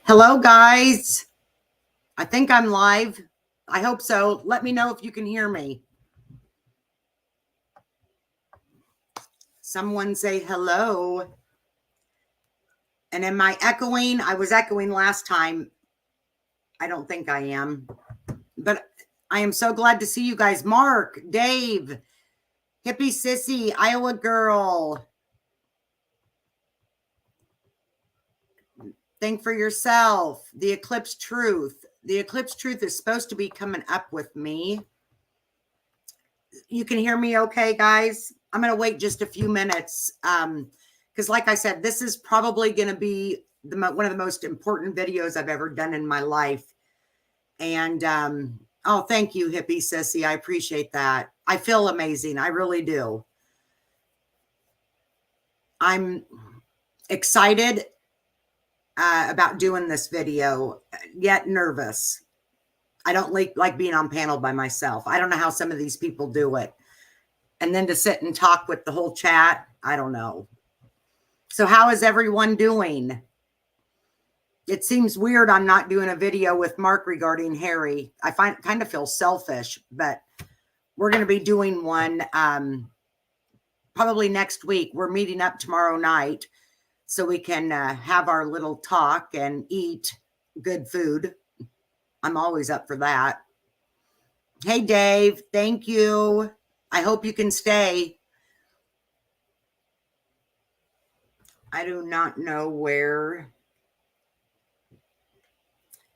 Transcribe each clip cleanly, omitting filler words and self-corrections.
Hello, guys. I think I'm live. I hope so. Let me know if you can hear me. Someone say hello. And am I echoing? I was echoing last time. I don't think I am. But I am so glad to see you guys. Mark, Dave, Hippie Sissy, Iowa Girl. Think for yourself. The Eclipse Truth. The Eclipse Truth is supposed to be coming up with me. You can hear me okay, guys? I'm going to wait just a few minutes. Because like I said, this is probably going to be one of the most important videos I've ever done in my life. And, oh, thank you, Hippie Sissy. I appreciate that. I feel amazing. I really do. I'm excited about doing this video, yet nervous. I don't like being on panel by myself. I don't know how some of these people do it. And then to sit and talk with the whole chat, I don't know. So how is everyone doing? It seems weird I'm not doing a video with Mark regarding Harry. I kind of feel selfish, but we're going to be doing one probably next week. We're meeting up tomorrow night so we can have our little talk and eat good food. I'm always up for that. Hey, Dave. Thank you. I hope you can stay. I do not know where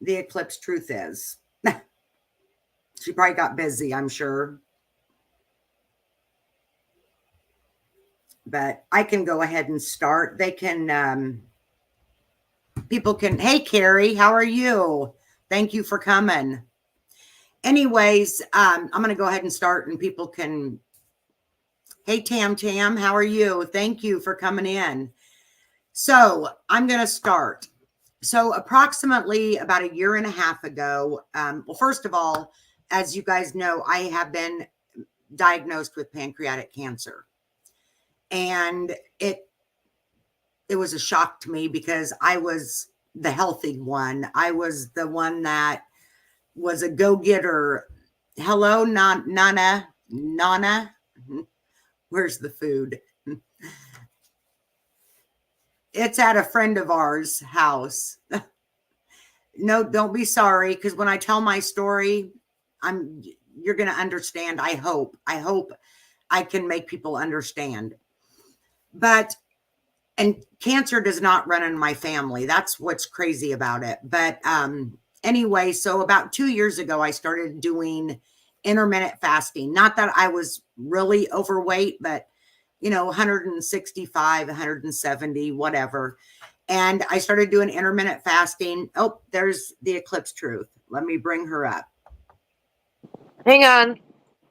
the Eclipse Truth is. She probably got busy, I'm sure. But I can go ahead and start. They can, people can, hey, Carrie, how are you? Thank you for coming. Anyways, I'm going to go ahead and start and people can, hey, Tam, how are you? Thank you for coming in. So I'm going to start. So approximately about a year and a half ago, well, first of all, as you guys know, I have been diagnosed with pancreatic cancer. And it was a shock to me because I was the healthy one. I was the one that was a go-getter. Hello, Nana. Where's the food? It's at a friend of ours' house. No, don't be sorry, because when I tell my story, you're going to understand. I hope I can make people understand. And cancer does not run in my family. That's what's crazy about it. But anyway, so about 2 years ago, I started doing intermittent fasting. Not that I was really overweight, but 165, 170, whatever. And I started doing intermittent fasting. Oh, there's the Eclipse Truth. Let me bring her up. Hang on.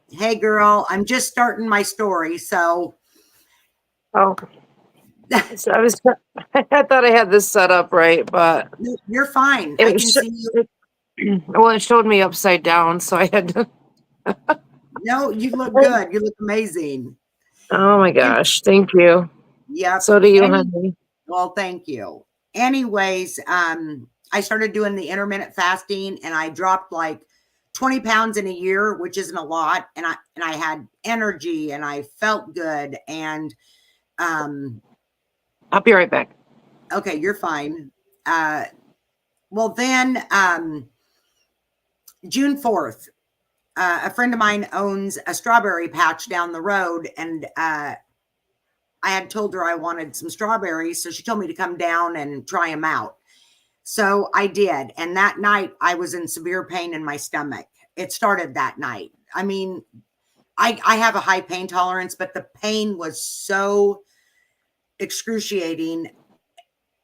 Hey, girl, I'm just starting my story. So. Oh, so I thought I had this set up right, but. You're fine. I can see you. Well, it showed me upside down, so I had to. No, you look good. You look amazing. Oh my gosh. Thank you. Yeah. So do you, honey. Well, thank you. Anyways, I started doing the intermittent fasting and I dropped like 20 pounds in a year, which isn't a lot. And I had energy and I felt good. And I'll be right back. Okay, you're fine. Well, then June 4th, a friend of mine owns a strawberry patch down the road, and I had told her I wanted some strawberries, so she told me to come down and try them out. So I did, and that night I was in severe pain in my stomach. It started that night. I mean, I have a high pain tolerance, but the pain was so excruciating,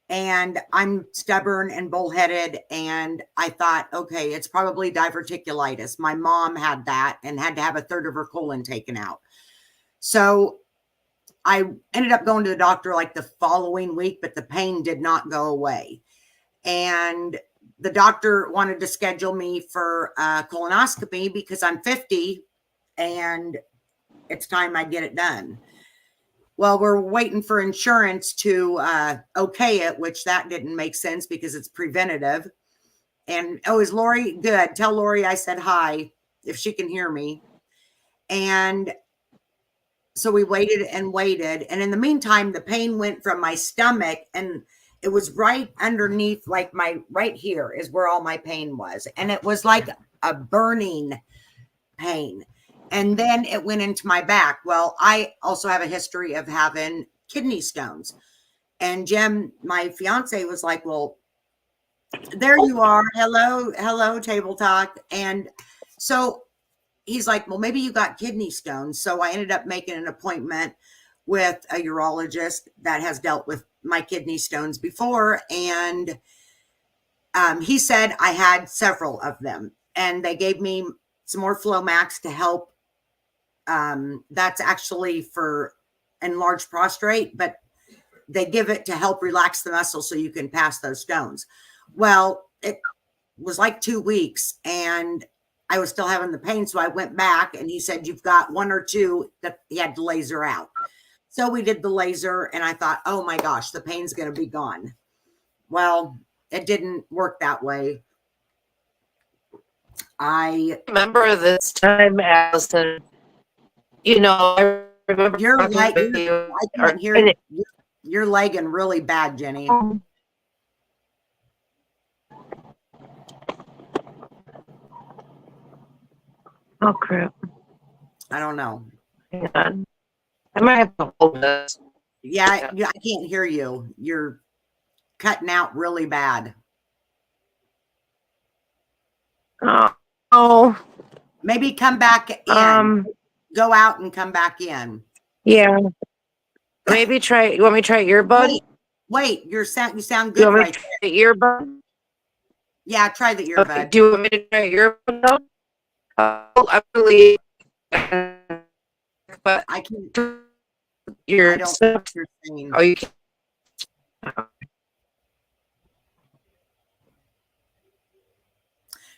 and I'm stubborn and bullheaded, and I thought, okay, it's probably diverticulitis. My mom had that and had to have a third of her colon taken out. So I ended up going to the doctor like the following week, but the pain did not go away. And the doctor wanted to schedule me for a colonoscopy because I'm 50 and it's time I get it done. Well, we're waiting for insurance to okay it, which that didn't make sense because it's preventative. And oh, is Lori good? Tell Lori I said hi if she can hear me. And so we waited and waited. And in the meantime, the pain went from my stomach, and it was right underneath, like my right here is where all my pain was. And it was like a burning pain. And then it went into my back. Well, I also have a history of having kidney stones. And Jim, my fiance, was like, well, there you are. Hello, hello, table talk. And so he's like, well, maybe you got kidney stones. So I ended up making an appointment with a urologist that has dealt with my kidney stones before. And he said I had several of them. And they gave me some more Flomax to help. That's actually for enlarged prostate, but they give it to help relax the muscle so you can pass those stones. Well, it was like 2 weeks and I was still having the pain. So I went back and he said, you've got 1 or 2 that he had to laser out. So we did the laser and I thought, oh my gosh, the pain's going to be gone. Well, it didn't work that way. I remember this time, Allison. You know, I remember you're talking like, with you. I can't hear you. You're lagging really bad, Jenny. Oh crap! I don't know. Hang on. I might have to hold this. Yeah, I can't hear you. You're cutting out really bad. Oh. Maybe come back in. Go out and come back in. Yeah. Maybe try. You want me to try earbud? Wait. You sound good. You want me to try the earbud? Yeah, try the earbud. Okay. Do you want me to try earbud though? I believe. But I can. I don't know what you're saying. Oh, you can.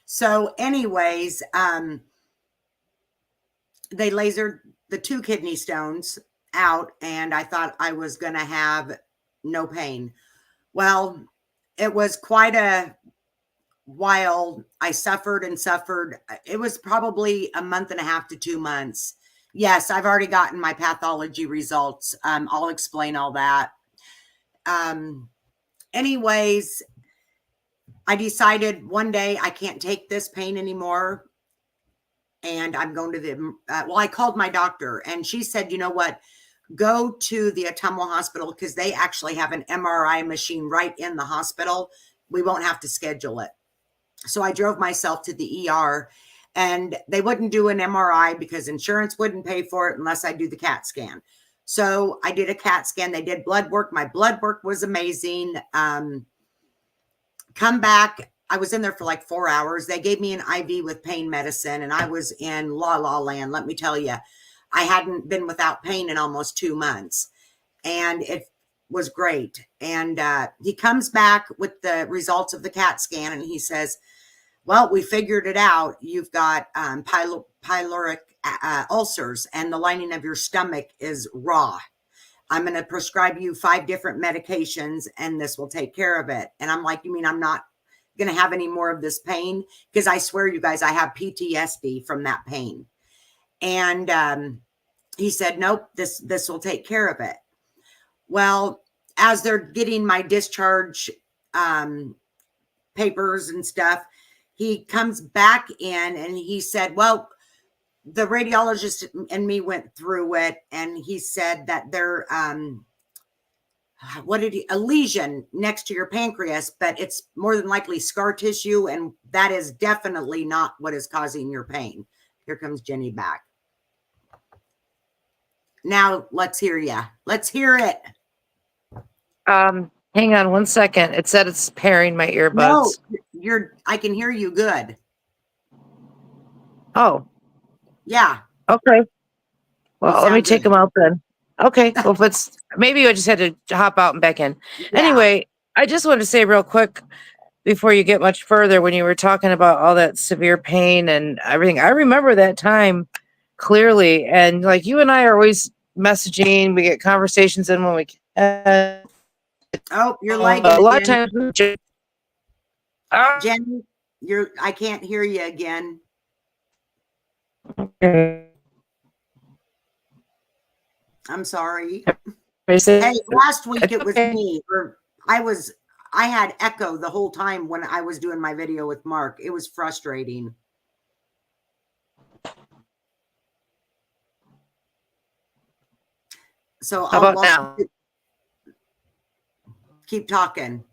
So, anyways, they lasered the 2 kidney stones out, and I thought I was going to have no pain. Well, it was quite a while. I suffered and suffered. It was probably a month and a half to 2 months. Yes, I've already gotten my pathology results. I'll explain all that. Anyways, I decided one day I can't take this pain anymore. And I'm going to the, well, I called my doctor and she said, you know what, go to the Ottumwa Hospital because they actually have an MRI machine right in the hospital. We won't have to schedule it. So I drove myself to the ER and they wouldn't do an MRI because insurance wouldn't pay for it unless I do the CAT scan. So I did a CAT scan. They did blood work. My blood work was amazing. Come back. I was in there for like 4 hours. They gave me an IV with pain medicine and I was in la la land. Let me tell you, I hadn't been without pain in almost 2 months and it was great. And he comes back with the results of the CAT scan and he says, well, we figured it out. You've got pyloric ulcers and the lining of your stomach is raw. I'm going to prescribe you 5 different medications and this will take care of it. And I'm like, you mean I'm not going to have any more of this pain? Because I swear, you guys, I have PTSD from that pain. And he said, nope, this will take care of it. Well, as they're getting my discharge papers and stuff, he comes back in and he said, well, the radiologist and me went through it and he said that they're a lesion next to your pancreas, but it's more than likely scar tissue. And that is definitely not what is causing your pain. Here comes Jenny back. Now let's hear ya. Let's hear it. Hang on 1 second. It said it's pairing my earbuds. No, I can hear you good. Oh. Yeah. Okay. Well, let me take them out then. Okay. Well, if it's maybe I just had to hop out and back in. Yeah. Anyway, I just wanted to say real quick before you get much further, when you were talking about all that severe pain and everything, I remember that time clearly. And like you and I are always messaging. We get conversations in when we can. Oh, you're A lagging lot of again. times. Jen, I can't hear you again. Okay. I'm sorry. Hey, Hey, last week it was okay. me, or I had echo the whole time when I was doing my video with Mark. It was frustrating. So How about now? Keep talking.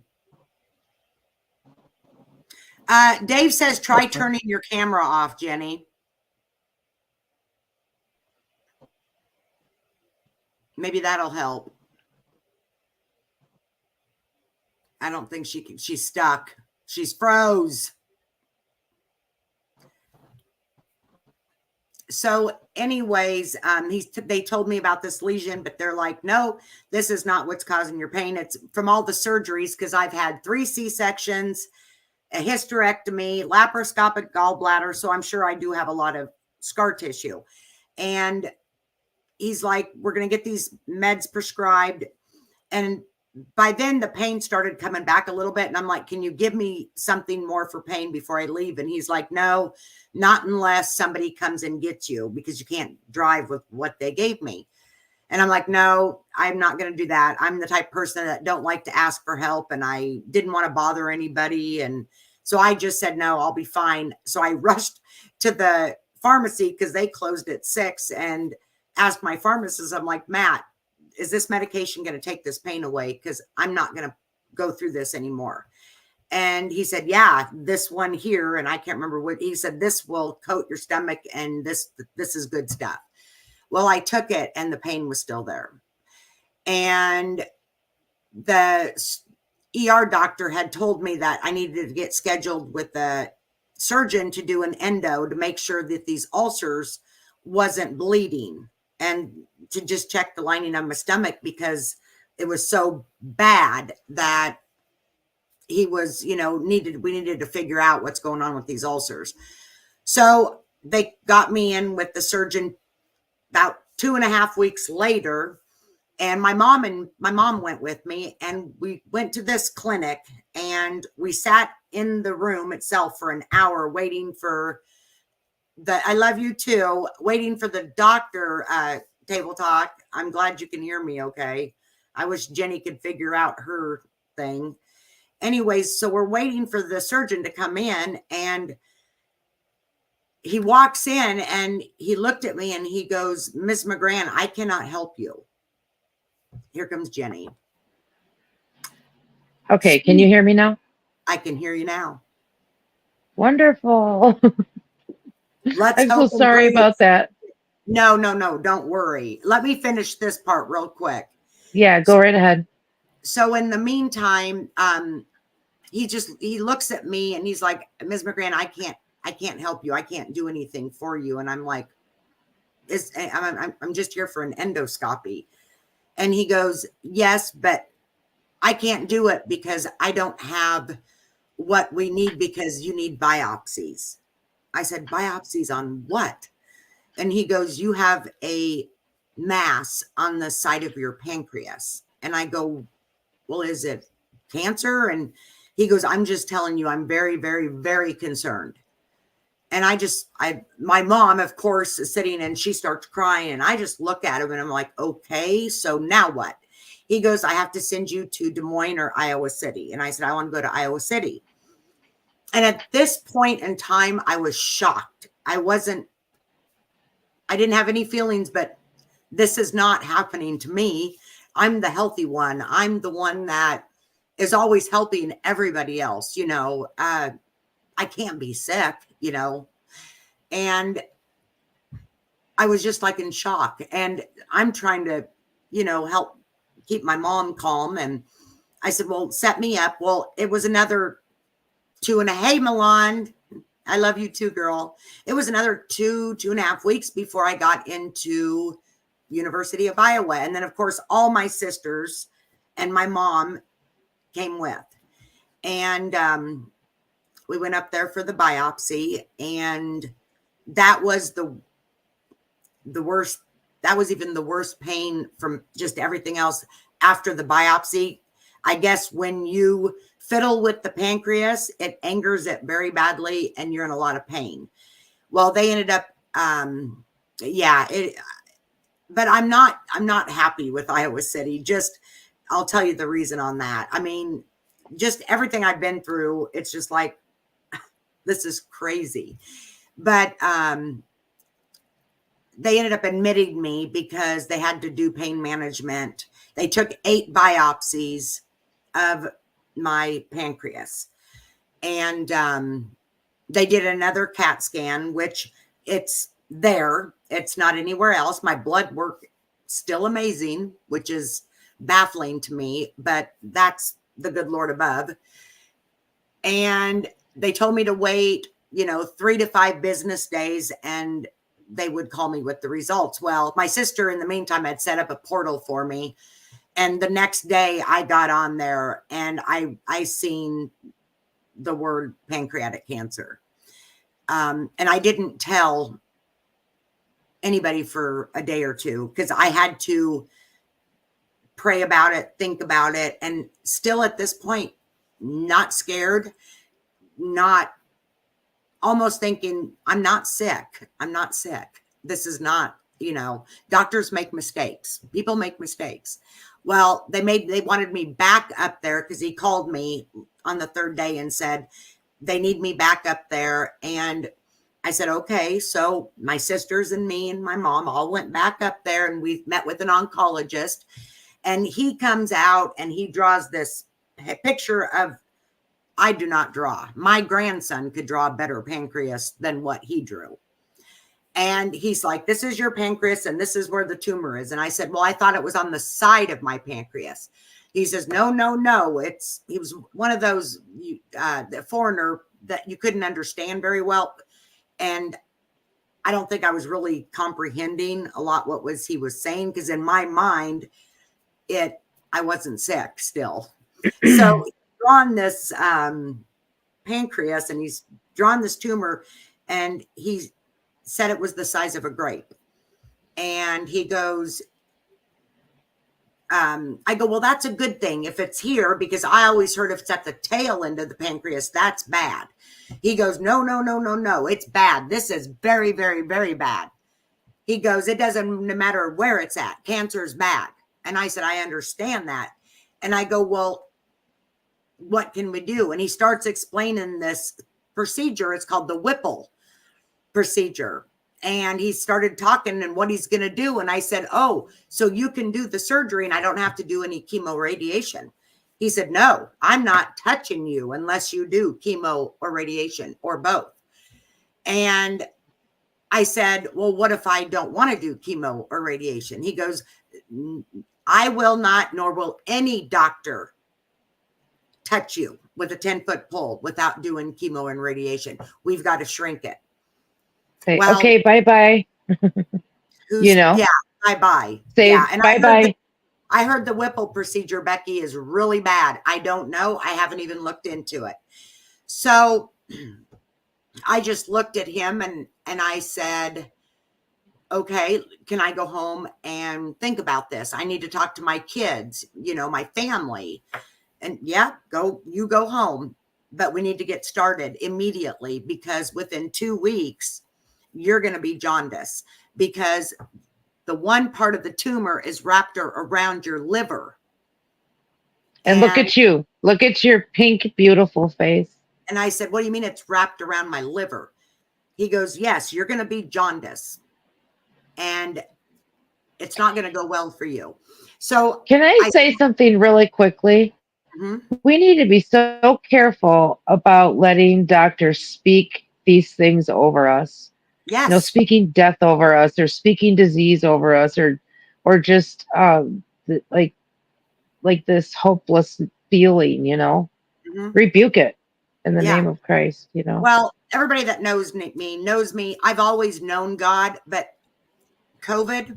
Dave says, try turning your camera off, Jenny. Maybe that'll help. I don't think she's stuck. She's froze. So anyways, they told me about this lesion, but they're like, no, this is not what's causing your pain. It's from all the surgeries, because I've had 3 C-sections, a hysterectomy, laparoscopic gallbladder. So I'm sure I do have a lot of scar tissue. And he's like, we're going to get these meds prescribed. And by then the pain started coming back a little bit. And I'm like, can you give me something more for pain before I leave? And he's like, no, not unless somebody comes and gets you, because you can't drive with what they gave me. And I'm like, no, I'm not going to do that. I'm the type of person that don't like to ask for help. And I didn't want to bother anybody. And so I just said, no, I'll be fine. So I rushed to the pharmacy because they closed at 6 and asked my pharmacist, I'm like, Matt, is this medication going to take this pain away? Because I'm not going to go through this anymore. And he said, yeah, this one here. And I can't remember what he said. This will coat your stomach and this is good stuff. Well, I took it and the pain was still there. And the ER doctor had told me that I needed to get scheduled with the surgeon to do an endo to make sure that these ulcers wasn't bleeding, and to just check the lining of my stomach, because it was so bad that he was, we needed to figure out what's going on with these ulcers. So they got me in with the surgeon about 2.5 weeks later. And my mom went with me, and we went to this clinic, and we sat in the room itself for an hour waiting for I love you too, waiting for the doctor table talk. I'm glad you can hear me okay. I wish Jenny could figure out her thing. Anyways, so we're waiting for the surgeon to come in, and he walks in and he looked at me and he goes, Ms. McGran, I cannot help you. Here comes Jenny. Okay, can you hear me now? I can hear you now. Wonderful. I'm so sorry about that. No, don't worry. Let me finish this part real quick. Yeah, go right ahead. So in the meantime, he looks at me and he's like, Ms. McGran, I can't help you. I can't do anything for you. And I'm like, I'm just here for an endoscopy. And he goes, yes, but I can't do it because I don't have what we need, because you need biopsies. I said, biopsies on what? And he goes, you have a mass on the side of your pancreas. And I go, well, is it cancer? And he goes, I'm just telling you, I'm very, very, very concerned. And my mom, of course, is sitting and she starts crying, and I just look at him and I'm like, okay, so now what? He goes, I have to send you to Des Moines or Iowa City. And I said, I want to go to Iowa City. And at this point in time, I was shocked. I didn't have any feelings, but this is not happening to me. I'm the healthy one. I'm the one that is always helping everybody else. I can't be sick, and I was just like in shock, and I'm trying to, help keep my mom calm. And I said, well, set me up. Well, it was another 2.5. Hey, Milan, I love you too, girl. It was another 2.5 weeks before I got into University of Iowa. And then of course, all my sisters and my mom came with, and we went up there for the biopsy, and that was the worst that was even the worst pain from just everything else after the biopsy. I guess when you fiddle with the pancreas, it angers it very badly and you're in a lot of pain. Well, they ended up, but I'm not happy with Iowa City. Just, I'll tell you the reason on that. I mean, just everything I've been through, it's just like, this is crazy. But they ended up admitting me because they had to do pain management. They took 8 biopsies of my pancreas. And they did another CAT scan, which it's there. It's not anywhere else. My blood work still amazing, which is baffling to me, but that's the good Lord above. And they told me to wait, 3 to 5 business days, and they would call me with the results. Well, my sister in the meantime had set up a portal for me. And the next day I got on there and I seen the word pancreatic cancer. And I didn't tell anybody for a day or two because I had to pray about it, think about it. And still at this point, not scared, not almost thinking I'm not sick. I'm not sick. This is not, doctors make mistakes. People make mistakes. Well, they wanted me back up there because he called me on the 3rd day and said, they need me back up there. And I said, okay. So my sisters and me and my mom all went back up there and we met with an oncologist, and he comes out and he draws this picture of, I do not draw. My grandson could draw a better pancreas than what he drew. And he's like, this is your pancreas and this is where the tumor is. And I said, well, I thought it was on the side of my pancreas. He says, no. He was one of those, the foreigner that you couldn't understand very well. And I don't think I was really comprehending a lot what he was saying, because in my mind, I wasn't sick still. So he's drawn this pancreas and he's drawn this tumor, and he said it was the size of a grape. And he goes, I go, well, that's a good thing if it's here, because I always heard if it's at the tail end of the pancreas, that's bad. He goes, no, it's bad. This is very, very, very bad. He goes, it doesn't matter where it's at. Cancer is bad. And I said, I understand that. And I go, well, what can we do? And he starts explaining this procedure. It's called the Whipple procedure. And he started talking and what he's going to do. And I said, oh, so you can do the surgery and I don't have to do any chemo radiation. He said, no, I'm not touching you unless you do chemo or radiation or both. And I said, well, what if I don't want to do chemo or radiation? He goes, I will not, nor will any doctor touch you with a 10-foot pole without doing chemo and radiation. We've got to shrink it. Well, okay, bye-bye. Yeah, bye-bye. Say yeah, and bye-bye. I heard the Whipple procedure, Becky, is really bad. I don't know. I haven't even looked into it. So I just looked at him and I said, okay, can I go home and think about this? I need to talk to my kids, my family. And yeah, you go home, but we need to get started immediately, because within 2 weeks, you're going to be jaundice, because the one part of the tumor is wrapped around your liver. And look at you. Look at your pink, beautiful face. And I said, what do you mean it's wrapped around my liver? He goes, yes, you're going to be jaundice. And it's not going to go well for you. So can I say something really quickly? Mm-hmm. We need to be so careful about letting doctors speak these things over us. Yes. Speaking death over us, or speaking disease over us, or just like this hopeless feeling, mm-hmm. Rebuke it in the name of Christ, Well, everybody that knows me. I've always known God, but COVID,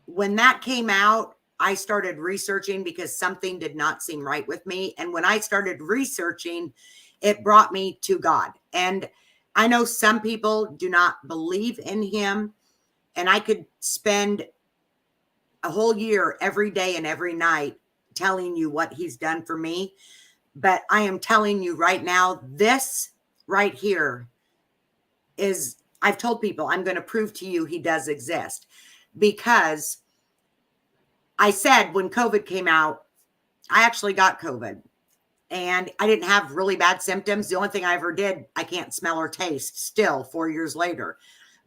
when that came out, I started researching because something did not seem right with me. And when I started researching, it brought me to God. And I know some people do not believe in him, And I could spend a whole year every day and every night telling you what he's done for me. But I am telling you right now, this right here is, I've told people, I'm going to prove to you he does exist. Because I said when COVID came out, I actually got COVID. And I didn't have really bad symptoms. The only thing I ever did, I can't smell or taste still 4 years later.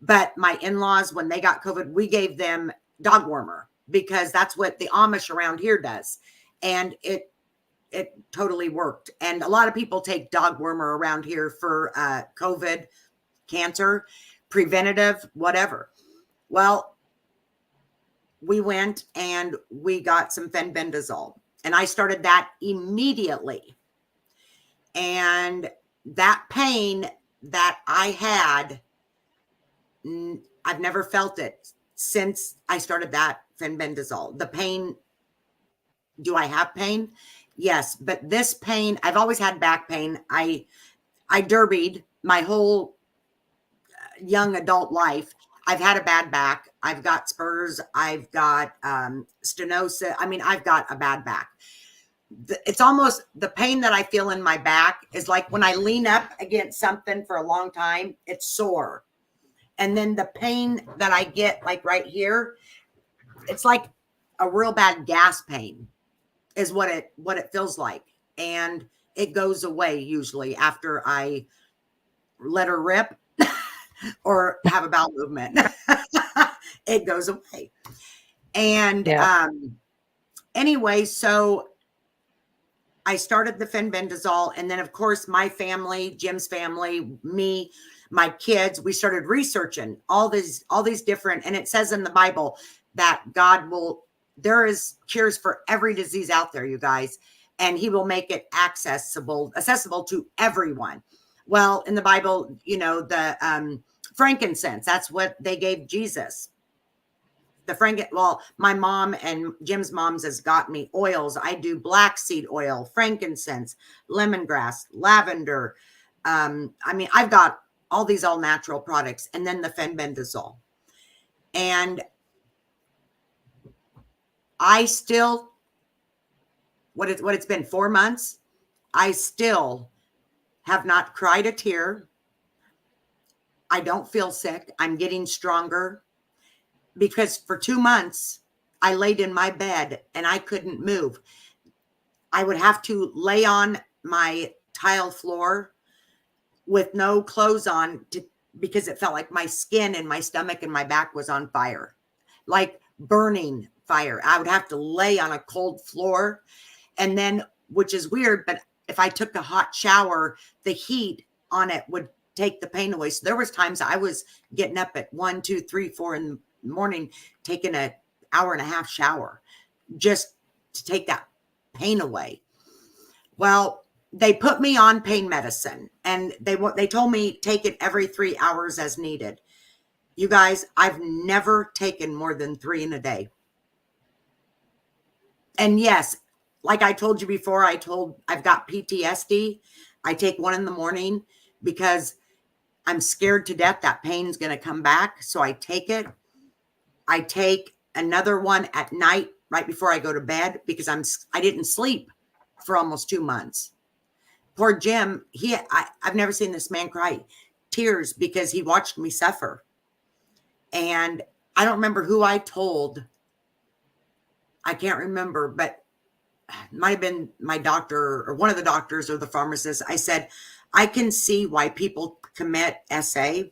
But my in-laws, when they got COVID, we gave them dog warmer because that's what the Amish around here does. And it totally worked. And a lot of people take dog warmer around here for COVID, cancer, preventative, whatever. Well, we went and we got some fenbendazole. And I started that immediately. And that pain that I had, I've never felt it since I started that fenbendazole. The pain, do I have pain? Yes, but this pain, I've always had back pain. I derbied my whole young adult life. I've had a bad back. I've got spurs. I've got stenosis. I mean, I've got a bad back. It's almost the pain that I feel in my back is like when I lean up against something for a long time, it's sore. And then the pain that I get like right here, it's like a real bad gas pain is what it feels like. And it goes away usually after I let her rip or have a bowel movement. It goes away. And anyway, so I started the fenbendazole, and then of course my family, Jim's family, me, my kids, we started researching all these different, and it says in the Bible that God will, there is cures for every disease out there, you guys, and he will make it accessible to everyone. Well, in the Bible, you know, the frankincense, that's what they gave Jesus. Well, my mom and Jim's mom's has got me oils. I do black seed oil, frankincense, lemongrass, lavender. I mean, I've got all these all natural products, and then the fenbendazole. And I still, what it's been 4 months, I still have not cried a tear. I don't feel sick. I'm getting stronger. Because for 2 months, I laid in my bed and I couldn't move. I would have to lay on my tile floor with no clothes on because it felt like my skin and my stomach and my back was on fire, like burning fire. I would have to lay on a cold floor. And then, which is weird, but if I took a hot shower, the heat on it would take the pain away. So there was times I was getting up at 1, 2, 3, 4 in the morning, taking an hour and a half shower just to take that pain away. Well, they put me on pain medicine, and they told me take it every 3 hours as needed. You guys, I've never taken more than 3 in a day. And yes, like I told you before, I've got PTSD. I take one in the morning because I'm scared to death that pain's going to come back. So I take it. I take another one at night right before I go to bed because I didn't sleep for almost 2 months. Poor Jim, I've never seen this man cry tears because he watched me suffer. And I don't remember who I told. I can't remember, but it might have been my doctor or one of the doctors or the pharmacist. I said, I can see why people commit SA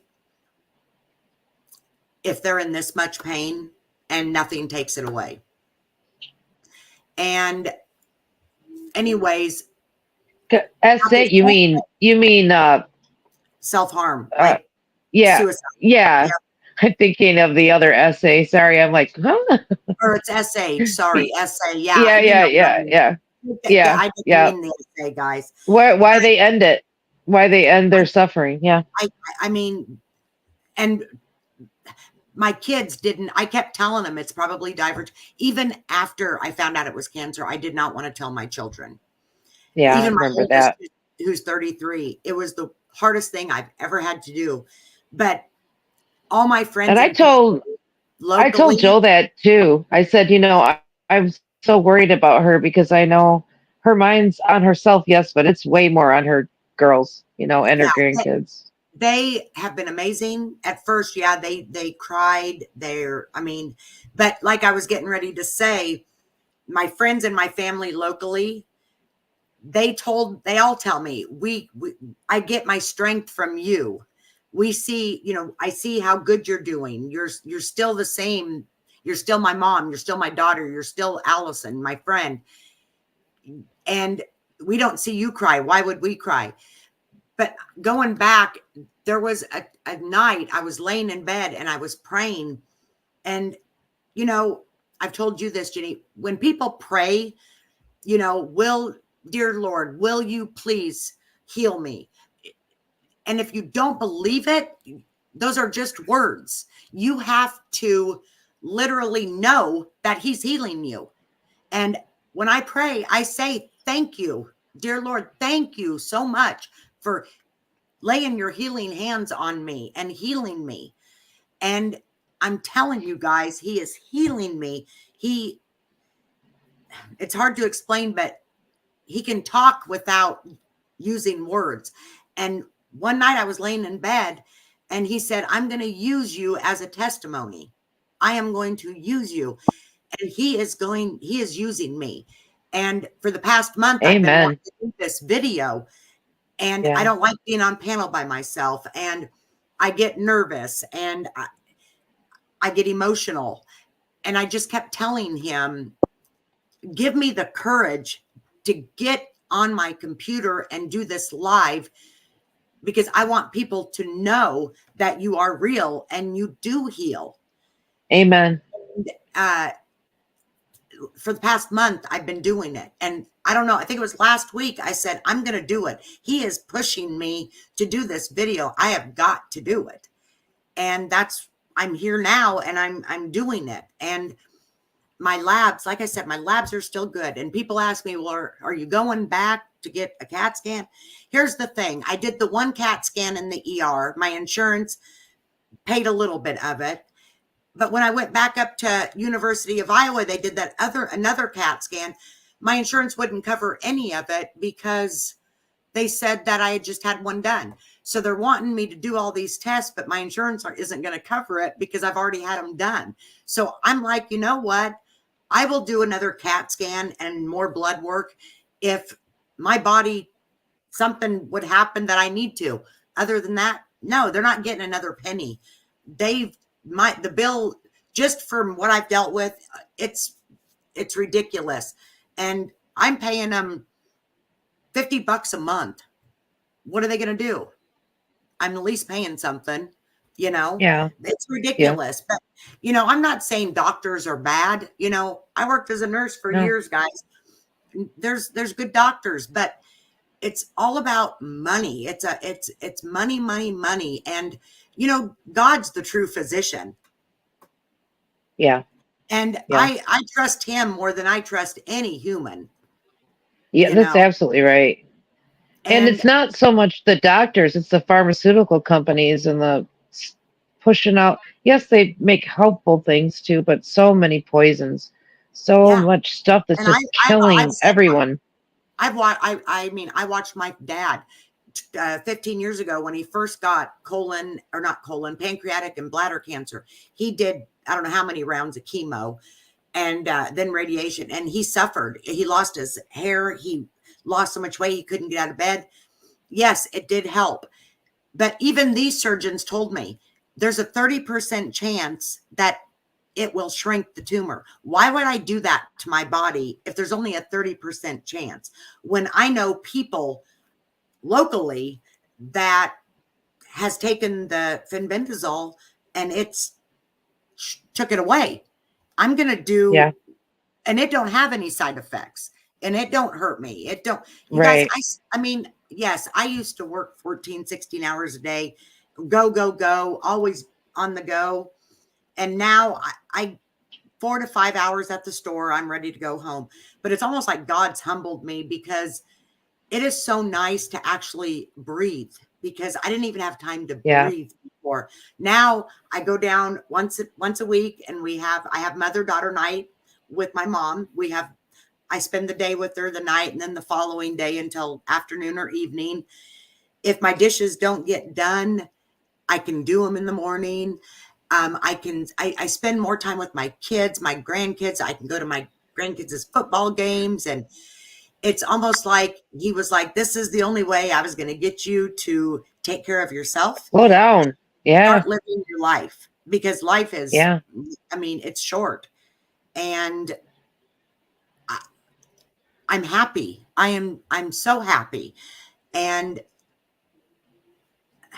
if they're in this much pain and nothing takes it away. And anyways. SA, you mean self-harm. Like yeah. Suicide. Yeah. I'm thinking of the other SA. Sorry. I'm like, huh? Or it's SH. Sorry. SA. Yeah. Yeah. I didn't mean the SA, guys. Why they end it? Why they end their suffering? Yeah. I mean, and my kids didn't, I kept telling them it's probably divergent. Even after I found out it was cancer, I did not want to tell my children. Yeah, even I remember my that. Who's 33. It was the hardest thing I've ever had to do. But all my friends. And I told I told locally. Joe that too. I said, I'm so worried about her because I know her mind's on herself, yes, but it's way more on her girls, and her Yeah, grandkids. they have been amazing. At first, yeah, they cried. But like I was getting ready to say, my friends and my family locally, they all tell me, I get my strength from you. We see, I see how good you're doing. You're still the same. You're still my mom. You're still my daughter. You're still Allison, my friend. And we don't see you cry. Why would we cry? But going back, there was a night I was laying in bed and I was praying. And, I've told you this, Jenny, when people pray, dear Lord, will you please heal me? And if you don't believe it, those are just words. You have to literally know that he's healing you. And when I pray, I say, thank you, dear Lord, thank you so much for laying your healing hands on me and healing me. And I'm telling you guys, he is healing me. It's hard to explain, but he can talk without using words. And one night I was laying in bed and he said, I'm going to use you as a testimony. I am going to use you. And he is using me. And for the past month, I've been wanting Amen. to do this video, and I Yeah. don't like being on panel by myself, and I get nervous and I get emotional. And I just kept telling him, give me the courage to get on my computer and do this live, because I want people to know that you are real and you do heal. Amen. Uh, for the past month, I've been doing it. And I don't know, I think it was last week, I said, I'm going to do it. He is pushing me to do this video. I have got to do it. And I'm here now and I'm doing it. And my labs, like I said, my labs are still good. And people ask me, well, are you going back to get a CAT scan? Here's the thing. I did the one CAT scan in the ER. My insurance paid a little bit of it. But when I went back up to University of Iowa, they did another CAT scan. My insurance wouldn't cover any of it because they said that I had just had one done. So they're wanting me to do all these tests, but my insurance isn't going to cover it because I've already had them done. So I'm like, you know what? I will do another CAT scan and more blood work if my body, something would happen that I need to. Other than that, no, they're not getting another penny. The bill, just from what I've dealt with, it's ridiculous. And I'm paying them $50 a month. What are they going to do? I'm at least paying something, Yeah. it's Yeah. ridiculous. But, I'm not saying doctors are bad. I worked as a nurse for No. years, guys. There's good doctors, but it's all about money. It's money, money, money. And, God's the true physician. Yeah. And Yeah. I trust him more than I trust any human, Yeah. That's absolutely right. And and it's not so much the doctors, it's the pharmaceutical companies and the pushing out. Yes, they make helpful things too, but so many poisons, so yeah. much stuff that's And I, just I've killing said, everyone. I've watched, I watched my dad 15 years ago when he first got pancreatic and bladder cancer. He did, I don't know how many rounds of chemo and then radiation, and he suffered. He lost his hair. He lost so much weight he couldn't get out of bed. Yes, it did help. But even these surgeons told me there's a 30% chance that it will shrink the tumor. Why would I do that to my body if there's only a 30% chance? When I know people locally that has taken the fenbendazole and it's took it away. I'm going to do, Yeah. and it don't have any side effects and it don't hurt me. It don't, you guys, Right. I mean, yes, I used to work 14, 16 hours a day, go, always on the go. And now I 4 to 5 hours at the store, I'm ready to go home. But it's almost like God's humbled me because it is so nice to actually breathe. because I didn't even have time to breathe before. Now I go down once a week, and I have mother-daughter night with my mom. I spend the day with her the night, and then the following day until afternoon or evening. If my dishes don't get done, I can do them in the morning. I spend more time with my kids, my grandkids. I can go to my grandkids' football games, and it's almost like he was like, this is the only way I was going to get you to take care of yourself. Slow down. Yeah. Start living your life, because life is, I mean, it's short, and I'm happy. I'm so happy. And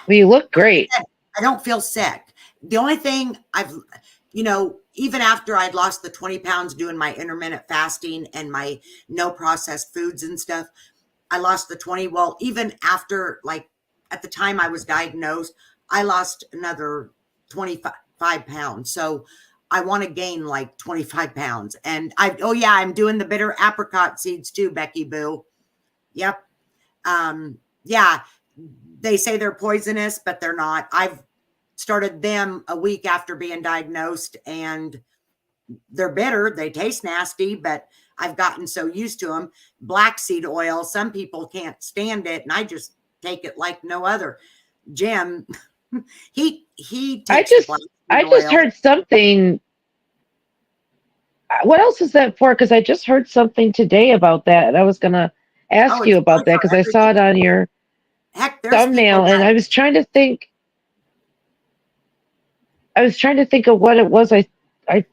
well, you look great. I don't feel sick. The only thing even after I'd lost the 20 pounds doing my intermittent fasting and my no processed foods and stuff, I lost the 20. Well, even after, like, at the time I was diagnosed, I lost another 25 pounds. So I want to gain like 25 pounds. And I'm doing the bitter apricot seeds too, Becky Boo. Yep. Yeah, they say they're poisonous, but they're not. I've started them a week after being diagnosed, and they're bitter. They taste nasty, but I've gotten so used to them. Black seed oil, some people can't stand it, and I just take it like no other. Jim, he takes I just heard something. What else is that for? Because I just heard something today about that, and I was gonna ask you about that because I saw it on your thumbnail, and I was trying to think. I was trying to think of what it was I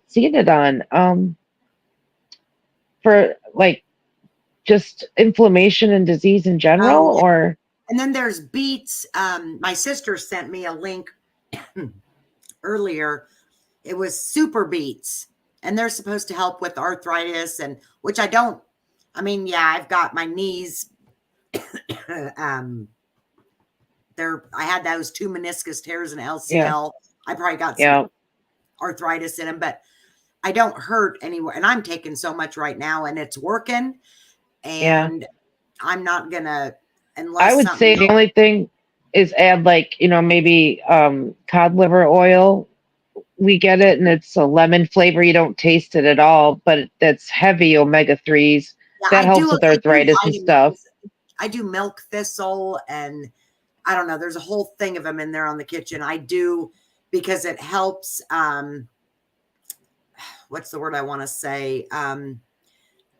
seen it on. For like just inflammation and disease in general, or. And then there's beets. My sister sent me a link earlier. It was super beets, and they're supposed to help with arthritis, and which I don't. I mean, yeah, I've got my knees. I had those 2 meniscus tears and LCL. Yeah. I probably got some arthritis in them, but I don't hurt anywhere. And I'm taking so much right now, and it's working. And I'm not gonna, unless I would say the only thing is add, like, maybe cod liver oil. We get it, and it's a lemon flavor. You don't taste it at all, but that's heavy omega-3s. That helps with arthritis and stuff. I do milk thistle, and I don't know. There's a whole thing of them in there on the kitchen. I do, because it helps. What's the word I want to say?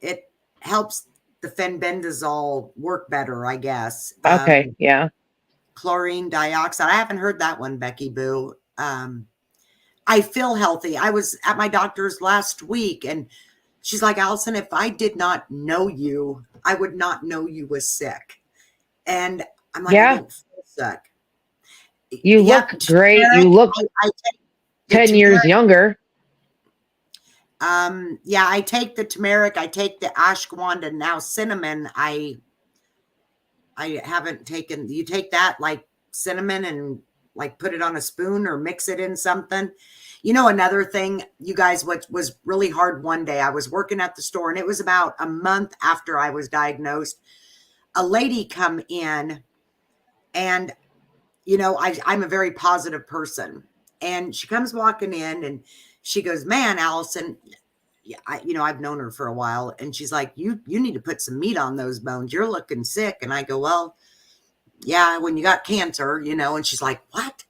It helps the fenbendazole work better, I guess. Okay, yeah. Chlorine dioxide. I haven't heard that one, Becky Boo. I feel healthy. I was at my doctor's last week, and she's like, Allison, if I did not know you, I would not know you was sick. And I'm like, I don't feel sick. You look great. You look 10 years younger. Yeah, I take the turmeric, I take the ashwagandha, now cinnamon. I haven't taken. You take that, like, cinnamon, and like put it on a spoon or mix it in something. Another thing, you guys, what was really hard one day, I was working at the store, and it was about a month after I was diagnosed. A lady come in, and I'm a very positive person, and she comes walking in, and she goes, man, Allison, I've known her for a while, and she's like, you need to put some meat on those bones. You're looking sick. And I go, well, yeah, when you got cancer, and she's like, what?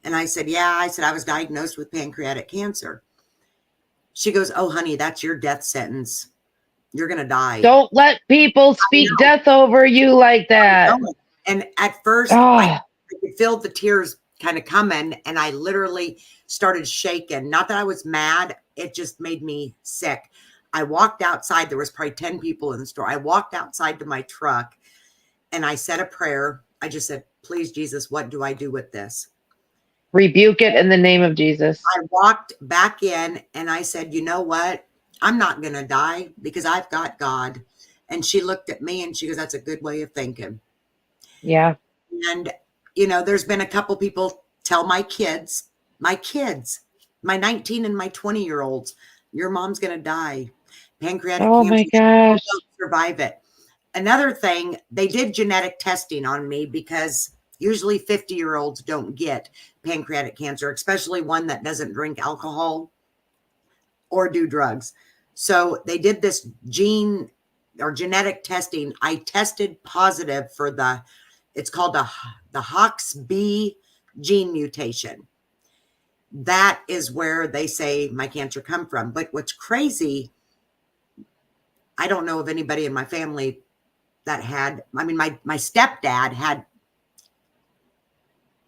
And I said, yeah, I was diagnosed with pancreatic cancer. She goes, oh, honey, that's your death sentence. You're going to die. Don't let people speak death over you like that. And at first, I could feel the tears kind of coming, and I literally started shaking. Not that I was mad. It just made me sick. I walked outside. There was probably 10 people in the store. I walked outside to my truck, and I said a prayer. I just said, please, Jesus, what do I do with this? Rebuke it in the name of Jesus. I walked back in, and I said, you know what? I'm not going to die, because I've got God. And she looked at me, and she goes, that's a good way of thinking. Yeah. And, there's been a couple people tell my kids, my 19 and my 20-year-olds, your mom's going to die. Pancreatic cancer. Oh, my gosh. Don't survive it. Another thing, they did genetic testing on me, because Usually 50-year-olds don't get pancreatic cancer, especially one that doesn't drink alcohol or do drugs. So they did this gene or genetic testing. I tested positive for it's called the HOXB gene mutation. That is where they say my cancer come from. But what's crazy, I don't know of anybody in my family that had, I mean, my stepdad had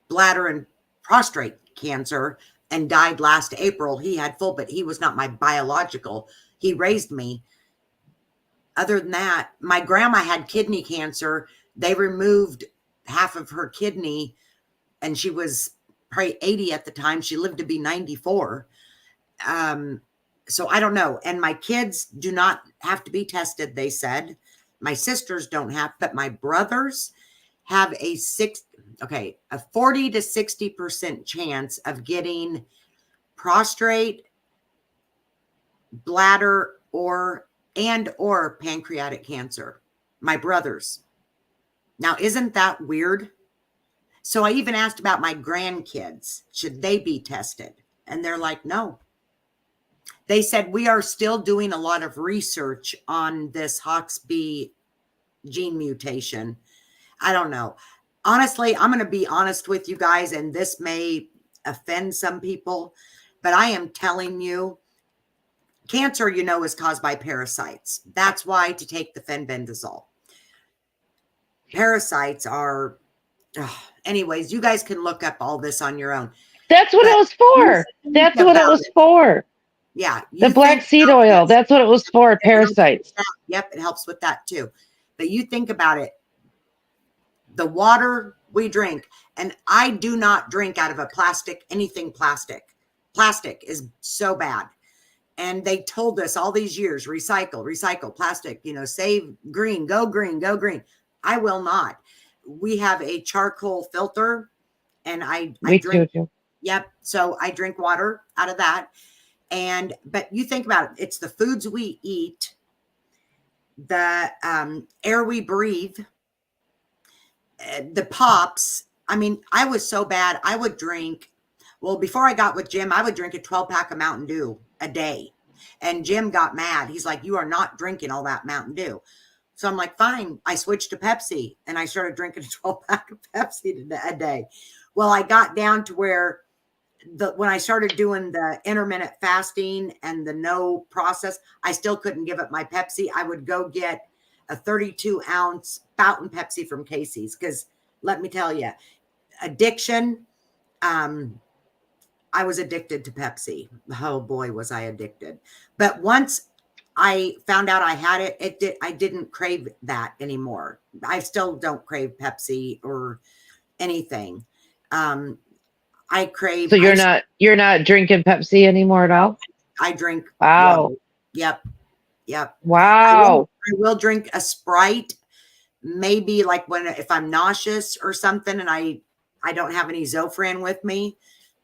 bladder and prostate cancer and died last April. He had full, but he was not my biological. He raised me. Other than that, my grandma had kidney cancer. They removed half of her kidney, and she was probably 80 at the time. She lived to be 94. So I don't know. And my kids do not have to be tested, they said. My sisters don't have, but my brothers have a 40 to 60% chance of getting prostate, bladder, or pancreatic cancer. My brothers. Now, isn't that weird? So I even asked about my grandkids. Should they be tested? And they're like, no. They said, we are still doing a lot of research on this HOXB gene mutation. I don't know. Honestly, I'm going to be honest with you guys, and this may offend some people, but I am telling you, cancer, is caused by parasites. That's why to take the fenbendazole. Parasites are, anyways, you guys can look up all this on your own. That's what it was for. That's what it was for. Yeah. The black seed oil. That's what it was for. Parasites. Yep. It helps with that too. But you think about it. The water we drink, and I do not drink out of a anything plastic. Plastic is so bad. And they told us all these years, recycle plastic, save green, go green, go green. I will not. We have a charcoal filter, and I drink. Too. Yep. So I drink water out of that. But you think about it, it's the foods we eat, the air we breathe, the pops. I mean, I was so bad. I would drink, before I got with Jim, I would drink a 12-pack of Mountain Dew a day. And Jim got mad. He's like, you are not drinking all that Mountain Dew. So I'm like, fine. I switched to Pepsi, and I started drinking a 12-pack of Pepsi a day. Well, I got down to where when I started doing the intermittent fasting and the no process, I still couldn't give up my Pepsi. I would go get a 32-ounce fountain Pepsi from Casey's, because let me tell you, addiction, I was addicted to Pepsi. Oh boy, was I addicted. But once I found out I had it, I didn't crave that anymore. I still don't crave Pepsi or anything. I crave. So you're not drinking Pepsi anymore at all? I drink. Wow. Yep. Wow. I will drink a Sprite, maybe like if I'm nauseous or something, and I don't have any Zofran with me,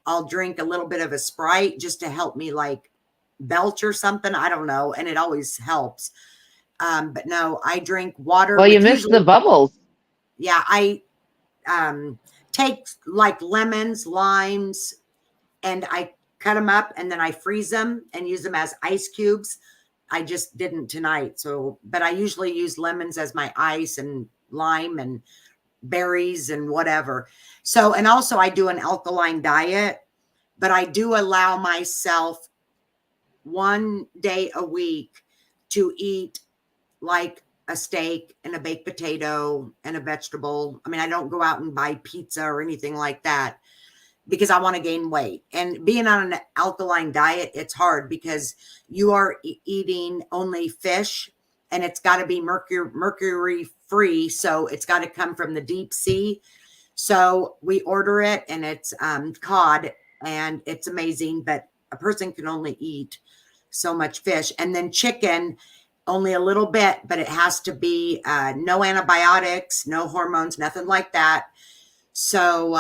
I'll drink a little bit of a Sprite just to help me like belch or something. I don't know. And it always helps. But no, I drink water. Well, you missed the bubbles. Yeah. I take like lemons, limes, and I cut them up, and then I freeze them and use them as ice cubes. I just didn't tonight. But I usually use lemons as my ice, and lime and berries and whatever. So, and also I do an alkaline diet, but I do allow myself one day a week to eat like a steak and a baked potato and a vegetable. I mean, I don't go out and buy pizza or anything like that because I want to gain weight. And being on an alkaline diet, it's hard because you are eating only fish, and it's got to be mercury free. So it's got to come from the deep sea. So we order it, and it's cod, and it's amazing, but a person can only eat so much fish. And then chicken, only a little bit, but it has to be no antibiotics, no hormones, nothing like that. So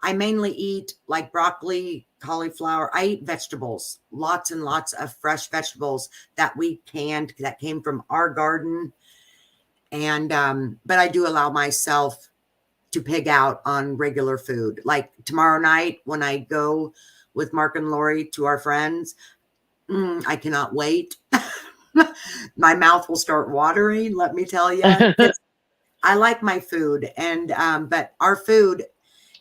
I mainly eat like broccoli, cauliflower. I eat vegetables, lots and lots of fresh vegetables that we canned, that came from our garden. And but I do allow myself to pig out on regular food. Like tomorrow night when I go with Mark and Lori to our friends, I cannot wait. My mouth will start watering, let me tell you. I like my food, and but our food,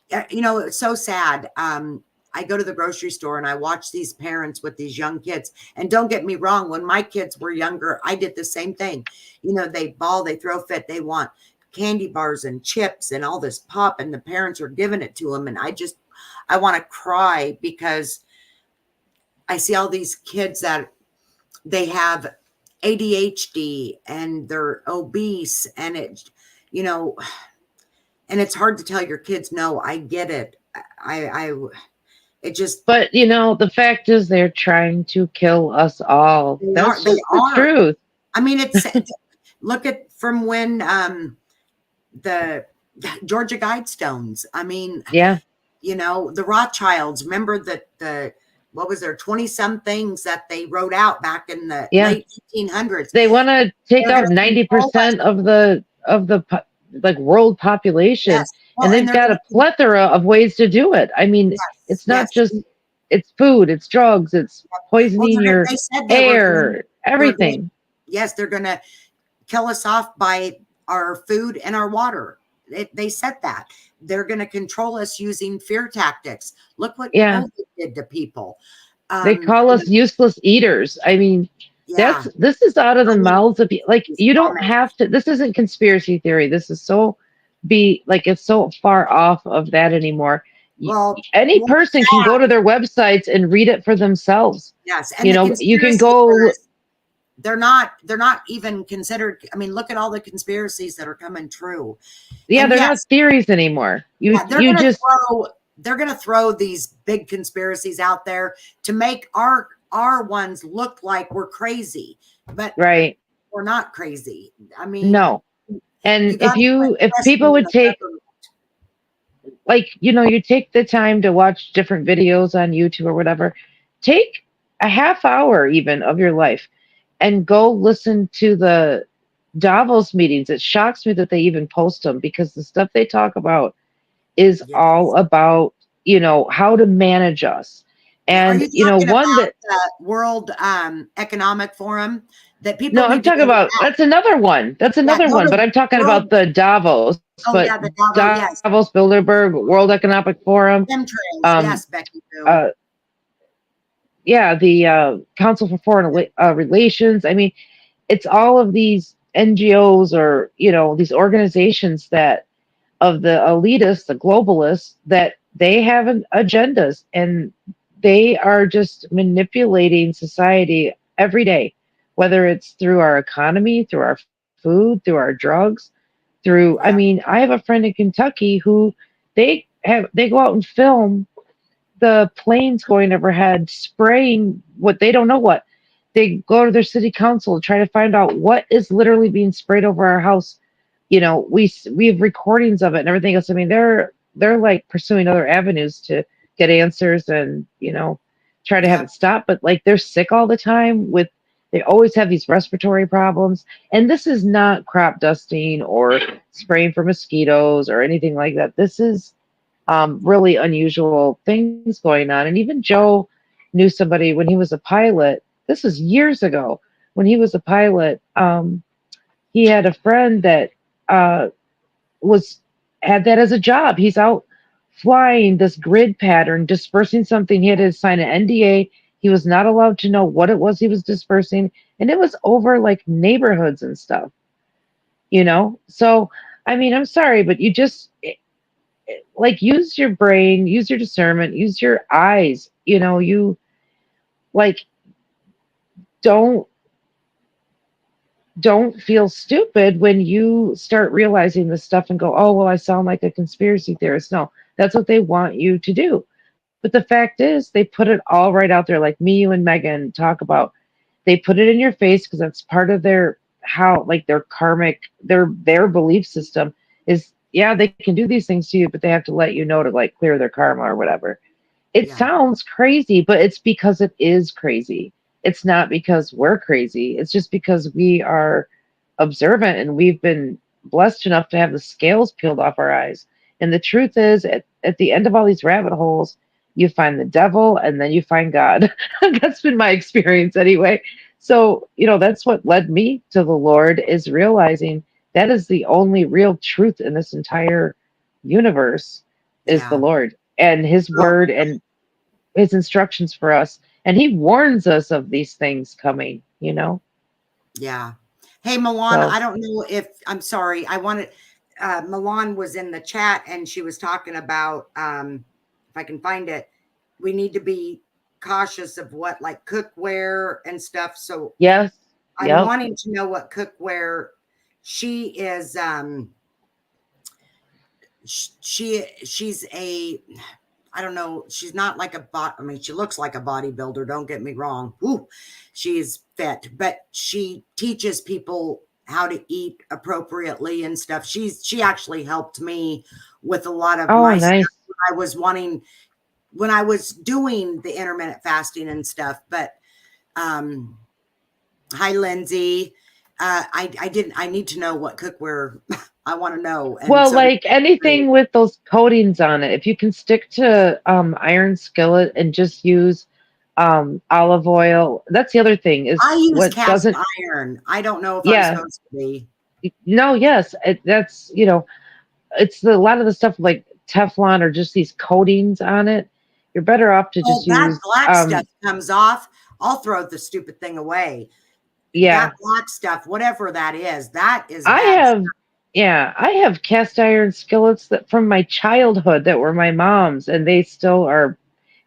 it's so sad. I go to the grocery store and I watch these parents with these young kids. And don't get me wrong, when my kids were younger, I did the same thing. They throw fit, they want candy bars and chips and all this pop, and the parents are giving it to them. And I want to cry because I see all these kids that they have ADHD and they're obese, and and it's hard to tell your kids, no, I get it. But the fact is they're trying to kill us all. That's just the truth. I mean, look at from when the Georgia Guidestones. I mean, yeah, the Rothschilds. Remember that what was there 20 some things that they wrote out back in the late 1800s. They want to take out 90% of the like world population. Yes. Well, and they've got a plethora of ways to do it. I mean, it's not just, it's food, it's drugs, it's poisoning your air, everything. They're going to kill us off by our food and our water. They said that. They're going to control us using fear tactics. Look what COVID did to people. They call us useless eaters. I mean, this is out of the mouths of people. Like, you don't have to, this isn't conspiracy theory. This is it's so far off of that anymore. Well, any person can go to their websites and read it for themselves. Yes. And you can go. They're not even considered. I mean, look at all the conspiracies that are coming true. Yeah, they're not theories anymore. They're going to throw these big conspiracies out there to make our ones look like we're crazy, but we're not crazy. I mean, no. And if people would take, you take the time to watch different videos on YouTube or whatever, take a half hour even of your life and go listen to the Davos meetings. It shocks me that they even post them, because the stuff they talk about is all about, how to manage us. And, the World Economic Forum that people. No, I'm talking about, that's another one. That's another one, but I'm talking about the Davos. The Davos, Bilderberg, World Economic Forum. Yes, Becky. The Council for Foreign Relations. I mean, it's all of these NGOs or, these organizations that of the elitists, the globalists, that they have agendas, and they are just manipulating society every day, whether it's through our economy, through our food, through our drugs, through, I mean, I have a friend in Kentucky who they go out and film the planes going overhead, spraying what they don't know what. They go to their city council to try to find out what is literally being sprayed over our house. We have recordings of it and everything else. I mean, they're like pursuing other avenues to get answers and, try to have it stop. But like, they're sick all the time they always have these respiratory problems. And this is not crop dusting or spraying for mosquitoes or anything like that. This is really unusual things going on. And even Joe knew somebody when he was a pilot. This was years ago. When he was a pilot, he had a friend that had that as a job. He's out flying this grid pattern, dispersing something. He had to sign an NDA. He was not allowed to know what it was he was dispersing, and it was over like neighborhoods and stuff. So I mean, I'm sorry, but you just use your brain, use your discernment, use your eyes. You don't feel stupid when you start realizing this stuff and go, oh, well, I sound like a conspiracy theorist. No, that's what they want you to do. But the fact is, they put it all right out there, like me, you, and Megan talk about. They put it in your face because that's part of their karmic, their belief system is, they can do these things to you, but they have to let you know to clear their karma or whatever. It sounds crazy, but it's because it is crazy. It's not because we're crazy. It's just because we are observant and we've been blessed enough to have the scales peeled off our eyes. And the truth is, at the end of all these rabbit holes, you find the devil and then you find God. That's been my experience anyway. So, that's what led me to the Lord, is realizing that is the only real truth in this entire universe is the Yeah. Lord and his Oh, word and his instructions for us. And he warns us of these things coming. yeah. Hey, Milan, So, I don't know if I'm sorry. I wanted Milan was in the chat and she was talking about if I can find it, we need to be cautious of what like cookware and stuff. So yes, I'm yep. wanting to know what cookware she is she's a I don't know, she's not like I mean, she looks like a bodybuilder, don't get me wrong. Ooh, she's fit, but she teaches people how to eat appropriately and stuff. She actually helped me with a lot of Oh, my stuff nice. I was wanting when I was doing the intermittent fasting and stuff. But um hi Lindsay. I need to know what cookware I want to know. And Well, so like anything with those coatings on it, if you can stick to iron skillet and just use olive oil, that's the other thing I is use what cast doesn't, iron. I don't know if I'm yeah, supposed to be. no, yes, that's, it's a lot of the stuff like Teflon or just these coatings on it. You're better off to Oh, just that use, black stuff comes off. I'll throw the stupid thing away. yeah, That black stuff, whatever that is I bad. have, yeah, I have cast iron skillets that from my childhood that were my mom's, and they still are,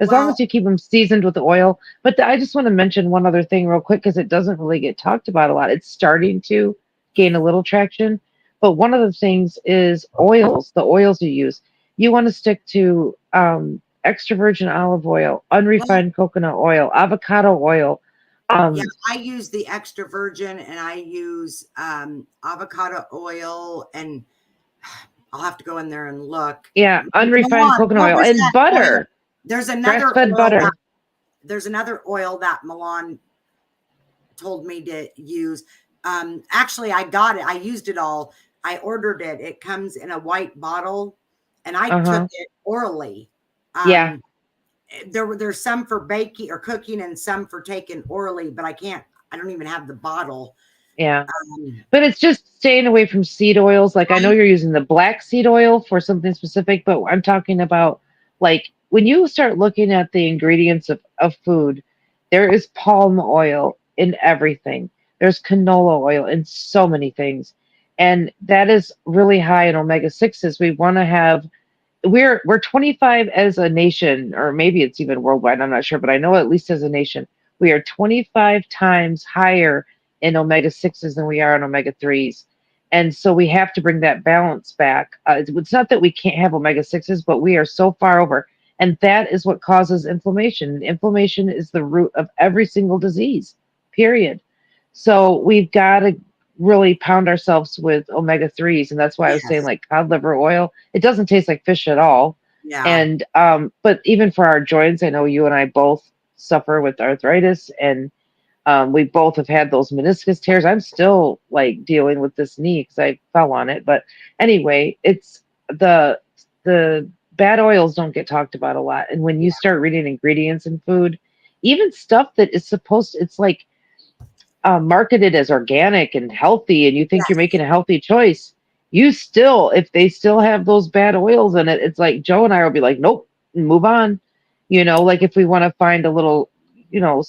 as long as Well, you keep them seasoned with oil. But I just want to mention one other thing real quick because it doesn't really get talked about a lot. It's starting to gain a little traction, but one of the things is oils. The oils you use, you want to stick to extra virgin olive oil, well, unrefined coconut oil, avocado oil. yeah, Um, I use the extra virgin and I use avocado oil and I'll have to go in there and look. yeah, unrefined Milan, coconut what oil was and that oil? butter, There's grass another fed oil that butter. Milan told me to use. Actually, I got it. I used it all. I ordered it. It comes in a white bottle, and I took Uh-huh. it orally. Yeah. There's some for baking or cooking, and some for taking orally, but I can't. I don't even have the bottle. Yeah. Um, But it's just staying away from seed oils. Like I know I you're using the black seed oil for something specific, but I'm talking about like when you start looking at the ingredients of food, there is palm oil in everything. There's canola oil in so many things. And that is really high in omega 6s. We want to have we're 25 as a nation, or maybe it's even worldwide, I'm not sure, but I know at least as a nation, we are 25 times higher in omega 6s than we are in omega 3s. And so we have to bring that balance back. It's not that we can't have omega 6s, but we are so far over. And that is what causes inflammation. Inflammation is the root of every single disease, period. So we've got to really pound ourselves with omega 3s. And that's why I was saying yes, like cod liver oil. It doesn't taste like fish at all. yeah, And but even for our joints, I know you and I both suffer with arthritis, and we both have had those meniscus tears. I'm still like dealing with this knee because I fell on it. But anyway, it's the bad oils don't get talked about a lot. And when you start reading ingredients in food, even stuff that is supposed, it's like marketed as organic and healthy, and you think you're yes, making a healthy choice, you still, if they still have those bad oils in it, it's like Joe and I will be like, nope, move on. Like if we want to find a little, you know,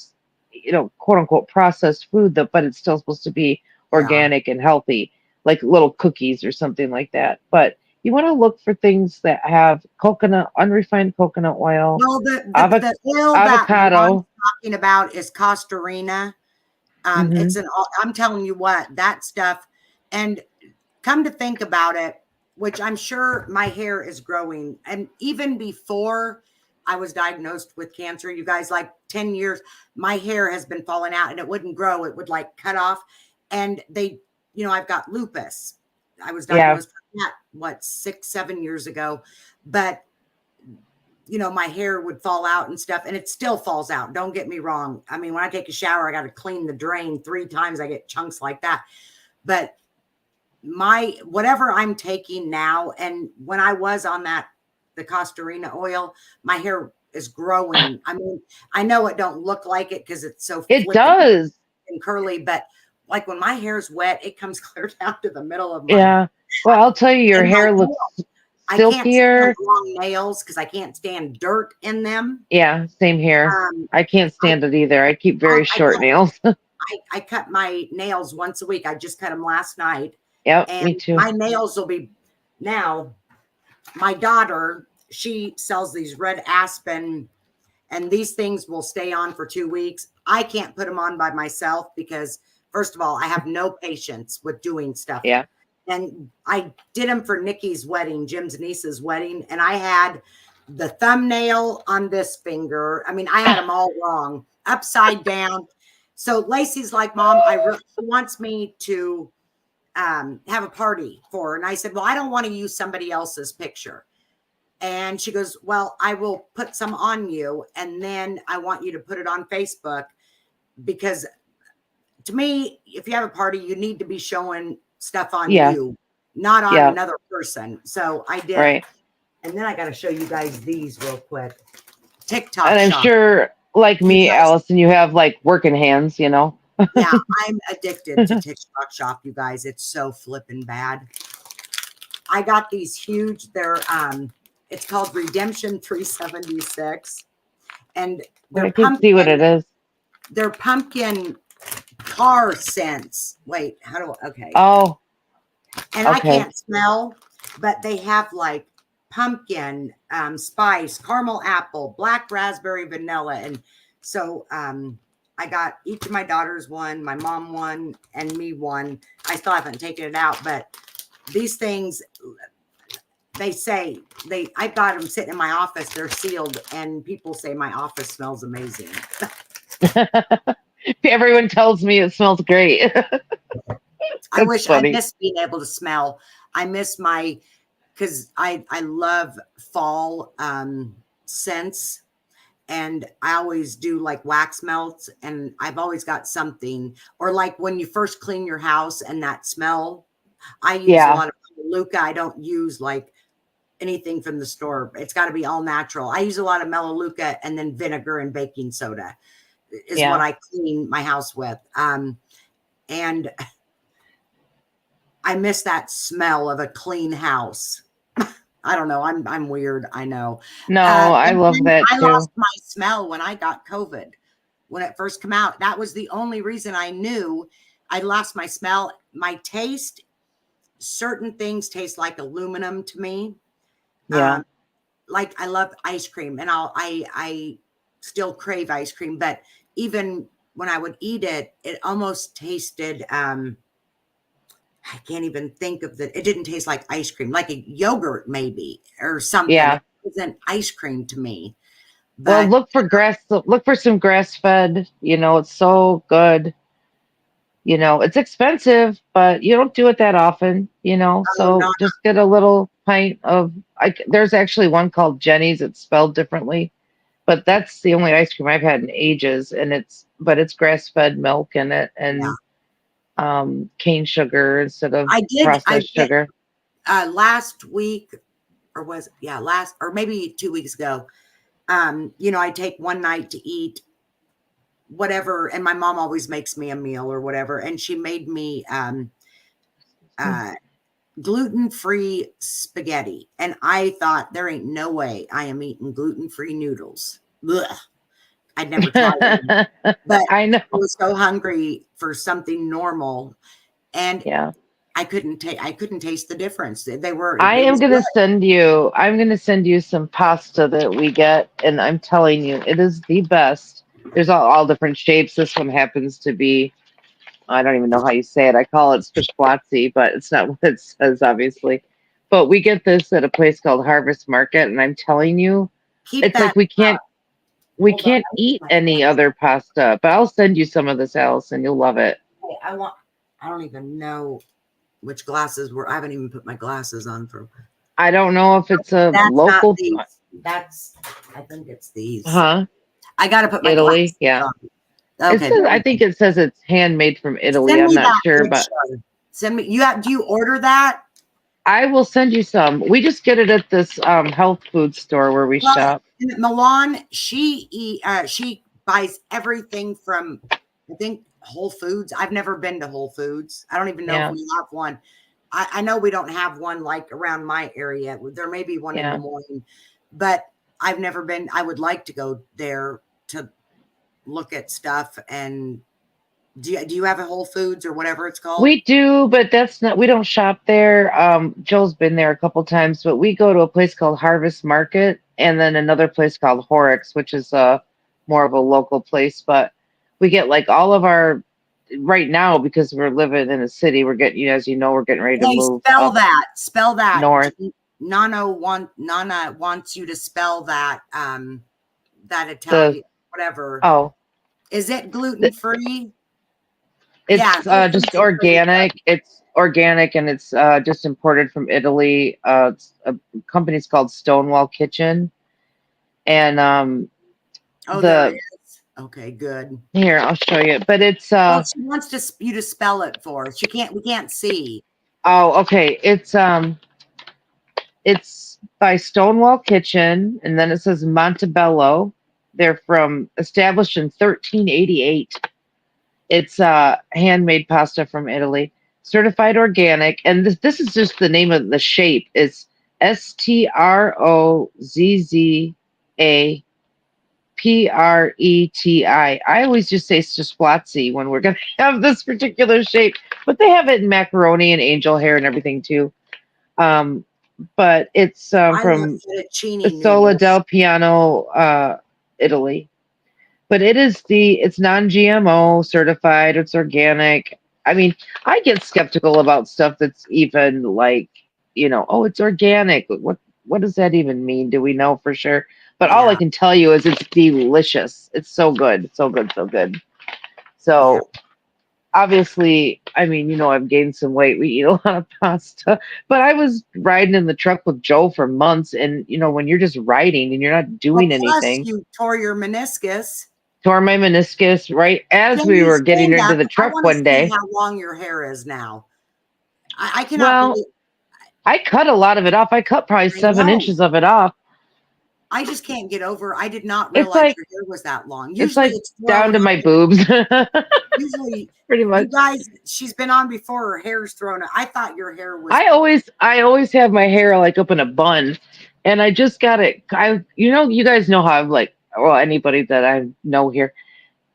quote unquote processed food that, but it's still supposed to be yeah. organic and healthy, like little cookies or something like that. But you want to look for things that have unrefined coconut oil, Well, avo- the oil that Milan's avocado. talking about is Costarina. Hmm. I'm telling you what, that stuff, and come to think about it, which I'm sure my hair is growing. And even before I was diagnosed with cancer, you guys, like 10 years, my hair has been falling out and it wouldn't grow. It would like cut off. And I've got lupus. I was Yeah. diagnosed with that, 6, 7 years ago. But my hair would fall out and stuff, and it still falls out. Don't get me wrong. I mean, when I take a shower, I got to clean the drain 3 times. I get chunks like that. But whatever I'm taking now, and when I was on the Costarina oil, my hair is growing. I mean, I know it don't look like it because it's so It flippy does. and curly, but like when my hair's wet, it comes clear down to the middle of my Yeah. Well, I'll tell you, your and my hair nails. looks I can't stand silkier. long nails because I can't stand dirt in them. Yeah, same here. I can't I, stand it either. I keep very I short nails. I cut my nails once a week. I just cut them last night. Yep, And me too. my nails will be now. My daughter, she sells these red aspen, and these things will stay on for 2 weeks. I can't put them on by myself because, first of all, I have no patience with doing stuff. Yeah. And I did them for Nikki's wedding, Jim's niece's wedding, and I had the thumbnail on this finger. I mean, I had them all wrong, upside down. So Lacey's like, Mom, she wants me to have a party for her. And I said, well, I don't want to use somebody else's picture. And she goes, well, I will put some on you. And then I want you to put it on Facebook because to me, if you have a party, you need to be showing stuff on you, not on another person. So I did. Right. And then I got to show you guys these real quick. TikTok And I'm shop. sure, like me, Allison, you have like working hands, you know? Yeah, I'm addicted to TikTok shop, you guys. It's so flipping bad. I got these huge, they're it's called Redemption 376. And they're I can see what it is. They're pumpkin car scents. Wait, how do I, okay. Oh. And I can't smell, but they have like pumpkin, spice, caramel apple, black raspberry, vanilla. And so I got each of my daughters one, my mom one, and me one. I still haven't taken it out, but these things, they say I've got them sitting in my office. They're sealed, and people say my office smells amazing. Everyone tells me it smells great. I wish I miss being able to smell. I miss because I love fall scents, and I always do like wax melts, and I've always got something, or like when you first clean your house and that smell. I use a lot of Melaleuca. I don't use like anything from the store. It's got to be all natural. I use a lot of Melaleuca and then vinegar and baking soda is what I clean my house with. And I miss that smell of a clean house. I don't know. I'm weird. I know. No, I love that too. I lost my smell when I got COVID. When it first came out, that was the only reason I knew I lost my smell. My taste, certain things taste like aluminum to me. Yeah. Like I love ice cream, and I still crave ice cream, but even when I would eat it, it almost tasted, I can't even think of it didn't taste like ice cream, like a yogurt maybe or something. Yeah. It wasn't ice cream to me. But well, look for some grass fed, you know, it's so good. You know, it's expensive, but you don't do it that often, you know, so just get a little pint of, there's actually one called Jenny's. It's spelled differently, but that's the only ice cream I've had in ages. And it's grass fed milk in it and cane sugar instead of processed sugar. Last week, or maybe 2 weeks ago, you know, I take one night to eat whatever, and my mom always makes me a meal or whatever, and she made me gluten-free spaghetti, and I thought there ain't no way I am eating gluten-free noodles. Ugh. I'd never tried it, but I know. I was so hungry for something normal, and I couldn't taste the difference. They were. I'm going to send you some pasta that we get, and I'm telling you, it is the best. There's all different shapes. This one happens to be, I don't even know how you say it. I call it spaghetti, but it's not what it says, obviously. But we get this at a place called Harvest Market, and I'm telling you, it's like we can't eat any other pasta. But I'll send you some of this, Allison. You'll love it. I don't even know which glasses were. I haven't even put my glasses on for. I don't know if it's a local. I think it's these. Huh? I got to put my Italy. glasses Yeah. on. Okay. I think it says it's handmade from Italy. I'm not sure, but Send me. Do you order that? I will send you some. We just get it at this health food store where we Well, shop. Milan, she buys everything from, I think, Whole Foods. I've never been to Whole Foods. I don't even know if Yeah. we have one. I know we don't have one like around my area. There may be one in Des Moines, but I've never been. I would like to go there to look at stuff. And do you have a Whole Foods or whatever it's called? We do, but that's not, we don't shop there. Joe's been there a couple times, but we go to a place called Harvest Market and then another place called Horrocks, which is more of a local place. But we get like all of our, right now, because we're living in a city, we're getting, as you know, we're getting ready to move Spell up that. Spell that. north. Nana wants you to spell that that Italian whatever. Oh, Is it gluten free? it's just organic. It's organic and it's just imported from Italy. It's a company's called Stonewall Kitchen. And there it is. Okay, good. Here, I'll show you. But it's well, she wants you to spell it for us. We can't see. Oh, okay. It's by Stonewall Kitchen, and then it says Montebello. They're established in 1388. It's handmade pasta from Italy, certified organic, and this is just the name of the shape. It's Strozza I always just say Stresplatzi when we're gonna have this particular shape, but they have it in macaroni and angel hair and everything too. But it's from Sola del Piano, Italy. But it's non-GMO certified. It's organic. I mean, I get skeptical about stuff that's even like, oh, it's organic. What does that even mean? Do we know for sure? But all I can tell you is it's delicious. It's so good. So good, so good. So obviously, I mean, I've gained some weight. We eat a lot of pasta. But I was riding in the truck with Joe for months. And, when you're just riding and you're not doing anything. You tore your meniscus. Tore my meniscus right as we were getting into the truck one day. How long your hair is now? I cannot believe. I cut a lot of it off. I cut probably 7 inches of it off. I just can't get over. I did not realize your hair was that long. Usually it's down to my boobs. Usually, pretty much. You guys, she's been on before. Her hair's thrown out. I thought your hair was. I always have my hair like up in a bun, and I just got it. You guys know how I'm like. Well, anybody that I know here,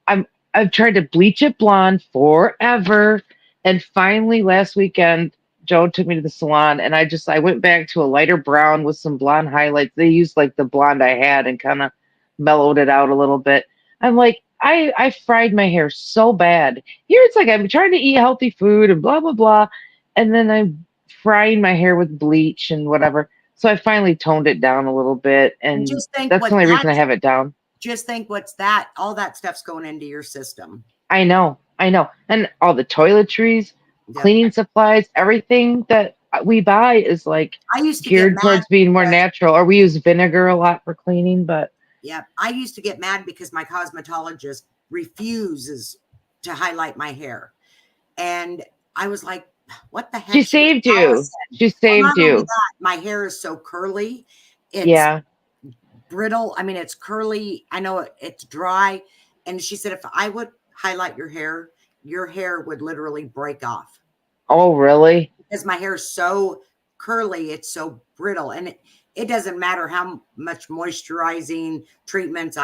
I've tried to bleach it blonde forever, and finally last weekend, Joe took me to the salon, and I went back to a lighter brown with some blonde highlights. They used like the blonde I had and kind of mellowed it out a little bit. I'm like, I fried my hair so bad. Here it's like I'm trying to eat healthy food and blah blah blah, and then I'm frying my hair with bleach and whatever. So I finally toned it down a little bit, and that's the only reason I have it down. Just think all that stuff's going into your system. I know. And all the toiletries, cleaning supplies, everything that we buy is like geared towards being more natural. Or we use vinegar a lot for cleaning, but I used to get mad because my cosmetologist refuses to highlight my hair. And I was like, what the heck? She saved you. She saved you. My hair is so curly. It's brittle. I mean, it's curly. I know it's dry. And she said, if I would highlight your hair would literally break off. Oh, really? Because my hair is so curly. It's so brittle. And it doesn't matter how much moisturizing treatments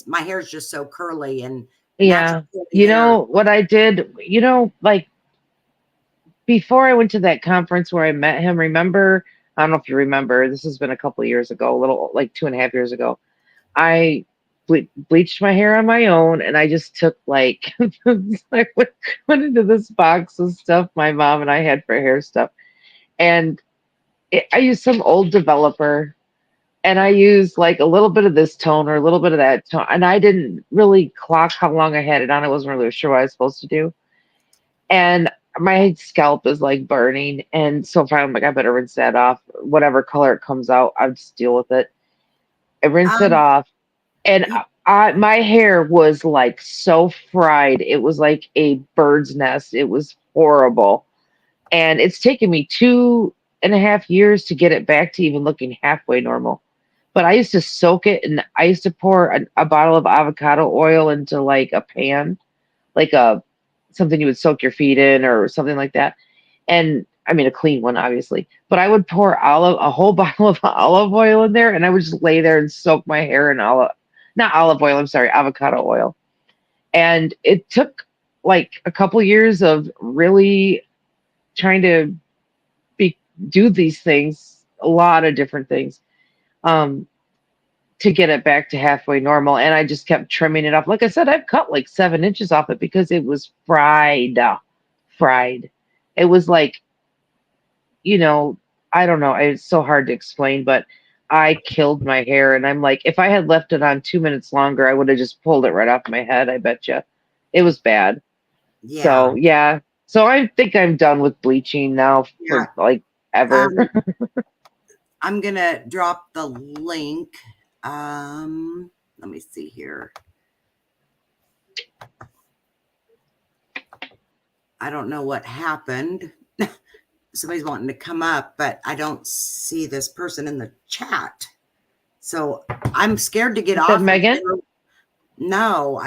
my hair is just so curly. And what I did, like before I went to that conference where I met him, remember, I don't know if you remember, this has been a couple of years ago, a little like 2.5 years ago. I bleached my hair on my own, and I just took like, I went into this box of stuff my mom and I had for hair stuff. And I used some old developer, and I used like a little bit of this tone or a little bit of that tone. And I didn't really clock how long I had it on. I wasn't really sure what I was supposed to do. And my scalp is like burning. And so far I'm like, I better rinse that off. Whatever color it comes out, I'll just deal with it. I rinsed it off. And my hair was like so fried. It was like a bird's nest. It was horrible. And it's taken me 2.5 years to get it back to even looking halfway normal. But I used to soak it, and I used to pour a bottle of avocado oil into like a pan, like a something you would soak your feet in or something like that. And I mean a clean one, obviously. But I would pour a whole bottle of olive oil in there, and I would just lay there and soak my hair in not olive oil, I'm sorry, avocado oil. And it took like a couple years of really trying to be do these things, a lot of different things, um, to get it back to halfway normal. And I just kept trimming it off. Like I said, I've cut like 7 inches off it because it was fried. Fried. It was like, you know, I don't know. It's so hard to explain, but I killed my hair. And I'm like, if I had left it on 2 minutes longer, I would have just pulled it right off my head. I bet you. It was bad. Yeah. So, yeah. So I think I'm done with bleaching now for like ever. I'm going to drop the link. Let me see here. I don't know what happened. Somebody's wanting to come up, but I don't see this person in the chat. So I'm scared to get off. Megan? No,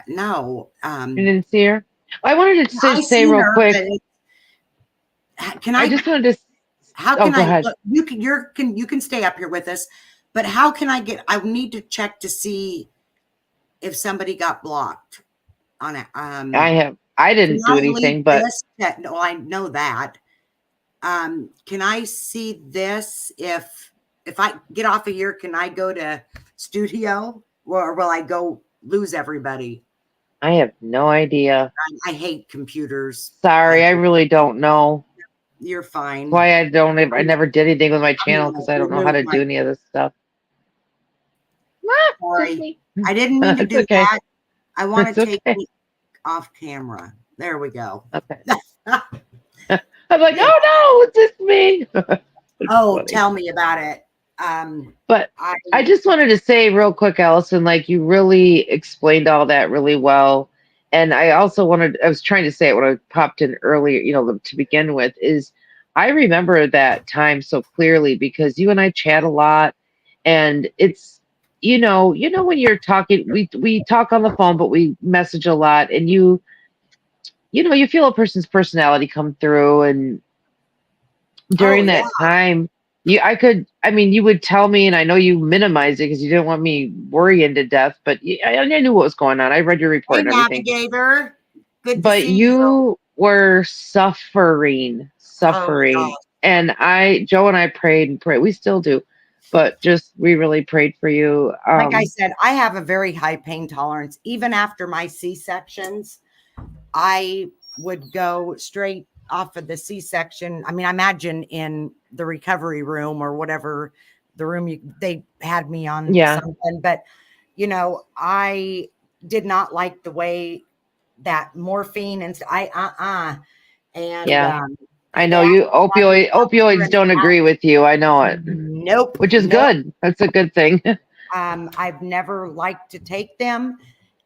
no. You didn't see her? I wanted to say real quick. Can I just wanted to. How can go ahead. Look, you can stay up here with us, but how can I need to check to see if somebody got blocked on it. I didn't do anything, but no, I know that. Can I see this? If I get off of here, can I go to studio, or will I go lose everybody? I have no idea. I hate computers. Sorry, I really don't know. You're fine. Why I never did anything with my channel because I don't know how to do any of this stuff. Sorry, I didn't mean to do that. I want to take me off camera. There we go. Okay. I'm like, oh no, it's just me. Oh, funny. Tell me about it. But I just wanted to say real quick, Allison, like you really explained all that really well. And I also I was trying to say it when I popped in earlier, to begin with, is I remember that time so clearly because you and I chat a lot, and it's, when you're talking, we talk on the phone, but we message a lot, and you feel a person's personality come through. And during that time, you would tell me, and I know you minimized it because you didn't want me worrying to death, but I knew what was going on. I read your report and everything. Navigator. Good to but see you were suffering. Oh, and Joe and I prayed and prayed. We still do. But we really prayed for you. Like I said, I have a very high pain tolerance. Even after my C-sections, I would go straight off of the C-section. I mean, I imagine in the recovery room or whatever, the room they had me on something. But, I did not like the way that morphine and and I know you opioids don't agree with you. I know it. Nope. Which is good. That's a good thing. I've never liked to take them.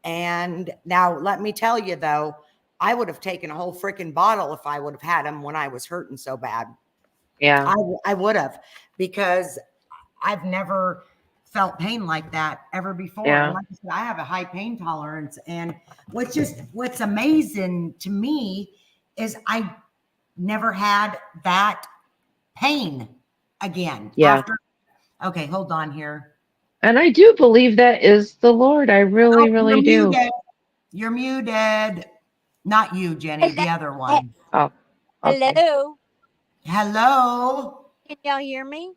And now let me tell you though, I would have taken a whole freaking bottle if I would have had them when I was hurting so bad. Yeah. I would have, because I've never felt pain like that ever before. Yeah. And like I said, I have a high pain tolerance. And what's amazing to me is I never had that pain again. Yeah. Okay, hold on here. And I do believe that is the Lord. I really, really do. Muted. You're muted. Not you, Jenny, the other one. Oh. Okay. Hello. Hello. Can y'all hear me?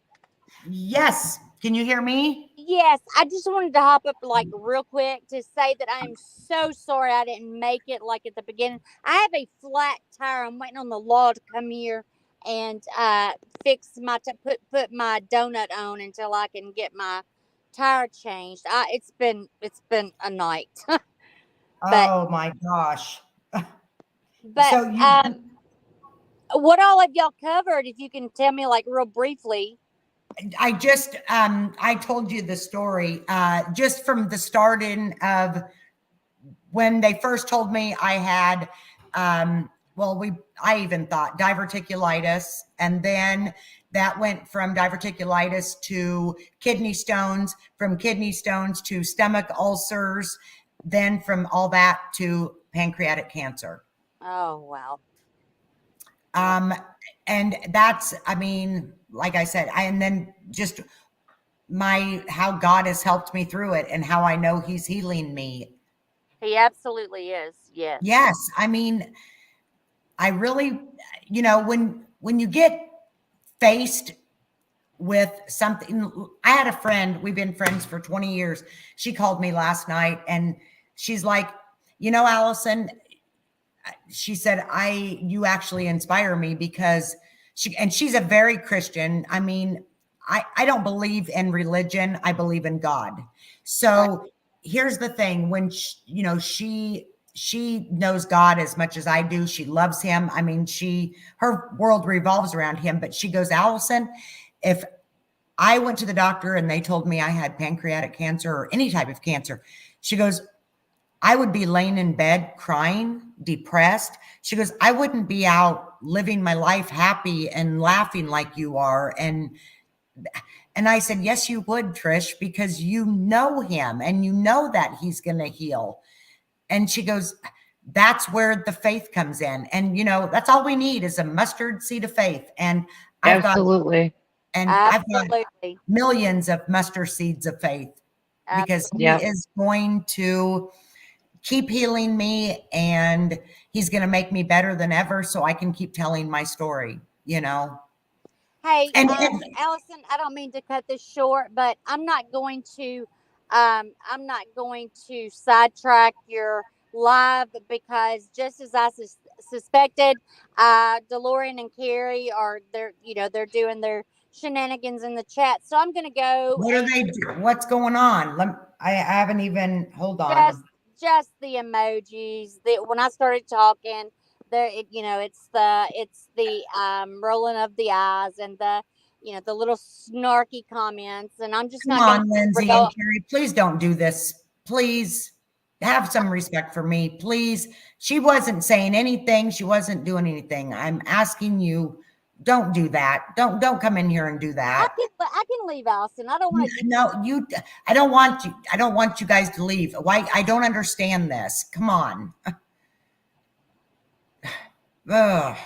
Yes. Can you hear me? Yes. I just wanted to hop up like real quick to say that I am so sorry I didn't make it like at the beginning. I have a flat tire. I'm waiting on the law to come here and fix my put my donut on until I can get my tire changed. It's been a night. Oh my gosh. But so what all have y'all covered? If you can tell me like real briefly. I just I told you the story just from the starting of when they first told me I had well, I even thought diverticulitis, and then that went from diverticulitis to kidney stones, from kidney stones to stomach ulcers, then from all that to pancreatic cancer. Oh, wow. And that's, I mean, like I said, and then just how God has helped me through it and how I know he's healing me. He absolutely is. Yes. Yes. I mean, I really, when you get faced with something, I had a friend, we've been friends for 20 years. She called me last night and she's like, Allison, she said, you actually inspire me because she's a very Christian. I mean, I don't believe in religion. I believe in God. So here's the thing. When she knows God as much as I do. She loves him. I mean, her world revolves around him, but she goes, Allison, if I went to the doctor and they told me I had pancreatic cancer or any type of cancer, she goes, I would be laying in bed crying, depressed. She goes, I wouldn't be out living my life happy and laughing like you are. And I said, yes, you would, Trish, because you know him and you know that he's going to heal. And she goes, that's where the faith comes in. And, that's all we need is a mustard seed of faith. And I've got millions of mustard seeds of faith because he is going to keep healing me and he's going to make me better than ever so I can keep telling my story, Hey, Allison, I don't mean to cut this short, but I'm not going to sidetrack your live because just as I suspected, DeLorean and Carrie they're doing their shenanigans in the chat. So I'm going to go. What are they do? What's going on? I haven't even, hold on. Just the emojis. When I started talking, it's the rolling of the eyes and the little snarky comments, and I'm just Come not on, Lindsay and Carrie, please don't do this. Please have some respect for me, please. She wasn't saying anything. She wasn't doing anything. I'm asking you, don't do that. Don't come in here and do that. I can leave, Allison. I don't want to. No, I don't want you. I don't want you guys to leave. Why? I don't understand this. Come on. Ugh.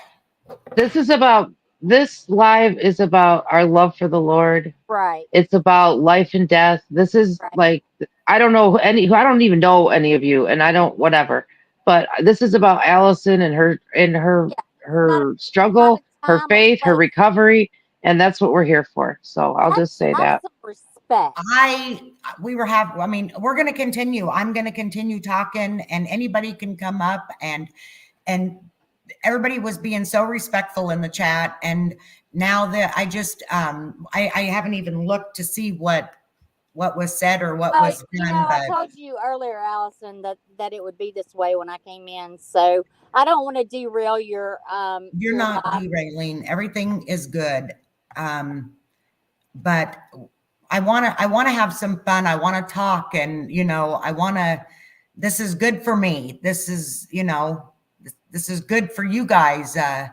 This live is about our love for the Lord. Right. It's about life and death. This is like, I don't even know any of you, and I don't, whatever, but this is about Allison and her struggle, her faith, her recovery. And that's what we're here for. So I'll just say that. Some respect. We're going to continue. I'm going to continue talking and anybody can come up and everybody was being so respectful in the chat. And now that I just, I haven't even looked to see what was said or what was done. I told you earlier, Allison, that it would be this way when I came in. So I don't want to derail your, you're not derailing. Everything is good. But I want to have some fun. I want to talk and, this is good for me. This is, this is good for you guys. The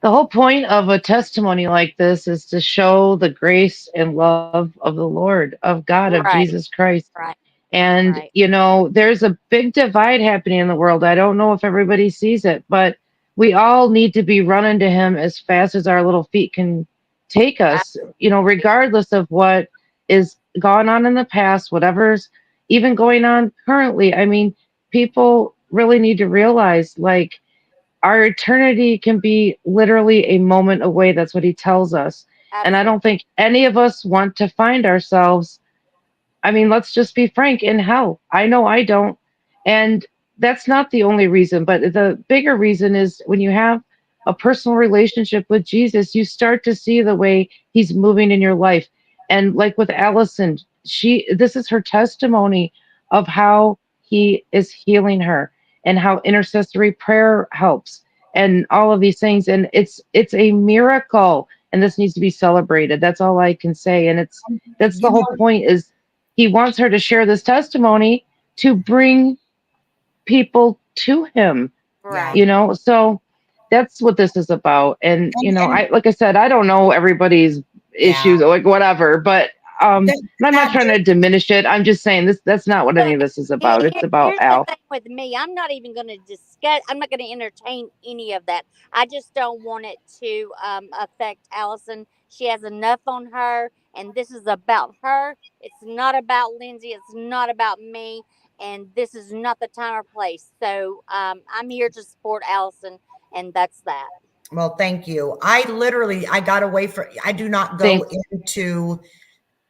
whole point of a testimony like this is to show the grace and love of the Lord, of God, of Jesus Christ. Right. And, there's a big divide happening in the world. I don't know if everybody sees it, but we all need to be running to him as fast as our little feet can take us, regardless of what is gone on in the past, whatever's even going on currently. I mean, people really need to realize, like, our eternity can be literally a moment away. That's what he tells us. Absolutely. And I don't think any of us want to find ourselves, I mean, let's just be frank, in hell. I know I don't. And that's not the only reason, but the bigger reason is when you have a personal relationship with Jesus, you start to see the way he's moving in your life. And like with Allison, this is her testimony of how he is healing her and how intercessory prayer helps and all of these things. And it's a miracle, and this needs to be celebrated. That's all I can say. And that's the whole point, is he wants her to share this testimony to bring people to him. Right. you know, so that's what this is about. And, you know, And like I said, I don't know everybody's yeah, issues, like whatever, but and I'm not that trying to diminish it. I'm just saying that's not what any of this is about. It's about Here's Al. the thing with me. I'm not even going to discuss. I'm not going to entertain any of that. I just don't want it to affect Allison. She has enough on her, and this is about her. It's not about Lindsay. It's not about me. And this is not the time or place. So I'm here to support Allison, and that's that. well, thank you. I got away from, I do not go Thanks. into,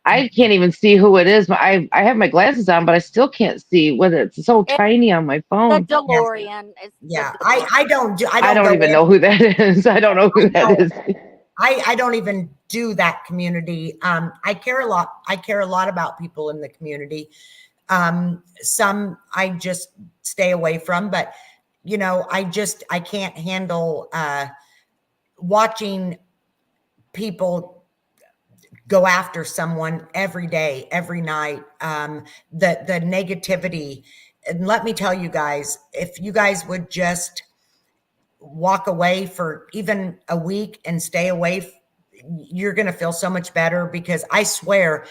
I can't even see who it is, but I have my glasses on, but I still can't see whether it's so It's tiny on my the phone. DeLorean. It's the yeah, DeLorean. I I don't don't go even in. know who that is. I don't know who that No, is. I don't even do that community. I care a lot. I care a lot about people in the community. Some I just stay away from, but you know, I can't handle watching people go after someone every day, every night. The negativity. And let me tell you guys, if you guys would just walk away for even a week and stay away, you're going to feel so much better, because I swear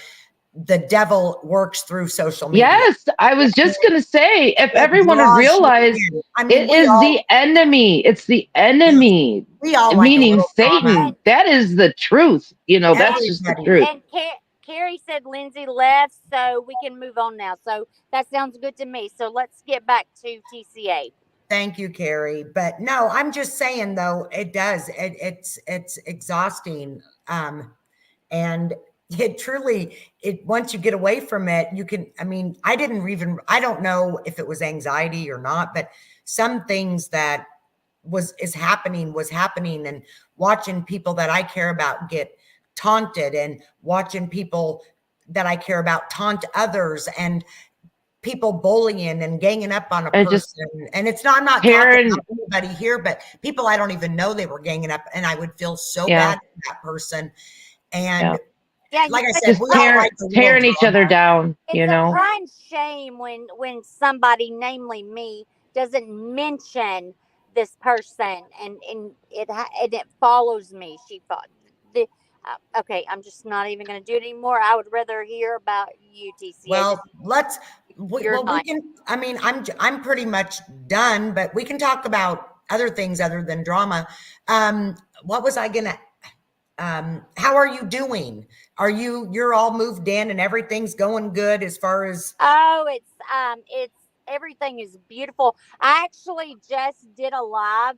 the devil works through social media. Yes, I was just going to say, if It everyone would draws you realize in. I mean, it is the enemy, it's the enemy, we all like a meaning little drama. Satan. That is the truth. You know, that's just the Everybody. truth. And Carrie said Lindsay left, so we can move on now. So that sounds good to me. So let's get back to TCA. Thank you, Carrie. But no, I'm just saying though, it does. It's exhausting. And it truly, it once you get away from it, you can, I mean, I don't know if it was anxiety or not, but some things that was happening, and watching people that I care about get taunted, and watching people that I care about taunt others, and people bullying and ganging up on a I just, person. And it's not, I'm not talking Karen, about anybody here, but people I don't even know, they were ganging up, and I would feel so yeah, bad for that person. yeah, And Yeah, like I it's said, just we all like a little tearing each other drama. down, you a know. crying shame when somebody, namely me, doesn't mention this person, and it follows me. She thought the. Okay, I'm just not even going to do it anymore. I would rather hear about you, TCA. Well, You're we not. can, I mean, I'm pretty much done, but we can talk about other things other than drama. What was I gonna, how are you doing? You're all moved in and everything's going good as far as, Oh, it's everything is beautiful. I actually just did a live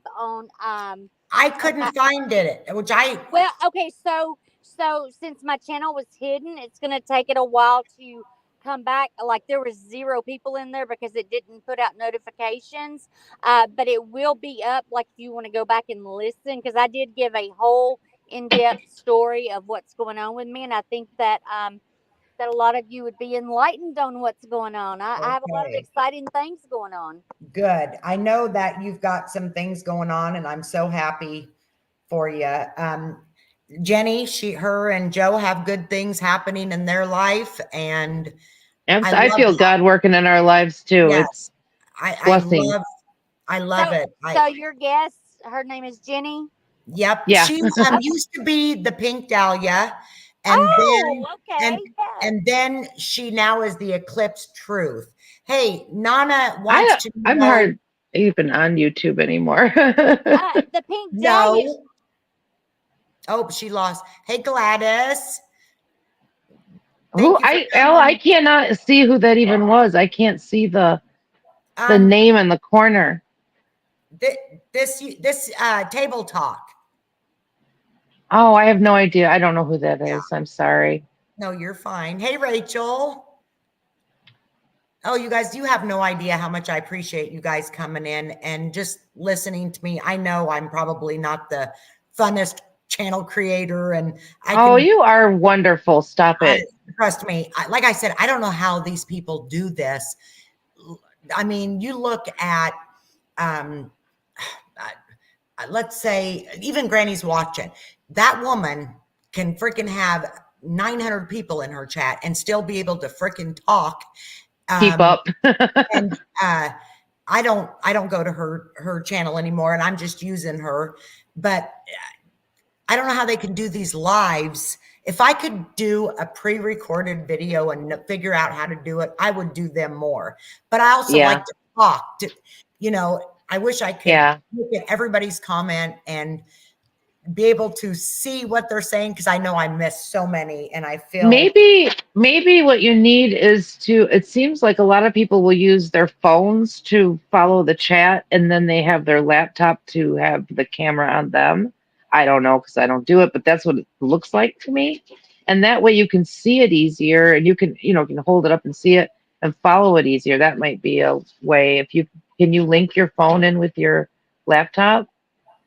I on couldn't find it, which well, okay, so since my channel was hidden, it's gonna take it a while to come back. Like there was zero people in there because it didn't put out notifications. But it will be up. Like if you want to go back and listen, because I did give a whole in-depth story of what's going on with me, and I think that a lot of you would be enlightened on what's going on. I have a lot of okay, exciting things going on. good. I know that you've got some things going on, and I'm so happy for you. Jenny, her and Joe have good things happening in their life, and And I I love feel that. God working in our lives too. Yes, It's blessing. I love So, it. so your guest, her name is Jenny. Yep. Yeah. She Okay. used to be the Pink Dahlia, and Oh, then okay. Yes. and then she now is the Eclipse Truth. Hey, Nana wants to I'm know. hard even on YouTube anymore. The pink dahlia. No. Oh, she lost. Hey, Gladys. Who Thank you for I coming. cannot see who that even was. I can't see the Um, name in the corner. this table talk. Oh, I have no idea. I don't know who that Yeah. is. I'm sorry. No, you're fine. Hey, Rachel. Oh, you guys, you have no idea how much I appreciate you guys coming in and just listening to me. I know I'm probably not the funnest channel creator, and Oh, you are wonderful. Stop it. trust me. Like I said, I don't know how these people do this. I mean, you look at, um, let's say even Granny's watching. That woman can freaking have 900 people in her chat and still be able to freaking talk. Keep up. And I don't go to her channel anymore, and I'm just using her. But I don't know how they can do these lives. If I could do a pre-recorded video and figure out how to do it, I would do them more. But I also like to talk to, I wish I could look at everybody's comment and be able to see what they're saying, because I know I miss so many, and I feel maybe what you need is it seems like a lot of people will use their phones to follow the chat, and then they have their laptop to have the camera on them. I don't know, because I don't do it, but that's what it looks like to me. And that way you can see it easier, and you can hold it up and see it and follow it easier. That might be a way. Can you link your phone in with your laptop?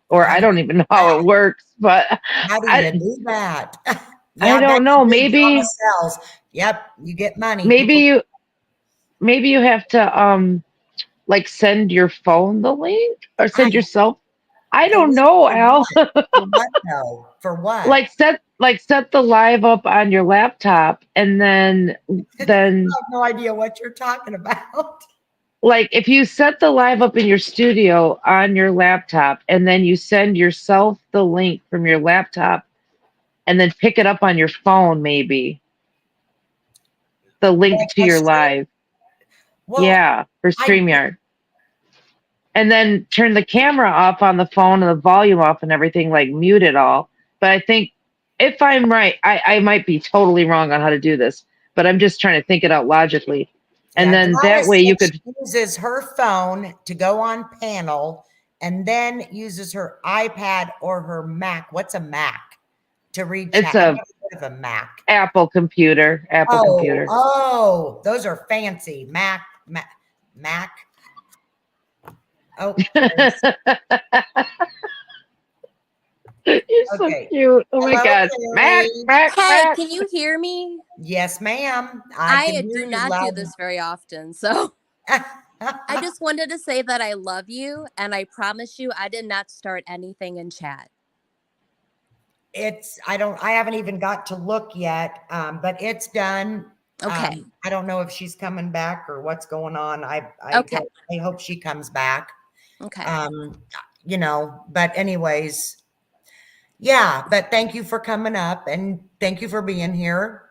Or I don't even know how it works, but how do you do that? I don't know. Maybe cells. Yep, you get money. Maybe you have to like send your phone the link or send yourself. I don't know, Al. For what though? For what? Like set the live up on your laptop, and then I have no idea what you're talking about. Like if you set the live up in your studio on your laptop, and then you send yourself the link from your laptop, and then pick it up on your phone, maybe the link to your live. Well, for StreamYard. And then turn the camera off on the phone and the volume off and everything, like mute it all. But I think if I'm right, I might be totally wrong on how to do this, but I'm just trying to think it out logically. And then that way you could uses her phone to go on panel, and then uses her iPad or her Mac. What's a Mac? To read chat. It's a Mac. Apple computer. Computer. Oh, those are fancy. Mac. Oh. You're so cute. Oh my God. Mac. Hey, can you hear me? Yes, ma'am. I do not do this very often, so I just wanted to say that I love you, and I promise you I did not start anything in chat. I haven't even got to look yet, but it's done. Okay. I don't know if she's coming back or what's going on. I hope she comes back. Okay. But anyways, yeah, but thank you for coming up, and thank you for being here.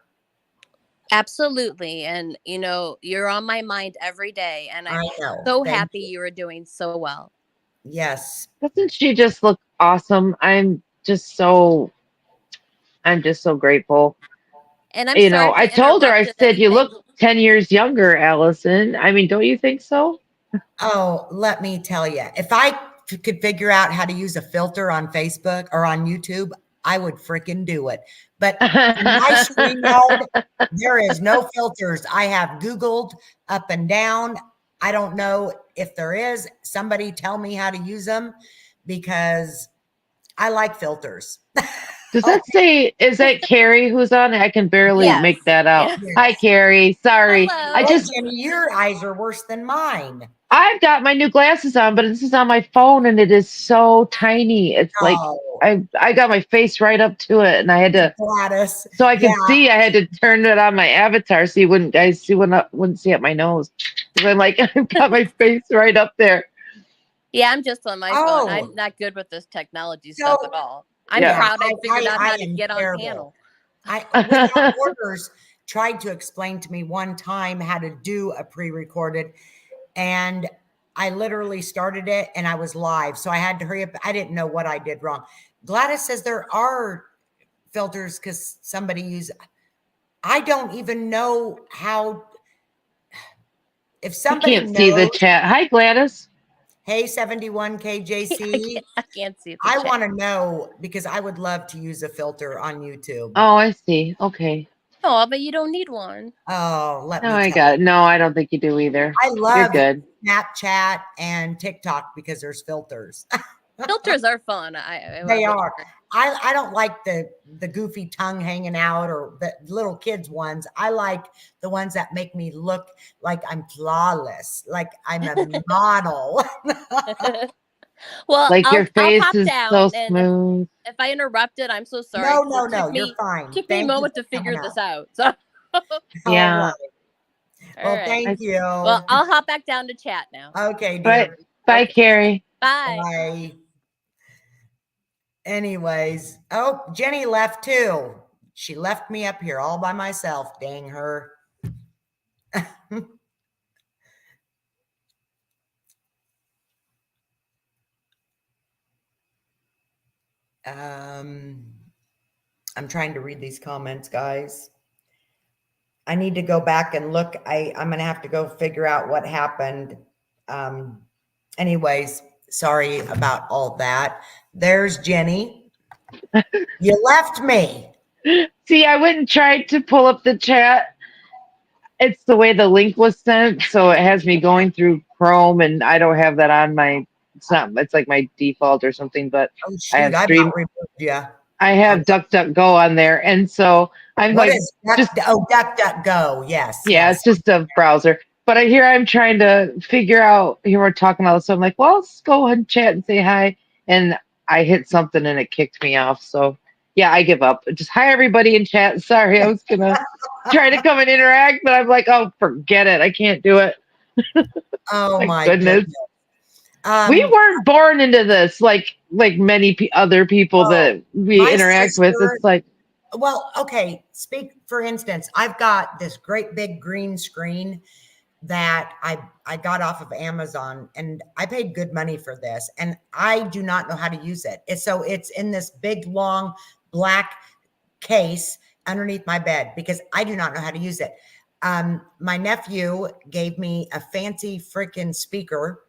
Absolutely. And you're on my mind every day, and I'm so happy you are doing so well. Yes. Doesn't she just look awesome? I'm just so grateful. And I'm I told her, I said, you look 10 years younger, Allison. I mean, don't you think so? Oh, let me tell you, if I could figure out how to use a filter on Facebook or on YouTube, I would freaking do it. But in my StreamYard, there is no filters. I have Googled up and down. I don't know if there is. Somebody tell me how to use them, because I like filters. Does that say, is that Carrie who's on? I can barely make that out. Yes. Hi, Carrie. Sorry. Hello. Jenny, your eyes are worse than mine. I've got my new glasses on, but this is on my phone, and it is so tiny. It's like I got my face right up to it, and I had to Gladys. So I could see. I had to turn it on my avatar so you wouldn't see at my nose. Because I'm like, I've got my face right up there. Yeah, I'm just on my phone. I'm not good with this technology stuff at all. I'm proud I figured out how to get on panel. Without orders, tried to explain to me one time how to do a pre-recorded, and I literally started it and I was live, so I had to hurry up. I didn't know what I did wrong. Gladys says there are filters because somebody used. I don't even know how. If somebody can't see the chat. Hi, Gladys. Hey, 71KJC. I can't see. I want to know, because I would love to use a filter on YouTube. Oh, I see. Okay. Oh, but you don't need one. Oh, I got it. No, I don't think you do either. I love good. Snapchat and TikTok because there's filters. Filters are fun. They are. I don't like the goofy tongue hanging out or the little kids ones. I like the ones that make me look like I'm flawless, like I'm a model. Well, like your face is so and smooth. If I interrupted, I'm so sorry. No, you're fine. Took me a moment to figure this out. So. Yeah. All Well, right. thank you. Well, I'll hop back down to chat now. Okay, Bye, dear. bye, Okay. Carrie. Bye. Bye. Anyways, oh, Jenny left too. She left me up here all by myself. Dang her. I'm trying to read these comments, guys. I need to go back and look. I'm going to have to go figure out what happened. Anyways, sorry about all that. There's Jenny. You left me. See, I went and tried to pull up the chat. It's the way the link was sent, so it has me going through Chrome, and I don't have that on my. It's like my default or something. But Oh, I shoot. have I Stream. about removed you. I have DuckDuckGo on there, and so I'm What like, is Duck? just Oh, DuckDuckGo. Yes, yeah, yes. it's just a browser. But I'm trying to figure out. Here we're talking about this, so I'm like, well, let's go ahead and chat and say hi. And I hit something, and it kicked me off. So yeah, I give up. Just hi everybody in chat. Sorry, I was gonna try to come and interact, but I'm like, oh, forget it. I can't do it. Oh My my goodness. goodness. We weren't born into this like many other people Oh, that we my interact with. sister. It's like, Well, okay. Speak for instance. I've got this great big green screen that I got off of Amazon, and I paid good money for this, and I do not know how to use it. It's in this big long black case underneath my bed because I do not know how to use it. My nephew gave me a fancy freaking speaker,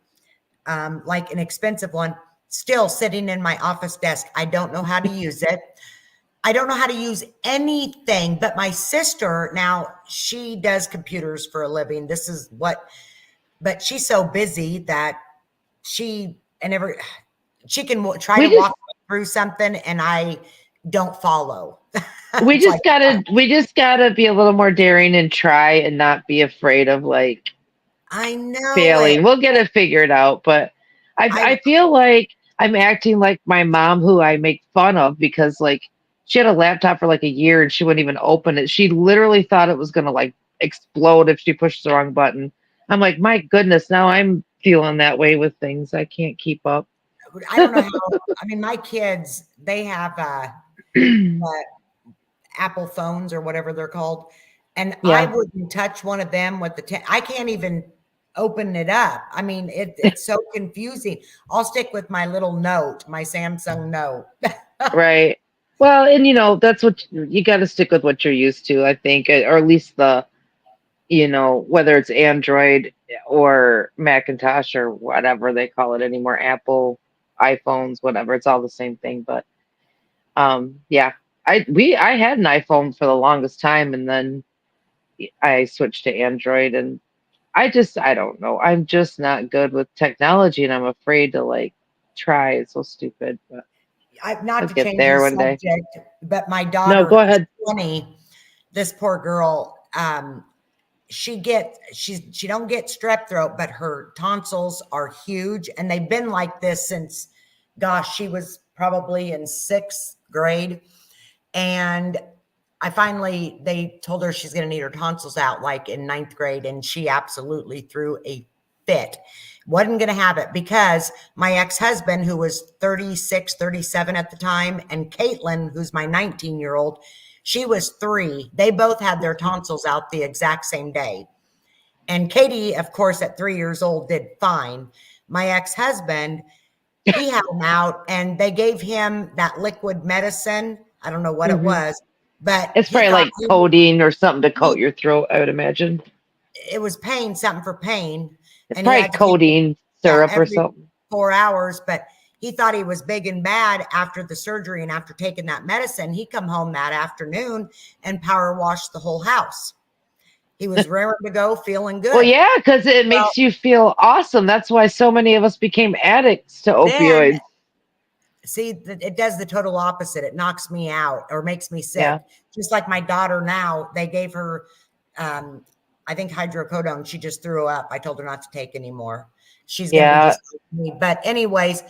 like an expensive one, still sitting in my office desk. I don't know how to use it. I don't know how to use anything, but my sister, now she does computers for a living. But she's so busy that she can try we to just walk through something and I don't follow. we It's like, just gotta be a little more daring and try and not be afraid of like I know it. failing. We'll get it figured out. But I I feel like I'm acting like my mom, who I make fun of because like she had a laptop for like a year and she wouldn't even open it. She literally thought it was gonna like explode if she pushed the wrong button. I'm like, my goodness, now I'm feeling that way with things. I can't keep up. I don't know how. I mean, my kids, they have Apple phones or whatever they're called, and I Yeah. wouldn't touch one of them with I can't even open it up. I mean, it's so confusing. I'll stick with my little Note, my Samsung Note. Right. Well, and that's what you got to stick with what you're used to, I think, or at least whether it's Android or Macintosh or whatever they call it anymore, Apple, iPhones, whatever, it's all the same thing. But yeah, I had an iPhone for the longest time, and then I switched to Android, and I don't know. I'm just not good with technology, and I'm afraid to like try. It's so stupid, but Not I'll to get change the there one day. subject, but my No, go daughter, ahead. 20, this poor girl, she don't get strep throat, but her tonsils are huge, and they've been like this since, gosh, she was probably in 6th grade. And they told her she's going to need her tonsils out like in 9th grade. And she absolutely threw a fit. Wasn't going to have it because my ex-husband, who was 36, 37 at the time, and Caitlin, who's my 19-year-old, she was 3. They both had their tonsils out the exact same day. And Katie, of course, at 3 years old, did fine. My ex-husband, he had them out, and they gave him that liquid medicine. I don't know what it was, but It's he probably thought like codeine or something to coat your throat, I would imagine. it was pain, something for pain. It's And he probably had to take it, codeine syrup or every something. 4 hours, but he thought he was big and bad after the surgery. And after taking that medicine, he come home that afternoon and power washed the whole house. He was raring to go, feeling good. Well, yeah, because it Well, makes you feel awesome. That's why so many of us became addicts to then, opioids. see, it does the total opposite. It knocks me out or makes me sick. Yeah. Just like my daughter now, they gave her, I think hydrocodone. She just threw up. I told her not to take anymore. She's going to be just like me. But anyways,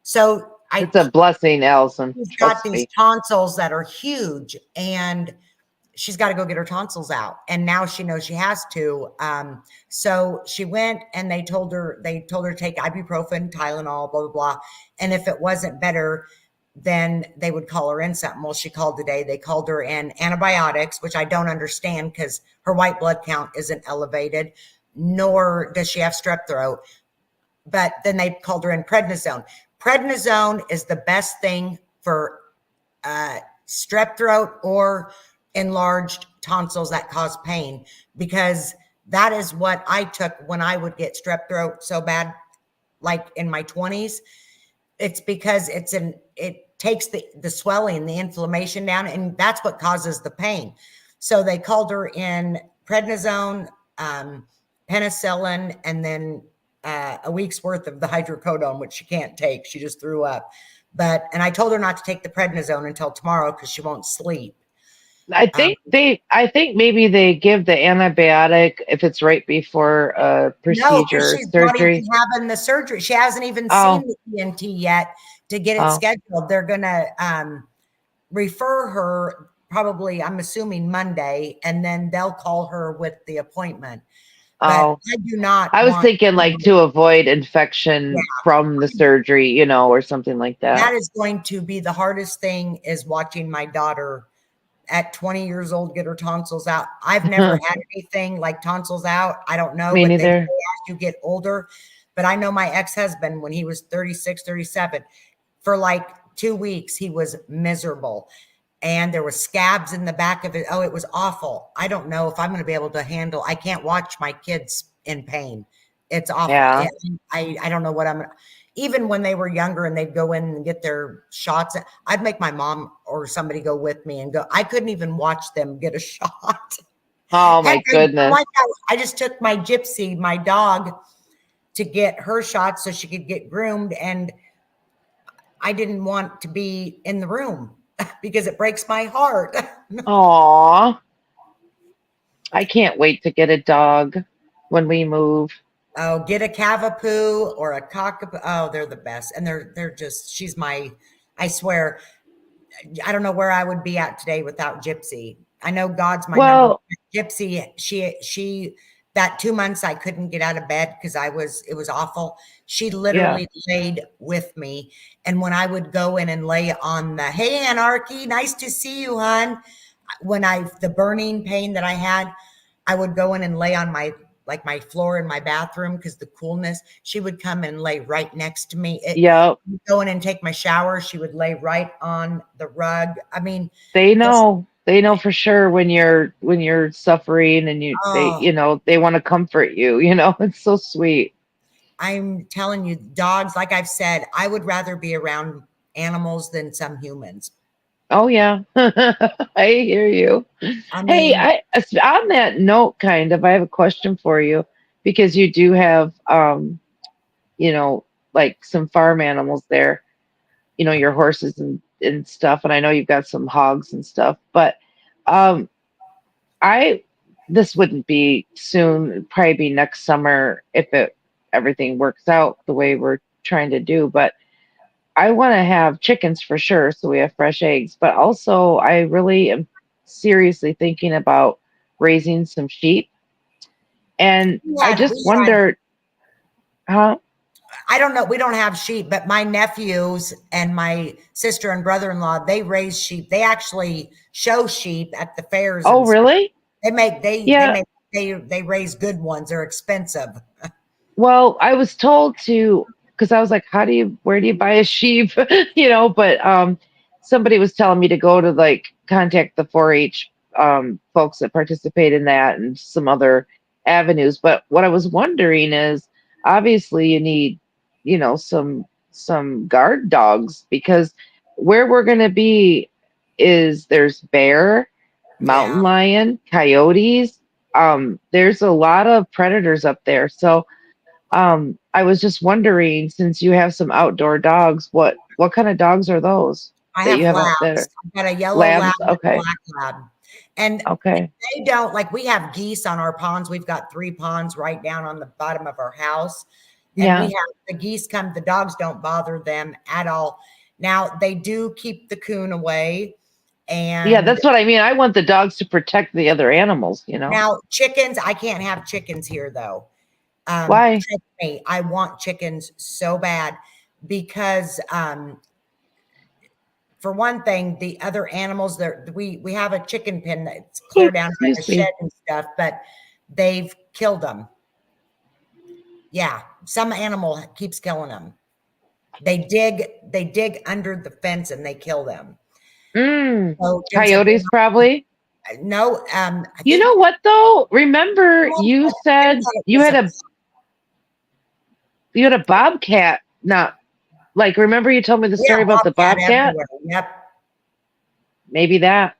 so It's a blessing, Allison. she's got Trust these me. tonsils that are huge, and she's got to go get her tonsils out. And now she knows she has to. So she went and they told her to take ibuprofen, Tylenol, blah, blah, blah. And if it wasn't better, then they would call her in something. Well, she called today. They called her in antibiotics, which I don't understand because her white blood count isn't elevated, nor does she have strep throat. But then they called her in prednisone. Prednisone is the best thing for strep throat or enlarged tonsils that cause pain, because that is what I took when I would get strep throat so bad, like in my 20s. It's because it takes the swelling, the inflammation down, and that's what causes the pain. So they called her in prednisone, penicillin, and then a week's worth of the hydrocodone, which she can't take. She just threw up. And I told her not to take the prednisone until tomorrow because she won't sleep. I think maybe they give the antibiotic if it's right before a procedure, she's surgery. not even having the surgery. She hasn't even seen the ENT yet to get it scheduled. They're gonna refer her probably, I'm assuming Monday, and then they'll call her with the appointment. But I do not. I was thinking like to avoid infection from the surgery, or something like that. That is going to be the hardest thing, is watching my daughter at 20 years old get her tonsils out. I've never had anything like tonsils out. I don't know. Me but neither. They say as you get older. But I know my ex-husband, when he was 36, 37, for like 2 weeks, he was miserable. And there was scabs in the back of it. Oh, it was awful. I don't know if I'm going to be able to handle. I can't watch my kids in pain. It's awful. Yeah. I don't know what I'm. Even when they were younger and they'd go in and get their shots, I'd make my mom or somebody go with me and go. I couldn't even watch them get a shot. Oh my goodness. I just took my Gypsy, my dog, to get her shot so she could get groomed. And I didn't want to be in the room because it breaks my heart. Aw. I can't wait to get a dog when we move. Oh, get a Cavapoo or a Cockapoo. Oh, they're the best. And they're just, I swear, I don't know where I would be at today without Gypsy. I know God's my number one. Gypsy, she that 2 months I couldn't get out of bed because it was awful. She literally laid with me. And when I would go in and lay on the, hey, Anarchy, nice to see you, hon. The burning pain that I had, I would go in and lay on my floor in my bathroom because the coolness. She would come and lay right next to me. Go in and take my shower. She would lay right on the rug. I mean, they know for sure when you're suffering and they want to comfort you. It's so sweet. I'm telling you, dogs, like I've said, I would rather be around animals than some humans. Oh yeah. I hear you. On that note, I have a question for you, because you do have like some farm animals there, your horses and stuff, and I know you've got some hogs and stuff, but this wouldn't be soon, it'd probably be next summer if everything works out the way we're trying to do, but I want to have chickens for sure, so we have fresh eggs. But also, I really am seriously thinking about raising some sheep. And I just wondered, I don't know. We don't have sheep, but my nephews and my sister and brother-in-law, they raise sheep. They actually show sheep at the fairs. Oh, really? They raise good ones. They're expensive. Well, I was told to. Because I was like, where do you buy a sheep? But somebody was telling me to go to contact the 4-H folks that participate in that and some other avenues. But what I was wondering is, obviously you need, some guard dogs, because where we're going to be there's bear, mountain lion, coyotes. There's a lot of predators up there. So I was just wondering, since you have some outdoor dogs, what kind of dogs are those? I have labs. I've got a yellow lab and a black lab. And they don't, we have geese on our ponds. We've got 3 ponds right down on the bottom of our house. And we have the geese the dogs don't bother them at all. Now, they do keep the coon away. And Yeah, that's what I mean. I want the dogs to protect the other animals, you know. now chickens, I can't have chickens here though. Why? Trust me, I want chickens so bad because for one thing, the other animals there, we have a chicken pen that's clear down by the Excuse me. shed and stuff, but they've killed them. Yeah, some animal keeps killing them. They dig under the fence and they kill them. So Jim said, Coyotes, probably. no, I You think know what though? Remember you Jim said thought it you was had a bobcat. Not like remember you told me the story about the bobcat? everywhere. Yep, Maybe that.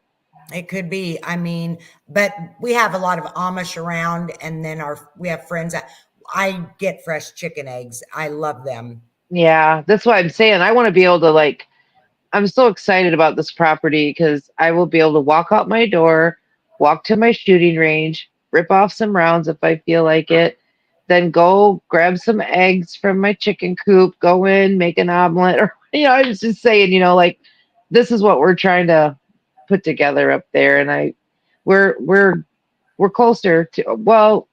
it could be. I mean, but we have a lot of Amish around, and then we have friends that I get fresh chicken eggs. I love them. Yeah, that's what I'm saying. I want to be able to like I'm so excited about this property because I will be able to walk out my door, walk to my shooting range, rip off some rounds if I feel like it, then go grab some eggs from my chicken coop, go in, make an omelet, or I was just saying, like this is what we're trying to put together up there, and we're closer to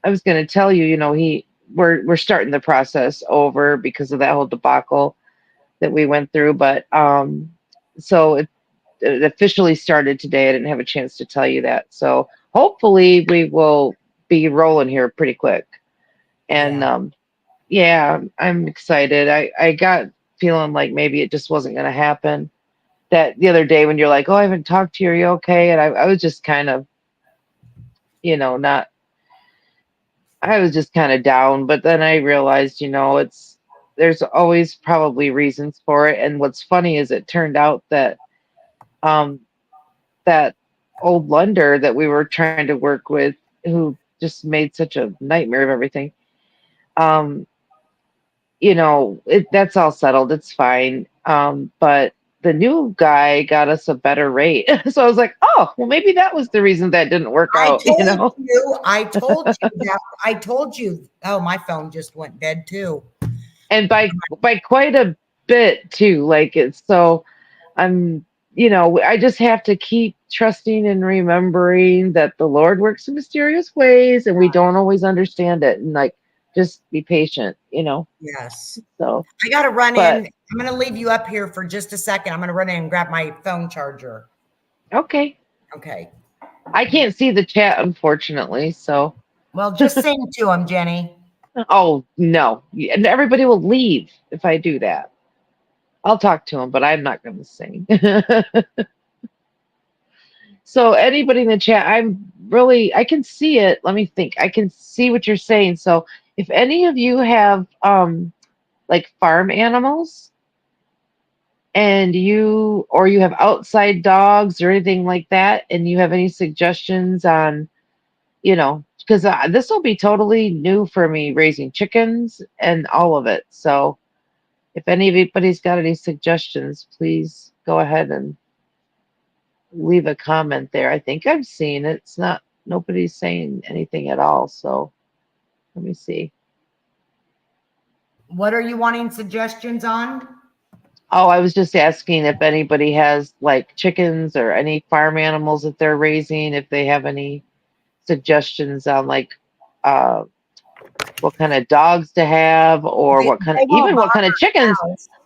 I was going to tell you, we're starting the process over because of that whole debacle that we went through, but so it officially started today. I didn't have a chance to tell you that, so hopefully we will be rolling here pretty quick. And yeah, I'm excited. I got feeling like maybe it just wasn't going to happen. That the other day when you're like, oh, I haven't talked to you, are you okay? And I was just kind of not, I was just kind of down, but then I realized there's always probably reasons for it. And what's funny is it turned out that um, that old lender that we were trying to work with, who just made such a nightmare of everything, um, that's all settled. It's fine. But the new guy got us a better rate. So I was like, oh, well, maybe that was the reason that didn't work out, I told you that. I told you. Oh, my phone just went dead too. And by quite a bit too. Like it's so I'm I just have to keep trusting and remembering that the Lord works in mysterious ways and we don't always understand it, and like just be patient. Yes. So I got to run in. I'm going to leave you up here for just a second. I'm going to run in and grab my phone charger. Okay. Okay. I can't see the chat, unfortunately. So. Well, just sing to them, Jenny. Oh, no. And everybody will leave if I do that. I'll talk to them, but I'm not going to sing. So anybody in the chat, I can see it. Let me think. I can see what you're saying. So if any of you have like farm animals and you have outside dogs or anything like that, and you have any suggestions on, because this will be totally new for me, raising chickens and all of it. So if anybody's got any suggestions, please go ahead and leave a comment there. I think I've seen it. It's not, nobody's saying anything at all. So let me see. What are you wanting suggestions on? Oh, I was just asking if anybody has like chickens or any farm animals that they're raising, if they have any suggestions on like what kind of dogs to have, or what kind of, even what kind of chickens.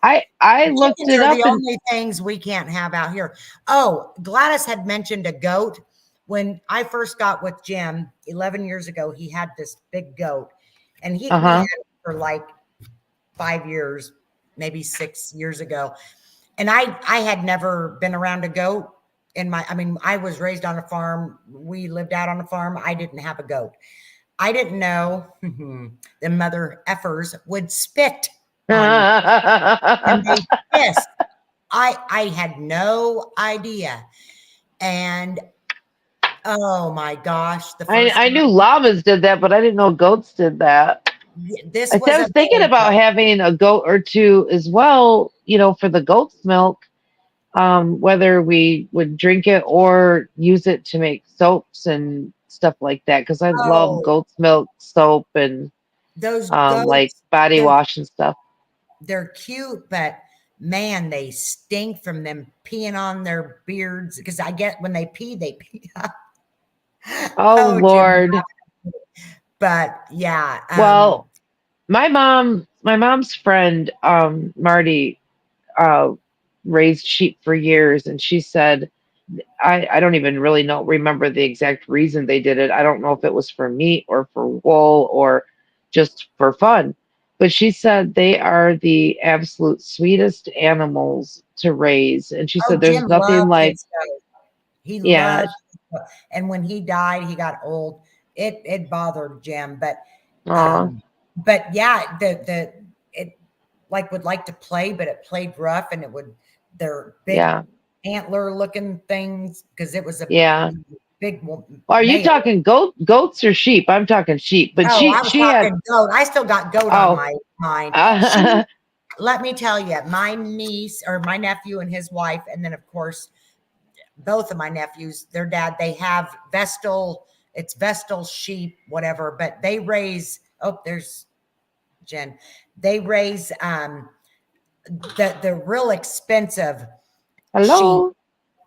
I looked Chickens it are up the and only things we can't have out here. Oh, Gladys had mentioned a goat. When I first got with Jim 11 years ago, he had this big goat, and we had it for like 5 years, maybe 6 years ago. And I had never been around a goat I was raised on a farm. We lived out on a farm. I didn't have a goat. I didn't know the mother effers would spit on you. And they pissed. I had no idea. And oh my gosh, I knew llamas did that, but I didn't know goats did that. This I was was thinking about having a goat or two as well, for the goat's milk, whether we would drink it or use it to make soaps and stuff like that. Because I love goat's milk soap and those goats, like body wash and stuff. They're cute, but man, they stink from them peeing on their beards. Because I get when they pee, they pee. Oh, Jim. Lord. But yeah. Well, my mom's friend, Marty, raised sheep for years, and she said, I don't even really remember the exact reason they did it. I don't know if it was for meat or for wool or just for fun. But she said they are the absolute sweetest animals to raise. And she said there's Jim nothing loved like, his goat. He yeah, loved his goat. And when he died, he got old. It bothered Jim, but aw, yeah, it like would like to play, but it played rough, and they're big yeah, antler looking things because it was a yeah. big Are you male. talking goats or sheep? I'm talking sheep. But Oh, I was she had, talking goat. I still got goat on oh, my mind. uh, Let me tell you, my niece or my nephew and his wife, and then of course both of my nephews, their dad, they have Vestal sheep, whatever, but they raise, oh, there's Jen. They raise the real expensive sheep. hello.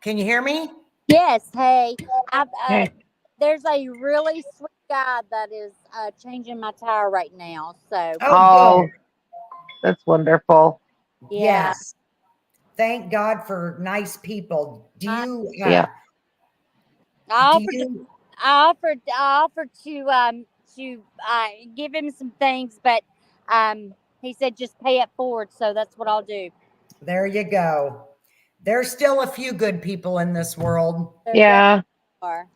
Can you hear me? Yes. Hey, I've, Hey. there's a really sweet guy that is changing my tire right now. So Oh, Oh, good. that's wonderful. yeah, Yes. Thank God for nice people. Do I, you Yeah. I do offered to you I offered to give him some things, but he said just pay it forward. So that's what I'll do. there you go. There's still a few good people in this world. There definitely Yeah. are.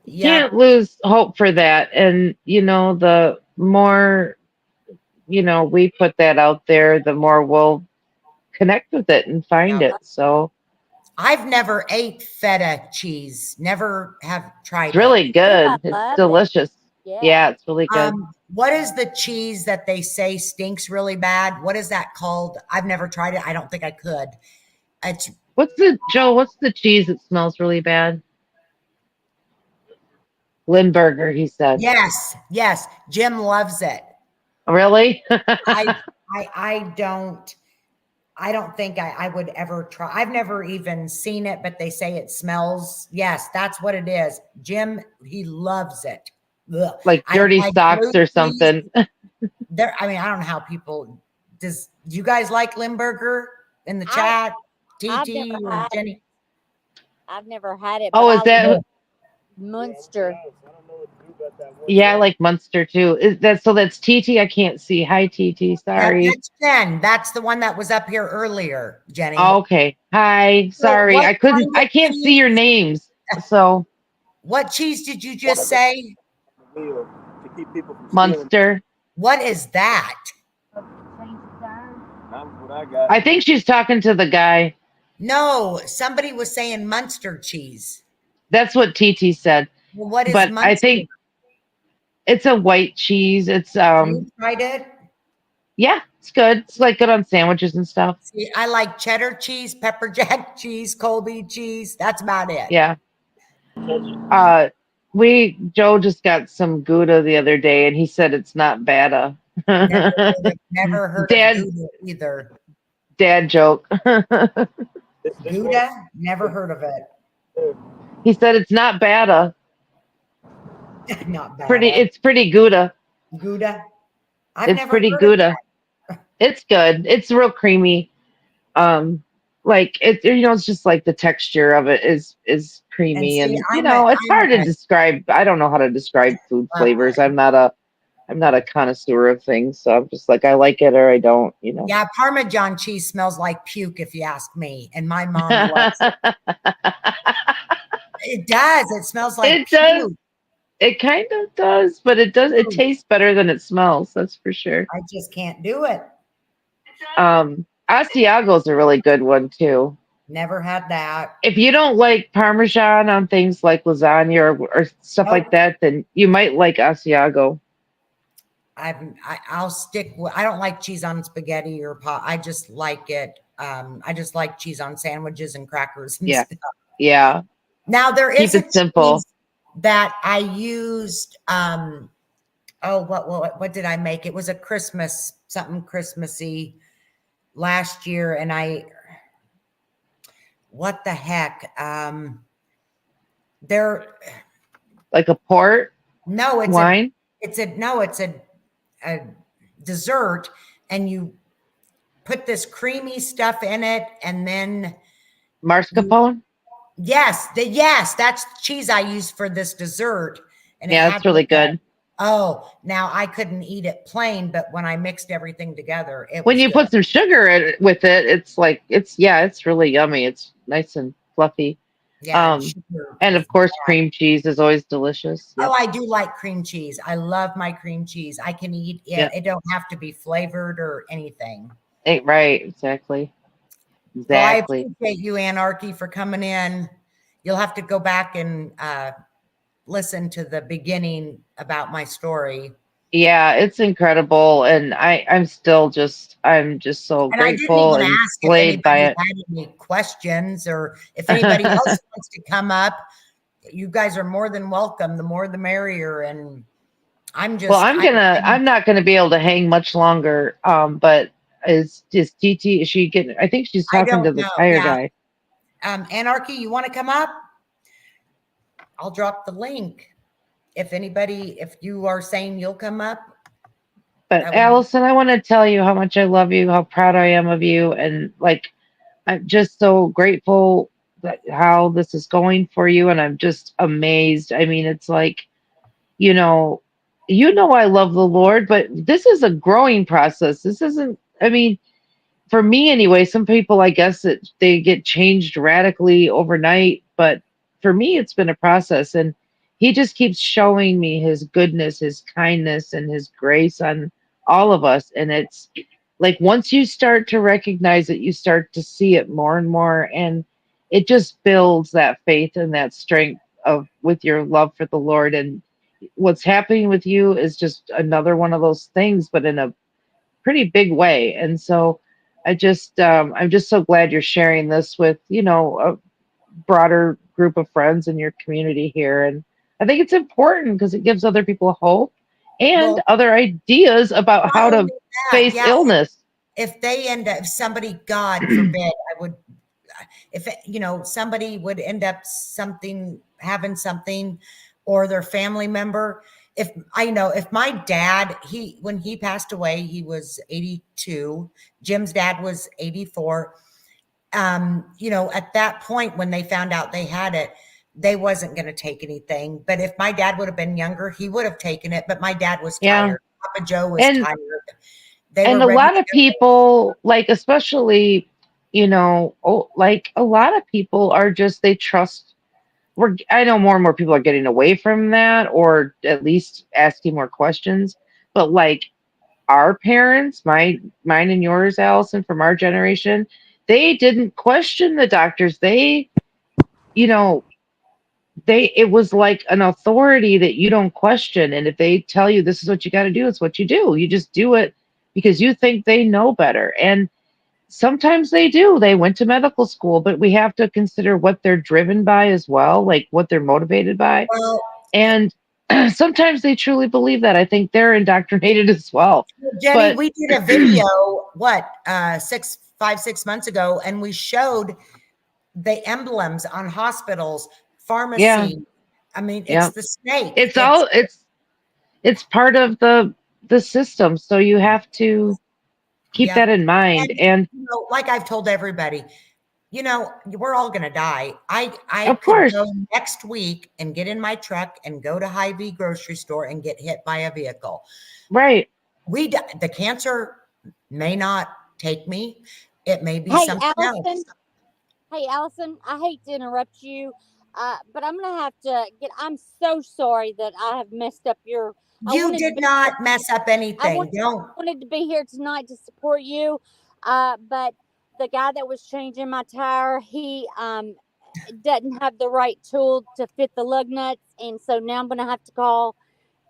Can't Yep. lose hope for that. And, the more, we put that out there, the more we'll connect with it and find Yep. it. So I've never ate feta cheese. Never have it's tried it. really Ooh, I good. It's love it. delicious. Yeah. Yeah, it's really good. What is the cheese that they say stinks really bad? What is that called? I've never tried it. I don't think I could. It's What's the cheese that smells really bad? Limburger, he said. yes, yes. Jim loves it. Really? I I don't think I would ever try. I've never even seen it, but they say it smells. Yes, that's what it is. Jim, he loves it. Ugh. Like I don't dirty like socks blue or cheese. something. I mean, I don't know how people do you guys like Limburger in the I chat? I've TT never or had Jenny? I've never had it, but Oh, is I like that Munster. yeah, I like Munster too. That's TT? I can't see. Hi TT, Yep, sorry. that's Jen. That's the one that was up here earlier, Jenny. Okay. Hi. So Sorry. what kind I of can't see your cheese? names. So What cheese did you just say? Munster. What is that? I think she's talking to the guy. No, somebody was saying Munster cheese. That's what TT said. Well, what is But I Munster? think it's a white cheese. It's You tried it? yeah, it's good. It's like good on sandwiches and stuff. See, I like cheddar cheese, pepper jack cheese, Colby cheese. That's about it. Yeah. Joe just got some Gouda the other day and he said it's not bada. Never heard of Dad Gouda either. dad joke. Gouda? Never heard of it. He said it's not bada. Not bad. It's pretty Gouda. Gouda? I've It's never pretty heard of Gouda. It's good. It's real creamy. Like it's just like the texture of it is And creamy see, and it's hard to describe. I don't know how to describe food flavors. I'm not a connoisseur of things, so I'm just like I like it or I don't, Yeah, Parmesan cheese smells like puke if you ask me. And my mom loves it. It does. It smells like It does. puke. It kind of does, but it tastes better than it smells, that's for sure. I just can't do it. Asiago's a really good one too. Never had that. If you don't like Parmesan on things like lasagna or stuff like that, then you might like Asiago. I'll stick with, I don't like cheese on spaghetti or pot. I just like it. I just like cheese on sandwiches and crackers and stuff. Yeah. Now there Keep is a it simple. cheese that I used. What did I make? It was a Christmas, something Christmassy last year, and what the heck? They're Like a port no, wine, it's a dessert, and you put this creamy stuff in it, and then mascarpone. yes, that's the cheese I used for this dessert, and it Yeah, had it's really like good. now I couldn't eat it plain, but when I mixed everything together, it When was you good. put some sugar with it, it's like it's really yummy. It's nice and fluffy. Yeah, and Um, sugar and is of course, cream cheese is always delicious. oh, Yep, I do like cream cheese. I love my cream cheese. I can eat it. yep. It don't have to be flavored or anything. Right, exactly, Well, I exactly. appreciate you, Anarchy, for coming in. You'll have to go back and listen to the beginning about my story. Yeah, it's incredible, and I'm just so And I didn't grateful even and ask if slayed by anybody it. had any questions or if anybody else wants to come up. You guys are more than welcome. The more the merrier. And Well, I'm I'm not gonna be able to hang much longer. But is TT, is she getting, I think she's I talking to don't the know. tire Yeah. guy. Anarchy, you want to come up? I'll drop the link. If you are saying you'll come up, But I would. Allison, I want to tell you how much I love you, how proud I am of you, and like I'm just so grateful that how this is going for you, and I'm just amazed. I mean, it's like, you know, I love the Lord, but this is a growing process. This isn't, I mean, for me anyway, some people I guess that they get changed radically overnight, but for me it's been a process, and he just keeps showing me his goodness, his kindness, and his grace on all of us. And it's like once you start to recognize it, you start to see it more and more, and it just builds that faith and that strength of with your love for the Lord. And what's happening with you is just another one of those things, but in a pretty big way. And so I'm just so glad you're sharing this with, a broader group of friends in your community here. And I think it's important because it gives other people hope and Well, other ideas about not how to only that, face yeah. illness. If they end up, somebody, God forbid, I would, if somebody would end up having something, or their family member. If my dad, when he passed away, he was 82. Jim's dad was 84. At that point when they found out they had it, they wasn't going to take anything. But if my dad would have been younger, he would have taken it. But my dad was Yeah. tired. Papa Joe was And tired. They were and a ready lot to of go. people, like especially, like a lot of people are just they trust I know more and more people are getting away from that, or at least asking more questions. But like our parents, mine and yours, Allison, from our generation, they didn't question the doctors. You know, it was like an authority that you don't question. And if they tell you this is what you got to do, it's what you do. You just do it because you think they know better. And sometimes they do. They went to medical school, but we have to consider what they're driven by as well, like what they're motivated by. Well, And sometimes they truly believe that. I think they're indoctrinated as well. Jenny, But we did a video, 6 months ago, and we showed the emblems on hospitals, yeah, pharmacy. I mean, it's yeah, the snake. it's all it's part of the system. So you have to keep that Yep. in mind. And And like I've told everybody, we're all going to die. I of could course, go next week and get in my truck and go to Hy-Vee grocery store and get hit by a vehicle. right. The cancer may not take me. It may be Hey, something Allison. else. Hey, Allison, I hate to interrupt you, but I'm going to have to get. I'm so sorry that I have messed up your. I You wanted to did be. not mess up I anything. Don't. wanted to be here tonight to support you, but the guy that was changing my tire, he doesn't have the right tool to fit the lug nuts, and so now I'm going to have to call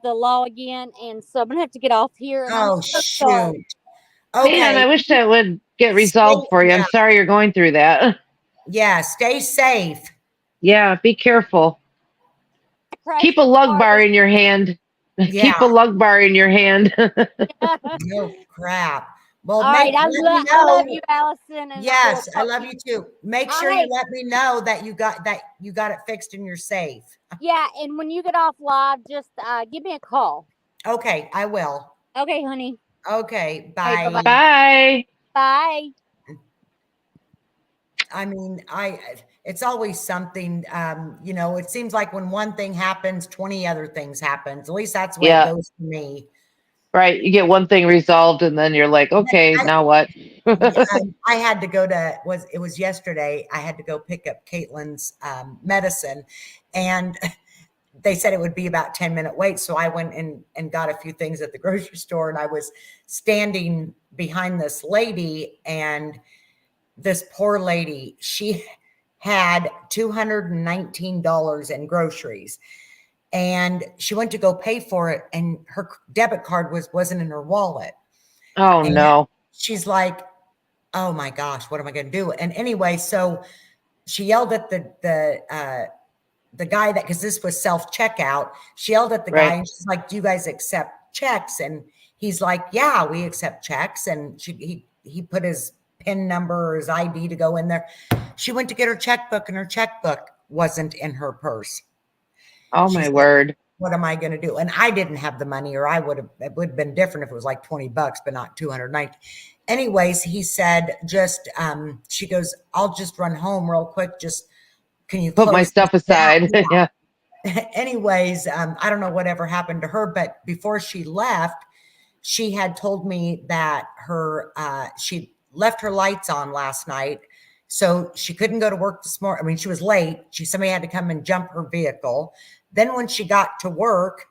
the law again, and so I'm going to have to get off here, and I'm Oh, so sorry. shoot. Man, Okay. I wish that would get resolved for you. I'm Yeah. sorry you're going through that. Yeah. Stay safe. Yeah, be careful. I crashed Keep a my lug car bar this. in your hand. Yeah. Keep a lug bar in your hand. No crap. Well, All right, let me I love know. you, Allison, and I will Yes, I talk love to you too. Make All sure you right, let me know that you got it fixed and you're safe. yeah, and when you get off live, just give me a call. Okay, I will. Okay, honey. Okay, All right, bye. Bye. bye. I mean, it's always something, you know, it seems like when one thing happens, 20 other things happens. At least that's the way it Yeah. goes for me. Right. You get one thing resolved and then you're like, okay, now what? I had to go to it was yesterday. I had to go pick up Caitlin's medicine, and they said it would be about 10-minute wait. So I went and got a few things at the grocery store, and I was standing behind this lady, and this poor lady, she had $219 in groceries, and she went to go pay for it, and her debit card wasn't in her wallet. Oh And no. she's like, oh my gosh, what am I going to do? And anyway, so she yelled at the guy that, because this was self checkout, she yelled at the guy, Right. and she's like, do you guys accept checks? And he's like, yeah, we accept checks. And he put his PIN number or his ID to go in there. She went to get her checkbook, and her checkbook wasn't in her purse. Oh She's my like, word. what am I going to do? And I didn't have the money, or it would have been different if it was like $20, but not 290. Anyways, he said, she goes, I'll just run home real quick. Just, can you Put my close stuff this down? aside. Yeah. Anyways, I don't know whatever happened to her, but before she left, she had told me that she left her lights on last night, so she couldn't go to work this morning. I mean, she was late. Somebody had to come and jump her vehicle. Then when she got to work,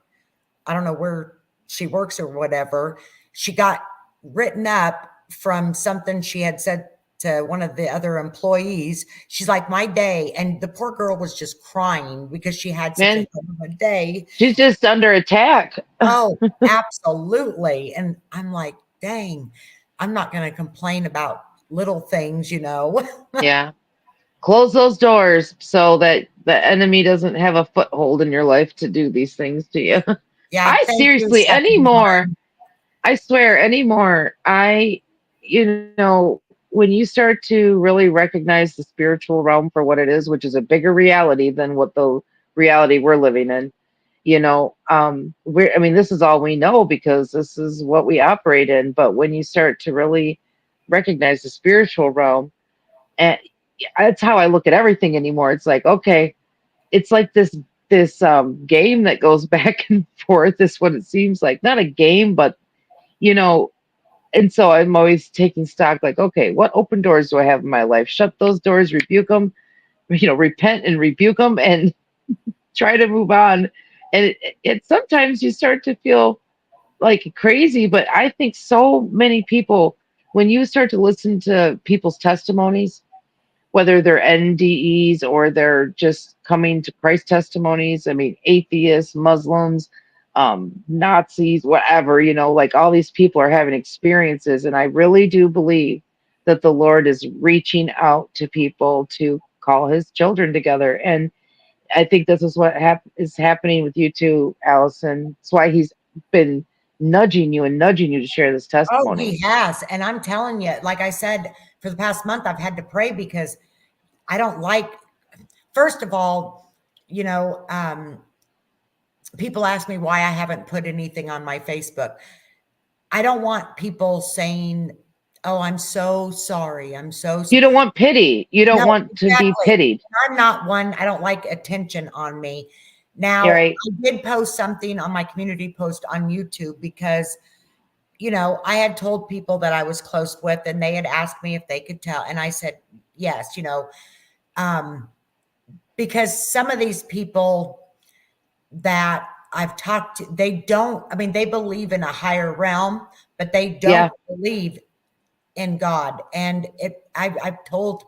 I don't know where she works or whatever, she got written up from something she had said to one of the other employees. She's like, my day. And the poor girl was just crying because she had such a Man, hell of a day. she's just under attack. Oh, absolutely. And I'm like, dang, I'm not going to complain about little things, you know. Yeah. Close those doors so that the enemy doesn't have a foothold in your life to do these things to you. Yeah, I thank you, seriously, Stephanie. anymore, I swear, anymore, when you start to really recognize the spiritual realm for what it is, which is a bigger reality than what the reality we're living in, this is all we know because this is what we operate in. But when you start to really recognize the spiritual realm, and that's how I look at everything anymore. It's like, okay, it's like this game that goes back and forth is what it seems like. Not a game, but you know, and so I'm always taking stock, like, okay, what open doors do I have in my life? Shut those doors, rebuke them, repent and rebuke them, and try to move on. And it sometimes you start to feel like crazy, but I think so many people, when you start to listen to people's testimonies, whether they're NDEs or they're just coming to Christ testimonies. I mean, atheists, Muslims, Nazis, whatever, like all these people are having experiences. And I really do believe that the Lord is reaching out to people to call his children together. And I think this is what is happening with you too, Allison. That's why he's been nudging you to share this Oh, testimony. he has. And I'm telling you, like I said, for the past month, I've had to pray because I don't like, first of all, people ask me why I haven't put anything on my Facebook. I don't want people saying, oh, I'm so sorry. I'm so You don't want pity. You don't No, want to be exactly. pitied. I'm not one. I don't like attention on me. Now, You're right. I did post something on my community post on YouTube because, I had told people that I was close with, and they had asked me if they could tell. And I said, yes, because some of these people that I've talked to, they believe in a higher realm, but they don't believe in God. And I've told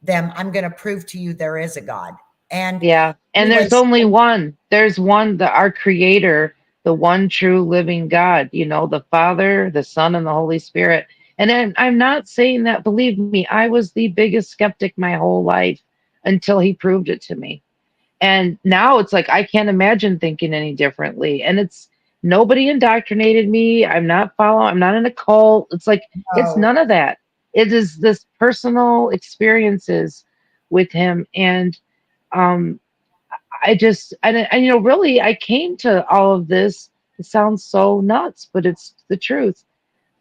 them, I'm going to prove to you there is a God. And Yeah. And there's anyways, only one. There's one, our creator, the one true living God, the Father, the Son, and the Holy Spirit. And then I'm not saying that, believe me, I was the biggest skeptic my whole life until he proved it to me. And now it's like I can't imagine thinking any differently. And Nobody indoctrinated me. I'm not following, I'm not in a cult. It's like, it's Oh, none of that. It is this personal experiences with him. And um, I just, and, you know, really, I came to all of this. It sounds so nuts, but it's the truth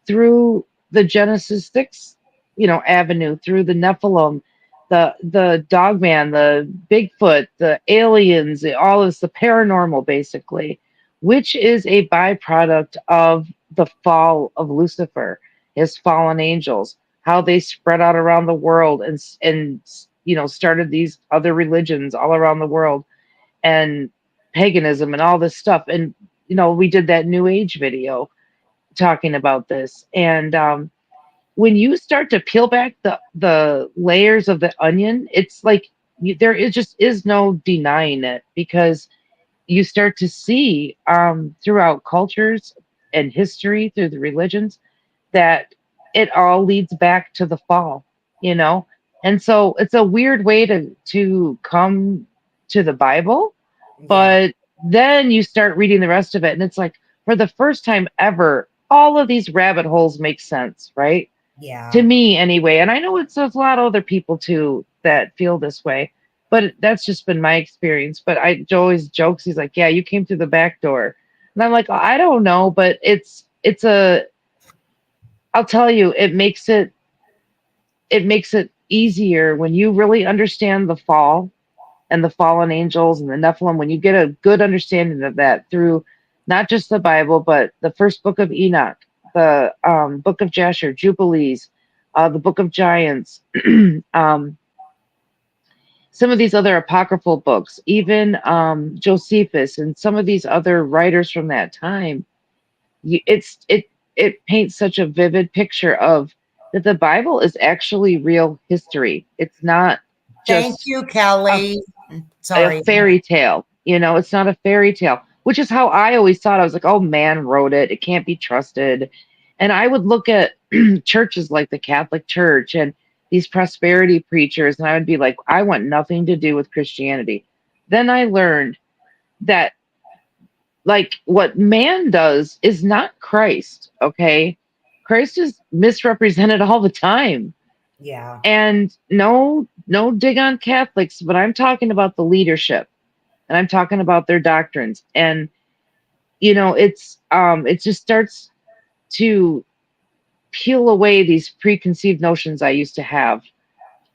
through the Genesis 6, you know, avenue, through the Nephilim, the Dogman, the Bigfoot, the aliens, all this, the paranormal, basically, which is a byproduct of the fall of Lucifer, his fallen angels, how they spread out around the world and you know, started these other religions all around the world and paganism and all this stuff. And you know, we did that New Age video talking about this. And when you start to peel back the layers of the onion, it's like there is just is no denying it, because you start to see throughout cultures and history, through the religions, that it all leads back to the fall, you know. And so it's a weird way to come to the Bible, yeah, but then you start reading the rest of it, and it's like, for the first time ever, all of these rabbit holes make sense, right? To yeah. me, anyway. And I know it's a lot of other people too that feel this way, but that's just been my experience. But Joe always jokes, he's like, "Yeah, you came through the back door," and I'm like, "I don't know, but it's a. I'll tell you, it makes it easier when you really understand the fall and the fallen angels and the Nephilim, when you get a good understanding of that through not just the Bible, but the first book of Enoch, the book of Jasher, Jubilees, the book of Giants, um, some of these other apocryphal books, even Josephus and some of these other writers from that time, it paints such a vivid picture of that the Bible is actually real history. It's not Thank just you, a Kelly. a Sorry. fairy tale. You know, it's not a fairy tale, which is how I always thought. I was like, oh, man wrote it. It can't be trusted. And I would look at churches like the Catholic Church and these prosperity preachers, and I would be like, I want nothing to do with Christianity. Then I learned that, like, what man does is not Christ, okay? Christ is misrepresented all the time. Yeah. And no dig on Catholics, but I'm talking about the leadership, and I'm talking about their doctrines. And you know, it just starts to peel away these preconceived notions I used to have.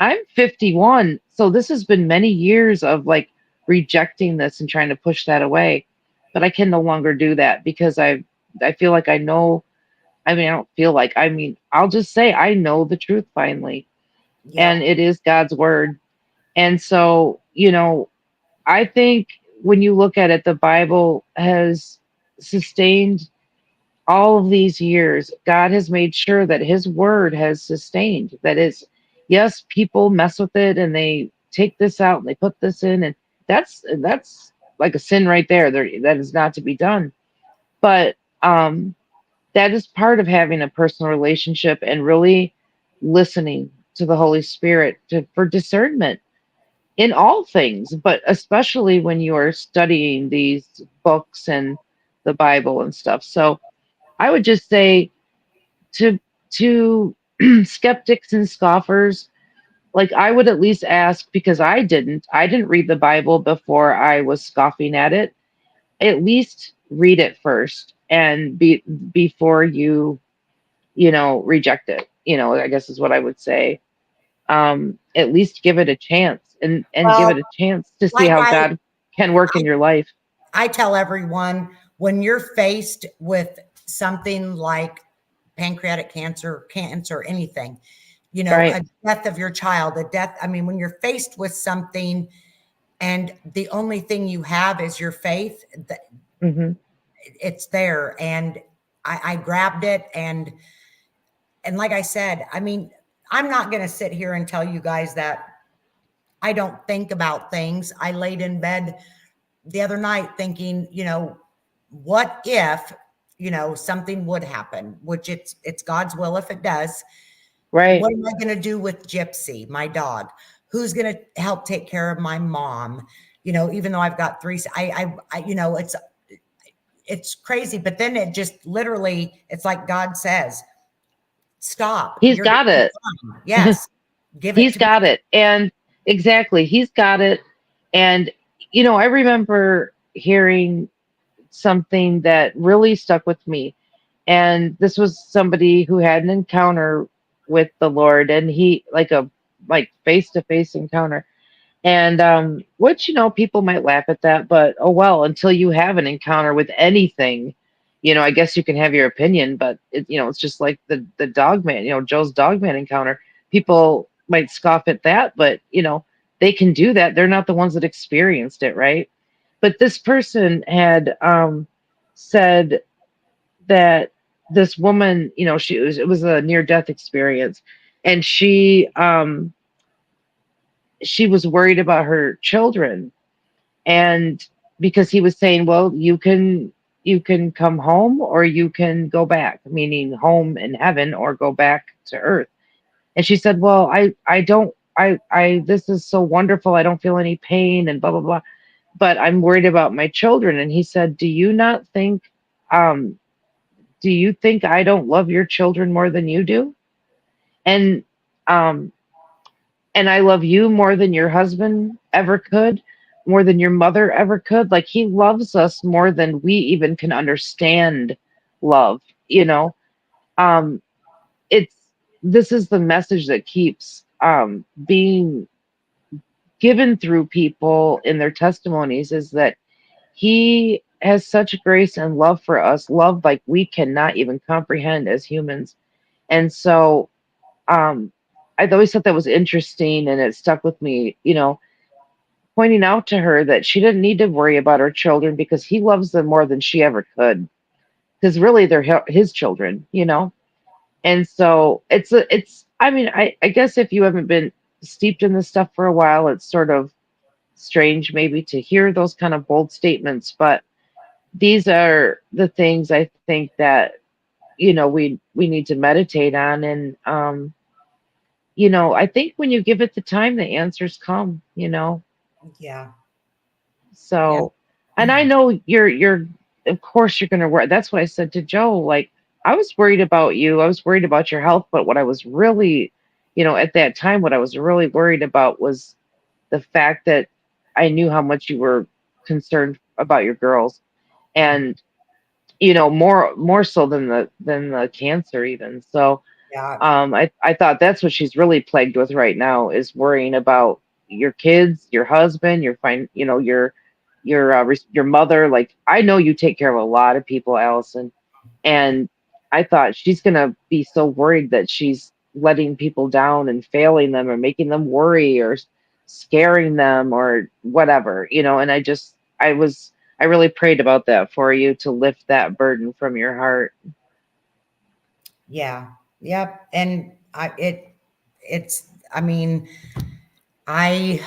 I'm 51, so this has been many years of like rejecting this and trying to push that away. But I can no longer do that because I feel like I know, I mean, I don't feel like, I mean, I'll just say I know the truth finally, and Yep. it is God's word. And so, you know, I think when you look at it, the Bible has sustained all of these years. God has made sure that his word has sustained. That is, yes, people mess with it and they take this out and they put this in, and that's like a sin right there. That is not to be done. But that is part of having a personal relationship and really listening to the Holy Spirit for discernment in all things, but especially when you are studying these books and the Bible and stuff. So I would just say to skeptics and scoffers, like, I would at least ask, because I didn't read the Bible before I was scoffing at it. At least read it first and before you know, reject it. You know, I guess is what I would say. At least give it a chance, and give it Well, a chance to see like how God can work in your life. I tell everyone, when you're faced with something like pancreatic cancer, anything, you know, Right. a death of your child, a death, I mean, when you're faced with something and the only thing you have is your faith, Hmm. it's there. And I grabbed it, and like I said, I mean, I'm not going to sit here and tell you guys that I don't think about things. I laid in bed the other night thinking, you know, what if, you know, something would happen, which it's God's will if it does. Right. What am I going to do with Gypsy, my dog? Who's going to help take care of my mom? You know, even though I've got three, you know, it's crazy. But then it just literally, it's like God says, stop. He's You're got it. fine. Yes. Give it He's to me. got it. And exactly, he's got it. And, I remember hearing something that really stuck with me. And this was somebody who had an encounter with the Lord, and he like face to face encounter. And which, people might laugh at that, but oh well, until you have an encounter with anything, I guess you can have your opinion, but it's just like the dog man, Joe's dog man encounter. People might scoff at that, but they can do that. They're not the ones that experienced it, right? But this person had said that this woman, it was a near death experience, and she was worried about her children, and because he was saying, well, you can come home or you can go back, meaning home in heaven or go back to earth. And she said, well, I don't, I this is so wonderful, I don't feel any pain and blah blah blah, but I'm worried about my children. And he said, um do you think I don't love your children more than you do? And um and I love you more than your husband ever could, more than your mother ever could. Like, he loves us more than we even can understand love, you know. Um, it's This is the message that keeps being given through people in their testimonies, is that he has such grace and love for us, love like we cannot even comprehend as humans. And so I've always thought that was interesting, and it stuck with me, pointing out to her that she didn't need to worry about her children because he loves them more than she ever could. Because really, they're his children. And so I mean, I guess if you haven't been steeped in this stuff for a while, it's sort of strange maybe to hear those kind of bold statements. But these are the things I think that, we need to meditate on. And, I think when you give it the time, the answers come. Yeah. So, and I know you're, of course, you're going to worry. That's what I said to Joe. Like, I was worried about you. I was worried about your health. But what I was really, at that time, what I was really worried about was the fact that I knew how much you were concerned about your girls. And, more so than the cancer even. So, Yeah. I thought that's what she's really plagued with right now, is worrying about your kids, your husband, your mother. Like, I know you take care of a lot of people, Allison, and I thought she's gonna be so worried that she's letting people down and failing them or making them worry or scaring them or whatever. And I really prayed about that for you, to lift that burden from your heart. Yeah. Yep. And I mean, I,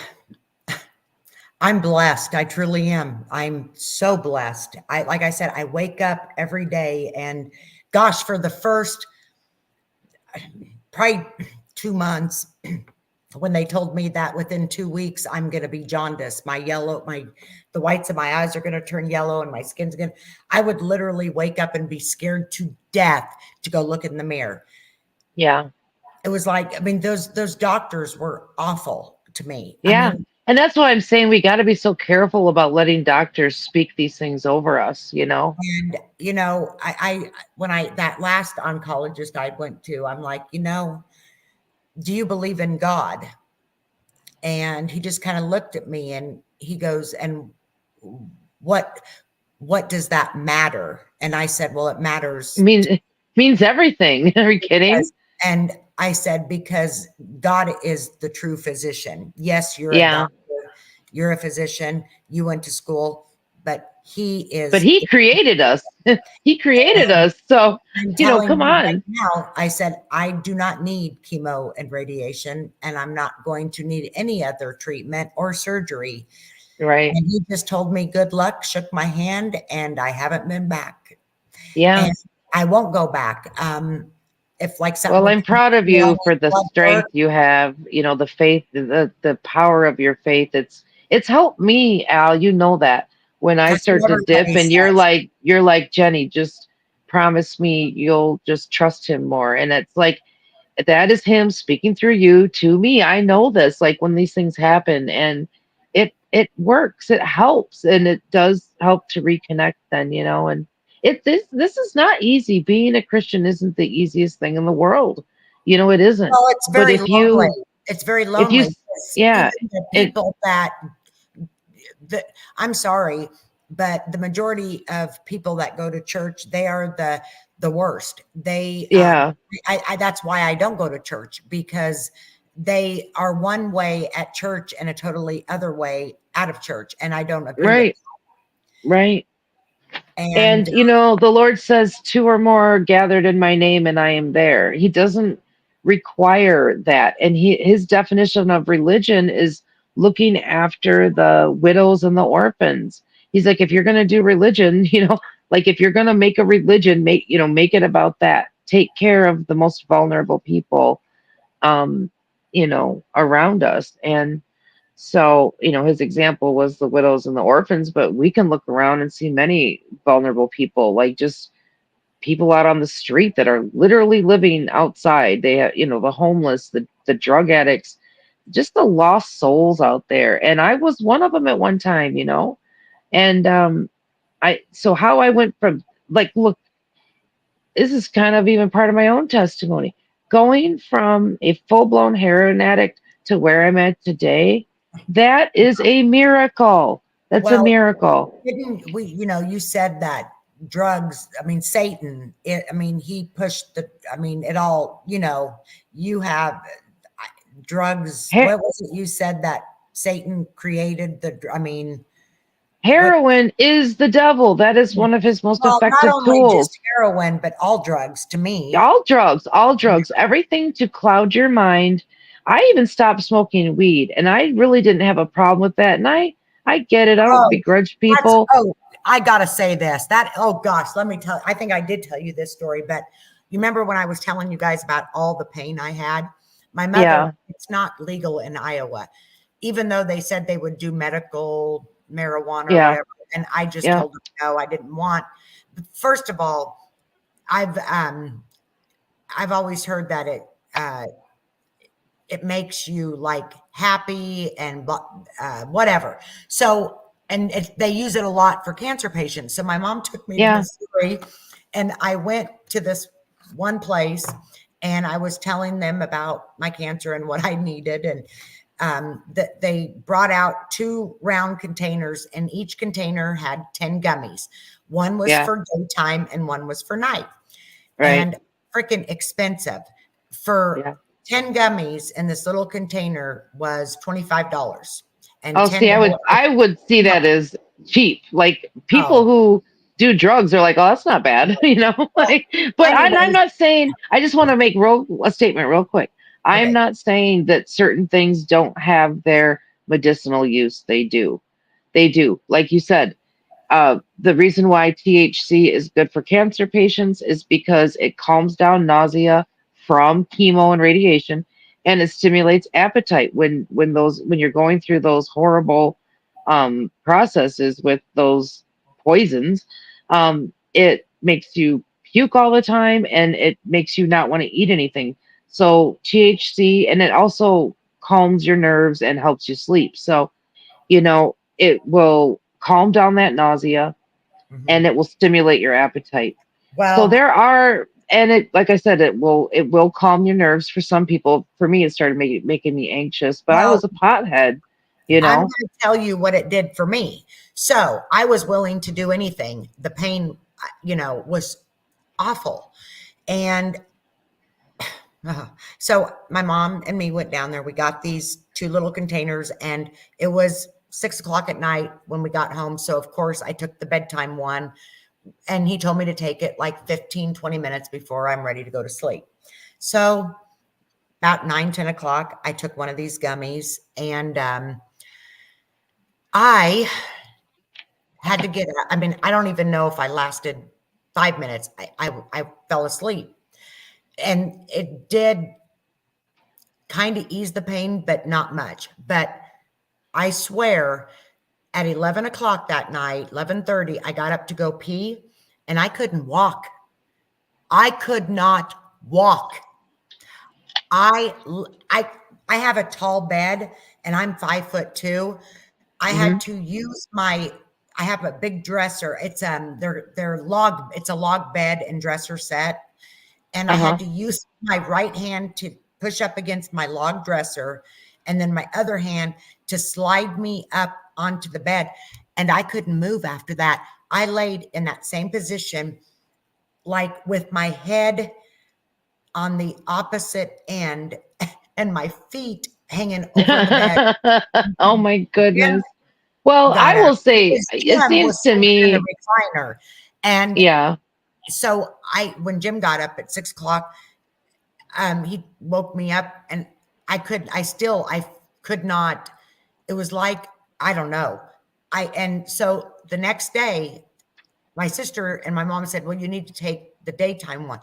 I'm blessed. I truly am. I'm so blessed. Like I said, I wake up every day, and gosh, for the first probably 2 months, when they told me that within 2 weeks I'm going to be jaundiced, the whites of my eyes are going to turn yellow and my skin's going to, I would literally wake up and be scared to death to go look in the mirror. Yeah. It was like, I mean, those doctors were awful to me. Yeah. I mean, And that's why I'm saying we got to be so careful about letting doctors speak these things over us. and when that last oncologist I went to, I'm like, do you believe in God? And he just kind of looked at me and he goes, and what does that matter? And I said, well, it matters. It means everything. Are you kidding? And I said, because God is the true physician. Yes, you're a Yeah. doctor, you're a physician, you went to school, but he is. But he created us. He created us. So, come on. Right now, I said, I do not need chemo and radiation, and I'm not going to need any other treatment or surgery. Right. And he just told me good luck, shook my hand, and I haven't been back. Yeah. And I won't go back. If like something. Well, I'm proud of you for the blood strength work. you have, the faith, the power of your faith. It's helped me, Al, you know that. when I That's what start to dip, everybody and says. you're like, Jenny, just promise me you'll just trust him more. And it's like, that is him speaking through you to me. I know this, like when these things happen, and it works, it helps, and it does help to reconnect then, and this is not easy. Being a Christian isn't the easiest thing in the world. It isn't. Well, it's But very lonely. It's very if you, lonely. Because yeah, even the it, people that I'm sorry, but the majority of people that go to church, they are the worst. yeah, That's why I don't go to church, because they are one way at church and a totally other way out of church, and I don't agree with right, right. that. And And the Lord says, two or more are gathered in my name, and I am there. He doesn't require that. And his definition of religion is looking after the widows and the orphans. He's like, if you're going to do religion, like if you're going to make a religion, make it about that. Take care of the most vulnerable people, um, around us. And so, his example was the widows and the orphans, but we can look around and see many vulnerable people, like just people out on the street that are literally living outside. They have, the homeless, the drug addicts, just the lost souls out there. And I was one of them at one time, and so how I went from, like, look, this is kind of even part of my own testimony. Going from a full blown heroin addict to where I'm at today, that is a miracle. That's a well, miracle. didn't we, you said that drugs, I mean, Satan, he pushed it all, you have drugs. He- What was it you said that Satan created what? Heroin is the devil. That is one of his most Well, not effective only just tools. heroin, but all drugs to me. All drugs, everything to cloud your mind. I even stopped smoking weed, and I really didn't have a problem with that. And I get it. I don't Oh, begrudge people. I gotta say this. Oh gosh, let me tell. I think I did tell you this story, but you remember when I was telling you guys about all the pain I had? My mother, Yeah, it's not legal in Iowa, even though they said they would do medical marijuana or yeah, whatever. And I just yeah. told them no, I didn't want. First of all, I've always heard that it makes you like happy and whatever. So, and they use it a lot for cancer patients. So my mom took me to Yeah, Missouri, and I went to this one place, and I was telling them about my cancer and what I needed. And that they brought out 2 round containers, and each container had 10 gummies. One was yeah, for daytime and one was for night, right. and freaking expensive. For Yeah. 10 gummies in this little container was $25, and Oh, 10 see, I would more. I would see No, that as cheap. Like people oh, who do drugs are like, oh, that's not bad, well, like. But I'm anyways, not saying. I just want to make a statement real quick. I'm okay. not saying that certain things don't have their medicinal use. They do. They do. Like you said, the reason why THC is good for cancer patients is because it calms down nausea from chemo and radiation, and it stimulates appetite when you're going through those horrible processes with those poisons. It makes you puke all the time, and it makes you not want to eat anything. So THC, and it also calms your nerves and helps you sleep. So it will calm down that nausea, and Mhm. it will stimulate your appetite. So Well, there are, and it, like I said, it will calm your nerves for some people. For me, it started making me anxious, but I well, was a pothead, you I'm know. going to tell you what it did for me. So I was willing to do anything. The pain, was awful. And so my mom and me went down there. We got these 2 little containers, and it was 6 o'clock at night when we got home. So of course I took the bedtime one, and he told me to take it like 15, 20 minutes before I'm ready to go to sleep. So about 9, 10 o'clock, I took one of these gummies, and I had to get, I don't even know if I lasted 5 minutes. I fell asleep, and it did kind of ease the pain, but not much. But I swear, At 11 o'clock that night, 11:30, I got up to go pee and I couldn't walk. I could not walk. I have a tall bed and I'm 5'2". I had to use I have a big dresser. It's it's a log bed and dresser set. And I had to use my right hand to push up against my log dresser and then my other hand to slide me up onto the bed. And I couldn't move after that. I laid in that same position, like with my head on the opposite end and my feet hanging over the bed. Oh my goodness. Jim Well, got I up will say, because it Jim seems was to sitting in the me, recliner. And yeah. so when Jim got up at 6 o'clock, he woke me up and I could not, it was like, I don't know. And so the next day, my sister and my mom said, well, you need to take the daytime one.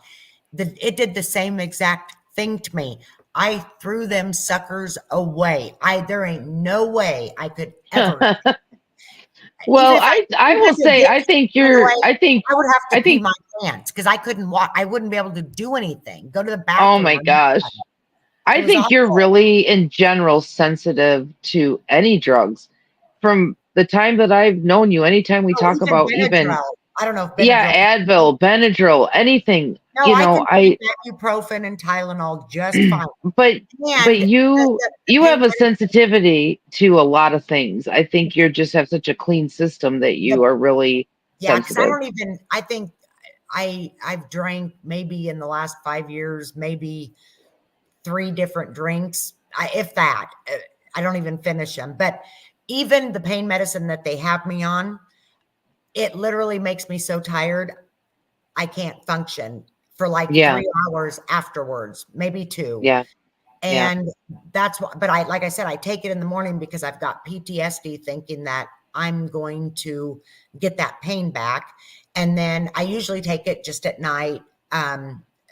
It did the same exact thing to me. I threw them suckers away. There ain't no way I could ever. Well, Even if I even will if it say, did I think right away, I would have to I pee think, my pants because I couldn't walk. I wouldn't be able to do anything, go to the oh bathroom my or nothing. gosh. It I was think you're awful. really in general sensitive to any drugs. From the time that I've known you, anytime we Oh, talk even about even, Benadryl. I don't know if Benadryl. yeah, Advil, Benadryl, anything, No, I can take ibuprofen and Tylenol just fine. but And the you pain have a medicine, sensitivity to a lot of things. I think you just have such a clean system that you are really yeah, because I sensitive. don't even. I think I've drank maybe in the last 5 years, maybe 3 different drinks. If that, I don't even finish them. But even the pain medicine that they have me on, it literally makes me so tired. I can't function for like Yeah, 3 hours afterwards, maybe 2. yeah, yeah, And that's what, but like I said, I take it in the morning because I've got PTSD thinking that I'm going to get that pain back. And then I usually take it just at night.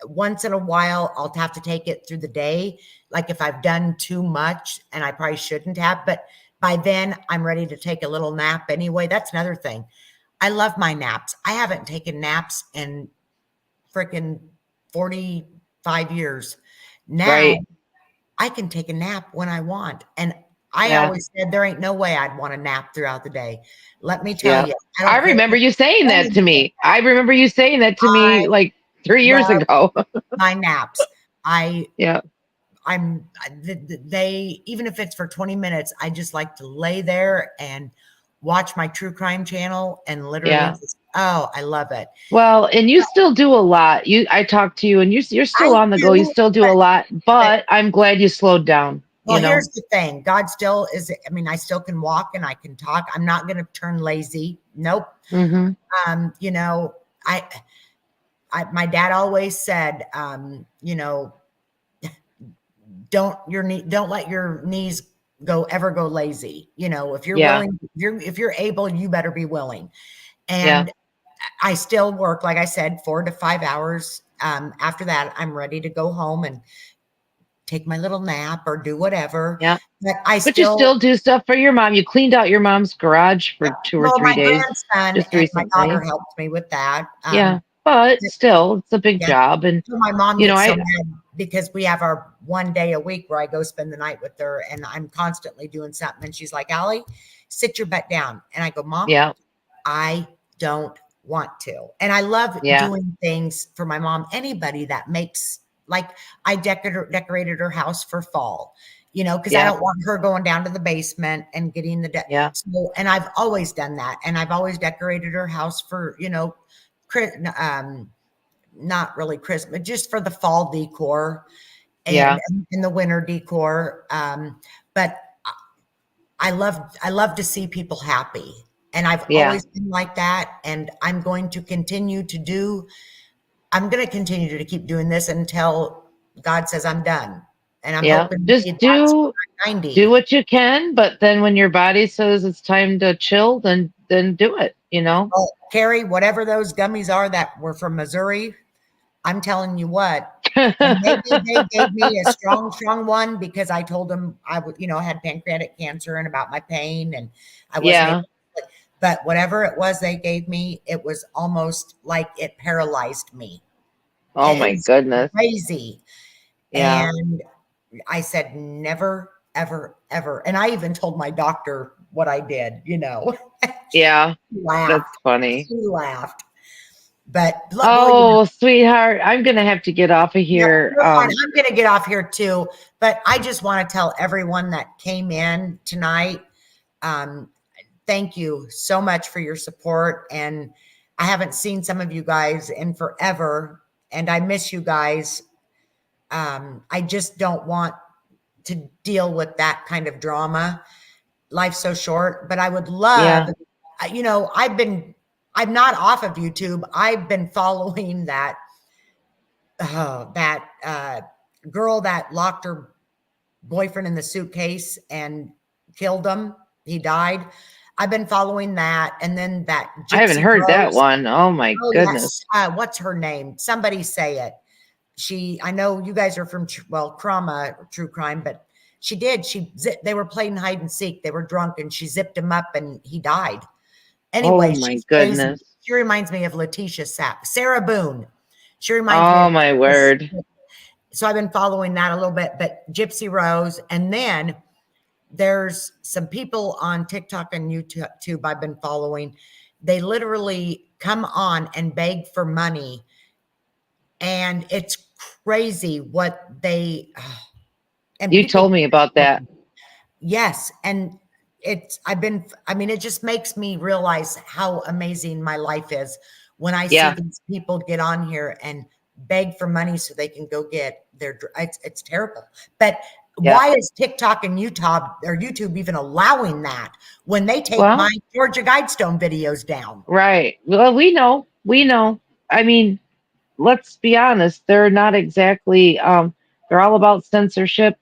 Once in a while, I'll have to take it through the day. Like if I've done too much and I probably shouldn't have, but by then I'm ready to take a little nap anyway. That's another thing. I love my naps. I haven't taken naps in freaking 45 years. Now right. I can take a nap when I want. And I Yeah, always said there ain't no way I'd want to nap throughout the day. Let me tell yeah. you, I I don't care remember if you saying that to anything. me. I remember you saying that to I me like 3 years love ago. my naps. Yeah, They, even if it's for 20 minutes, I just like to lay there and watch my true crime channel and literally yeah. just, oh, I love it. Well, and you still do a lot. I talked to you and you're I still on the go. You do, still do but, a lot, but but I'm glad you slowed down, well, you know? here's the thing. God still is, I mean, I still can walk and I can talk. I'm not going to turn lazy. Nope. Mm-hmm. You know, my dad always said, don't let your knees ever go lazy. You know, if you're Yeah, willing, if you're able, you better be willing. yeah, And I still work, like I said, 4 to 5 hours. After that, I'm ready to go home and take my little nap or do whatever. yeah. But I But you still, still do stuff for your mom. You cleaned out your mom's garage for 2 or 3 my days grandson just and my daughter recently. helped me with that. Yeah, but still, it's a big Yeah. job. And, So my mom you know, gets so mad because we have our one day a week where I go spend the night with her and I'm constantly doing something. And she's like, Allie, sit your butt down. And I go, Mom, yeah, I don't want to. And I love yeah, doing things for my mom. Anybody that makes, like, I decorated her house for fall, because I yeah, don't want her going down to the basement and getting yeah, so, and I've always done that. And I've always decorated her house for, not really Christmas, just for the fall decor yeah, and in the winter decor. But I love to see people happy. And I've yeah, always been like that. And I'm going to continue to keep doing this until God says I'm done. And I'm yeah. hoping Just it lasts when I'm do 90. what you can, but then when your body says it's time to chill, then do it, you know? Well, Carrie, whatever those gummies are that were from Missouri, I'm telling you what, And maybe they gave me a strong one because I told them I would, had pancreatic cancer and about my pain and I wasn't able Yeah. to sleep. But whatever it was they gave me, it was almost like it paralyzed me. Oh It my was goodness. crazy. Yeah. And I said, never, ever, ever. And I even told my doctor what I did, Yeah. She laughed. That's funny. She laughed. But Oh, sweetheart, I'm gonna have to get off of yeah, here. you're fine. I'm going to get off here too. But I just want to tell everyone that came in tonight, thank you so much for your support. And I haven't seen some of you guys in forever, and I miss you guys. I just don't want to deal with that kind of drama. Life's so short, but I would love, I'm not off of YouTube. I've been following that girl that locked her boyfriend in the suitcase and killed him. He died. I've been following that. And then that I haven't Gypsy heard that Rose. one. Oh my Oh, goodness. yes. What's her name? Somebody say it. I know you guys are from, Crama, True Crime, but they were playing hide and seek. They were drunk and she zipped him up and he died. Anyway, Oh my she's crazy. goodness. She reminds me of Letitia Sapp. Sarah Boone. She reminds me Oh of my word. So I've been following that a little bit, but Gypsy Rose. And then there's some people on TikTok and YouTube I've been following. They literally come on and beg for money. And it's crazy what and You people, told me about that. yes. And it just makes me realize how amazing my life is when I see these people get on here and beg for money so they can go get it's terrible. But why is TikTok and YouTube even allowing that when they take my Georgia Guidestone videos down? Right. Well, we know. I mean, let's be honest, they're not exactly they're all about censorship,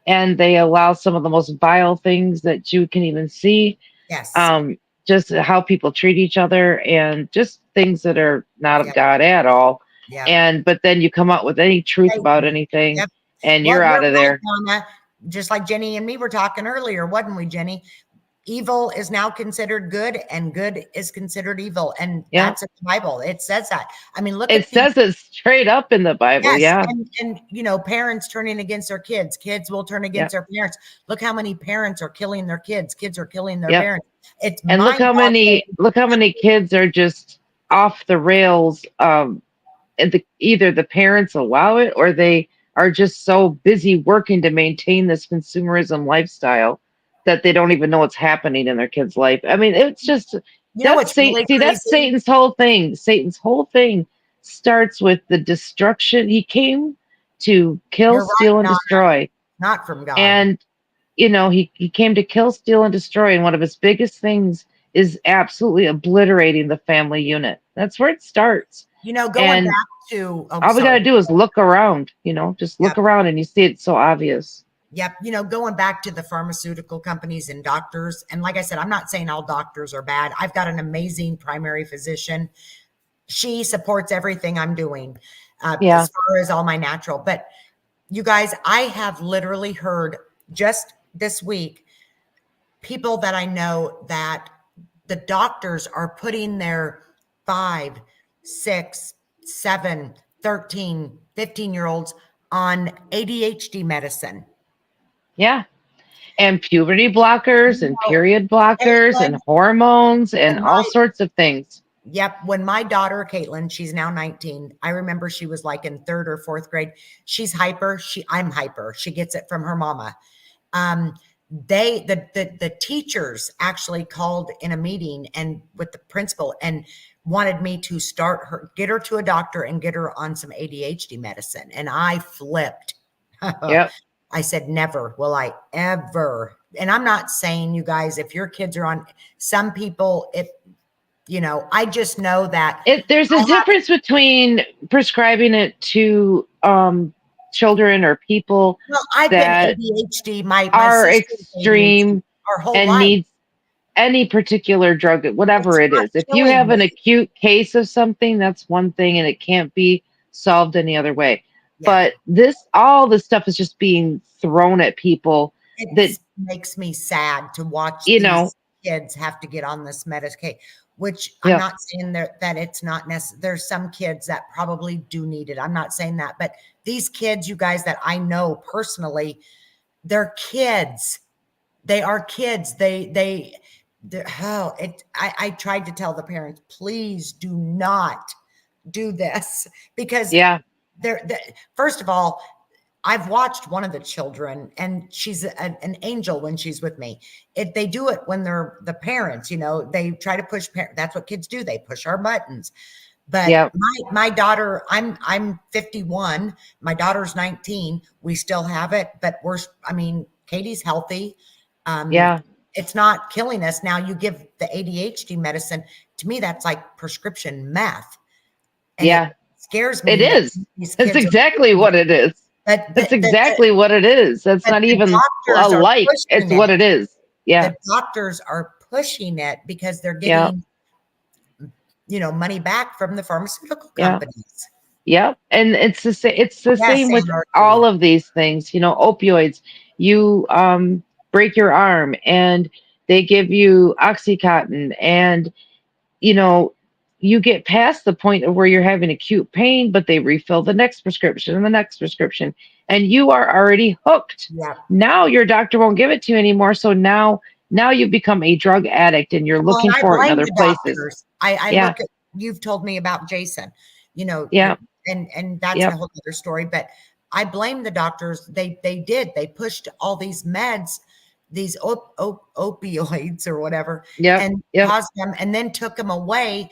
and they allow some of the most vile things that you can even see. Yes. Just how people treat each other and just things that are not of God at all. Yeah. But then you come up with any truth about anything and you're out of there. Donna, just like Jenny and me were talking earlier, wasn't we, Jenny? Evil is now considered good and good is considered evil. And that's in the Bible. It says that. I mean, it says it straight up in the Bible. Yes, and parents turning against their kids. Kids will turn against their parents. Look how many parents are killing their kids. Kids are killing their parents. And look how many kids are just off the rails. And either the parents allow it or they are just so busy working to maintain this consumerism lifestyle that they don't even know what's happening in their kids' life. I mean, it's just that's Satan's whole thing. Satan's whole thing starts with the destruction. He came to kill, steal, and destroy. Not from God. And he came to kill, steal, and destroy. And one of his biggest things is absolutely obliterating the family unit. That's where it starts. Going back to all we got to do is look around, just look around and you see it's so obvious. Yep. Going back to the pharmaceutical companies and doctors. And like I said, I'm not saying all doctors are bad. I've got an amazing primary physician. She supports everything I'm doing as far as all my natural. But you guys, I have literally heard just this week, people that I know that the doctors are putting their 5, 6, 7, 13, 15-year-olds on ADHD medicine. Yeah. And puberty blockers and period blockers and hormones and all sorts of things. Yep. When my daughter, Caitlin, she's now 19. I remember she was like in 3rd or 4th grade. She's hyper. I'm hyper. She gets it from her mama. The teachers actually called in a meeting and with the principal and wanted me to get her to a doctor and get her on some ADHD medicine. And I flipped. Yep. I said, never will I ever. And I'm not saying, you guys, if your kids are on, some people, I just know that there's a difference between prescribing it to children or people that ADHD, my are extreme and needs any particular drug, whatever it is. If you have an acute case of something, that's one thing and it can't be solved any other way. But all this stuff is just being thrown at people that, it makes me sad to watch you these know, kids have to get on this medication, which I'm yeah, not saying that it's not necessary. There's some kids that probably do need it. I'm not saying that, but these kids, you guys that I know personally, they're kids. They are kids. I tried to tell the parents, please do not do this, because yeah, they're first of all, I've watched one of the children, and she's an angel when she's with me. They do it when they're the parents, they try to push. That's what kids do. They push our buttons. But yeah, my daughter, I'm 51. My daughter's 19. We still have it, but Katie's healthy. yeah, It's not killing us. Now you give the ADHD medicine. To me, that's like prescription meth, and yeah. it scares It me that is. these That's kids are. exactly what it is. But That's exactly what it is. That's but not the even a doctors are light. It's pushing what it. it is. Yeah, The doctors are pushing it because they're yeah, getting, money back from the pharmaceutical yeah. companies. Yeah, and it's the Yes, same with all anarchy. of these things. Opioids. You break your arm, and they give you Oxycontin, and you know you get past the point of where you're having acute pain, but they refill the next prescription and the next prescription, and you are already hooked. Yeah. Now your doctor won't give it to you anymore. So now you become a drug addict, and you're Well, and looking I for it in blame other the places. doctors. I Yeah, look at, you've told me about Jason, yeah, and that's a yep, whole other story. But I blame the doctors. They pushed all these meds, these opioids or whatever, yep, and yep, caused them, and then took them away,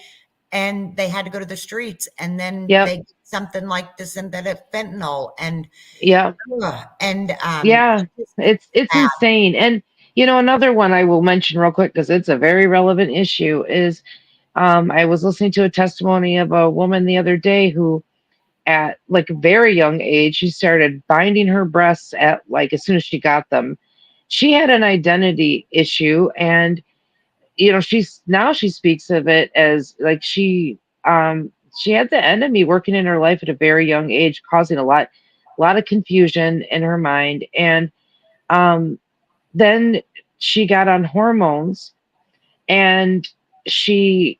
and they had to go to the streets, and then yep, they something like the synthetic fentanyl, and yep. ugh, and Yeah, it's just it's bad. insane. And another one I will mention real quick because it's a very relevant issue is I was listening to a testimony of a woman the other day who at like a very young age, she started binding her breasts at like as soon as she got them. She had an identity issue, and she speaks of it as like she had the enemy working in her life at a very young age, causing a lot of confusion in her mind. And um, then she got on hormones, and she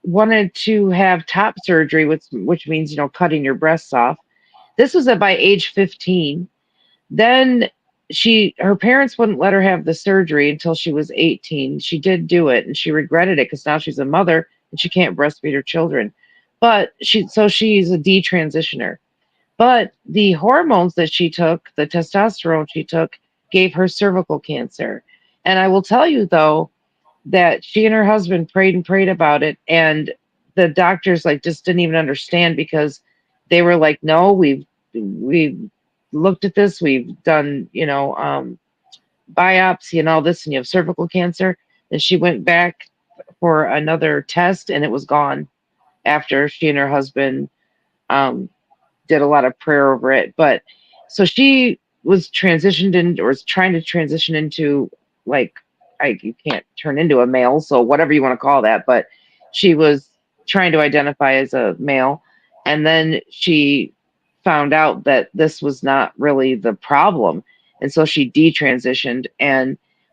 wanted to have top surgery, which means, cutting your breasts off. This was at by age 15. Then her parents wouldn't let her have the surgery until she was 18. She did do it, and she regretted it because now she's a mother and she can't breastfeed her children. But she's a detransitioner. But the hormones that she took, the testosterone she took, gave her cervical cancer. And I will tell you, though, that she and her husband prayed and prayed about it. And the doctors like just didn't even understand because they were like, no, we've looked at this. We've done, biopsy and all this, and you have cervical cancer. And she went back for another test, and it was gone after she and her husband um, did a lot of prayer over it. But so she was transitioned in, or was trying to transition into, like, you can't turn into a male, so whatever you want to call that, but she was trying to identify as a male. And then she found out that this was not really the problem. And so she detransitioned,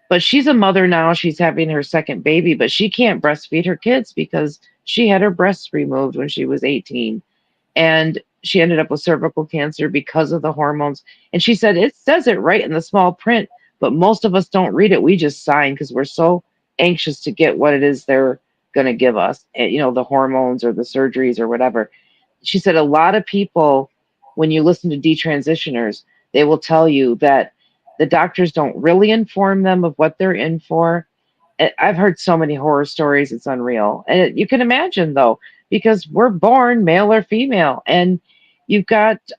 but she's a mother now. She's having her second baby, but she can't breastfeed her kids because she had her breasts removed when she was 18, and she ended up with cervical cancer because of the hormones. And she said it says it right in the small print, but most of us don't read it. We just sign because we're so anxious to get what it is they're going to give us, the hormones or the surgeries or whatever. She said a lot of people, when you listen to detransitioners, they will tell you that the doctors don't really inform them of what they're in for. I've heard so many horror stories, it's unreal. And you can imagine, though, because we're born male or female, and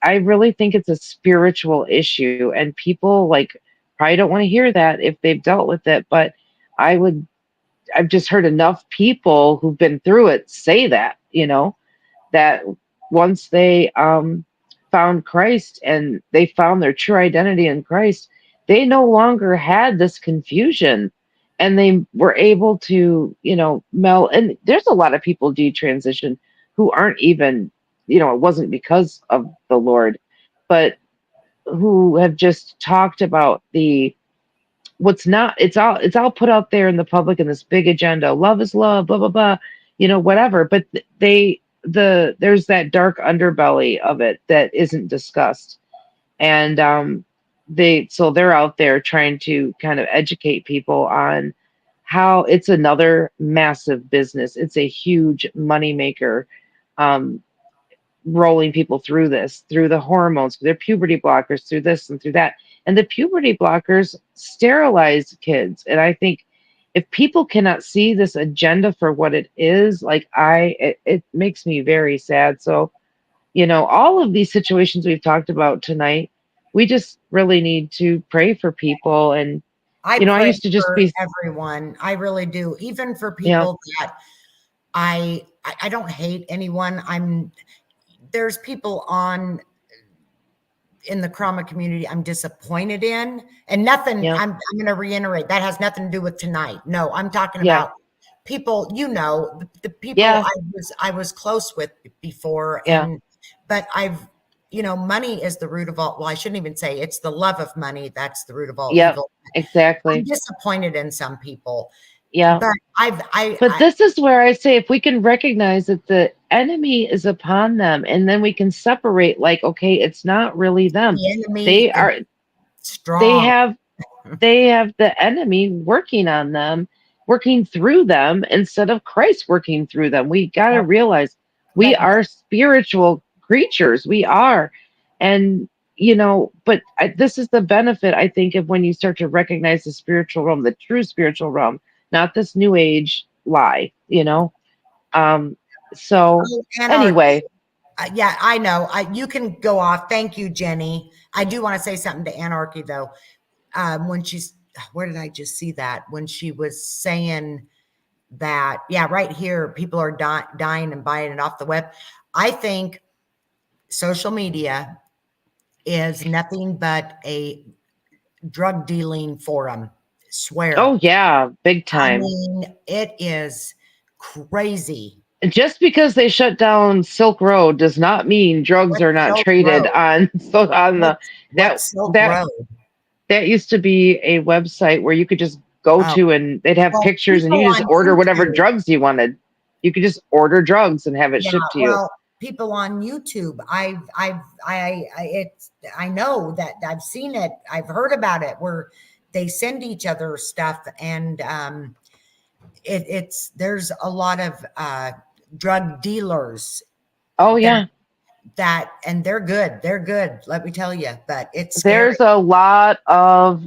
I really think it's a spiritual issue, and people like probably don't want to hear that if they've dealt with it. But I've just heard enough people who've been through it say that, that once they found Christ and they found their true identity in Christ, they no longer had this confusion, and they were able to, meld. And there's a lot of people detransition who aren't even, it wasn't because of the Lord. but who have just talked about the what's not. It's all put out there in the public in this big agenda. Love is love, blah blah blah, whatever. But there's that dark underbelly of it that isn't discussed, and they're out there trying to kind of educate people on how it's another massive business. It's a huge moneymaker, um, rolling people through this, through the hormones, through their puberty blockers, through this and through that. And the puberty blockers sterilize kids. And I think if people cannot see this agenda for what it is, it makes me very sad. So, all of these situations we've talked about tonight, we just really need to pray for people. And, I I pray used to just for be, everyone. I really do. Even for yeah, people that I don't hate anyone. There's people in the trauma community I'm disappointed in, and nothing. yeah, I'm going to reiterate that has nothing to do with tonight. No, I'm talking yeah, about people. The people yeah, I was close with before, yeah, but money is the root of all. Well, I shouldn't even say it's the love of money that's the root of all yep, evil. I'm exactly. disappointed in some people, Yeah. but But this is where I say if we can recognize that the enemy is upon them, and then we can separate, like, okay, it's not really them. the enemy They is are they strong. have they have the enemy working on them, working through them instead of Christ working through them. We got to realize we But are spiritual creatures. We are. And but this is the benefit, I think, of when you start to recognize the spiritual realm, the true spiritual realm, not this new age lie. Um, so anarchy. anyway, Yeah, I know. You can go off. Thank you, Jenny. I do want to say something to anarchy though. When where did I just see that? When she was saying that, yeah, right here, people are dying and buying it off the web. I think social media is nothing but a drug dealing forum. Swear. oh yeah, big I time. mean, it is crazy. Just because they shut down Silk Road does not mean drugs What are not Silk traded Road? on What, the what that Silk that Road? that used to be a website where you could just go Oh, to and they'd have well, pictures and people you just on order whatever YouTube. drugs you wanted. You could just order drugs and have it Yeah, shipped to you. well, people on YouTube. I know that I've seen it. I've heard about it where they send each other stuff, and there's a lot of drug dealers Oh that yeah. and they're good. They're good. Let me tell you, but it's scary. There's a lot of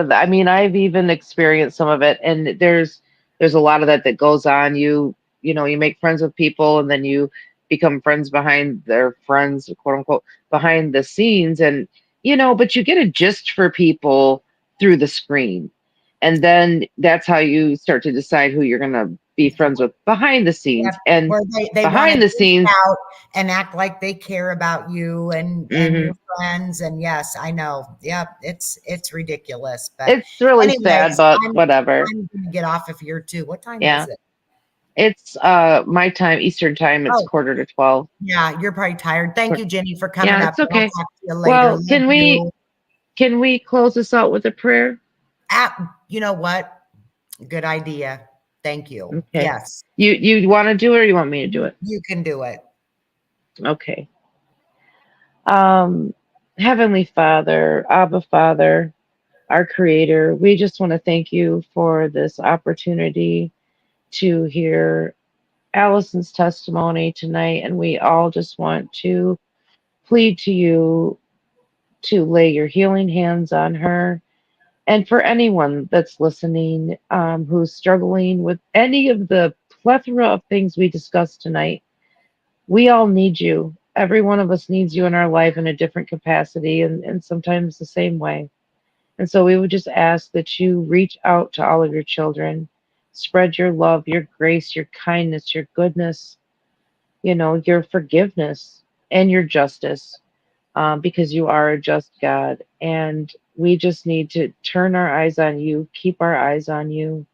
that. I mean, I've even experienced some of it, and there's a lot of that goes on. You make friends with people, and then you become friends behind their friends, quote unquote, behind the scenes, and but you get a gist for people through the screen, and then that's how you start to decide who you're gonna be friends with behind the Yep. scenes, and Where they want to behind the scenes. out and act like they care about you and Mhm. your friends. And yes, I know. Yep, it's ridiculous. But It's really sad, anyways, but I'm whatever. I'm gonna get off of here too. What time is Yeah. it? It's my time, Eastern time. It's Oh, 11:45. yeah, you're probably tired. Thank you, Jenny, for coming Yeah, up. it's I'll okay. talk to you later. Well, Love can we you. close this out with a prayer? You know what? Good idea. Thank you. Okay. Yes, You want to do it or you want me to do it? you can do it. Okay. Um, Heavenly Father, Abba Father, our Creator, we just want to thank you for this opportunity to hear Allison's testimony tonight, and we all just want to plead to you to lay your healing hands on her. And for anyone that's listening, who's struggling with any of the plethora of things we discussed tonight, we all need you. Every one of us needs you in our life in a different capacity, and sometimes the same way. And so we would just ask that you reach out to all of your children, spread your love, your grace, your kindness, your goodness, your forgiveness, and your justice, because you are a just God. And we just need to turn our eyes on you, keep our eyes on you.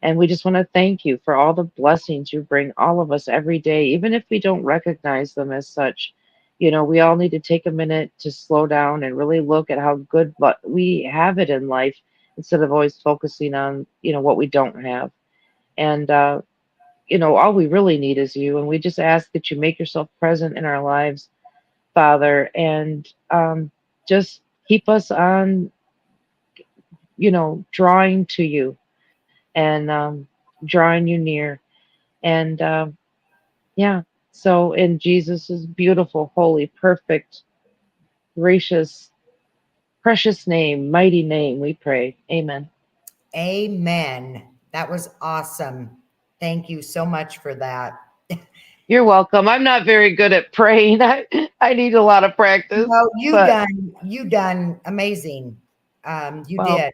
And we just want to thank you for all the blessings you bring all of us every day, even if we don't recognize them as such. we all need to take a minute to slow down and really look at how good we have it in life instead of always focusing on, what we don't have. And, all we really need is you. And we just ask that you make yourself present in our lives, Father, and just keep us on, drawing to you and drawing you near. And yeah, so in Jesus' beautiful, holy, perfect, gracious, precious name, mighty name, we pray. Amen. Amen. That was awesome. Thank you so much for that. You're welcome. I'm not very good at praying. I need a lot of practice. No, but, you done amazing. You well, did.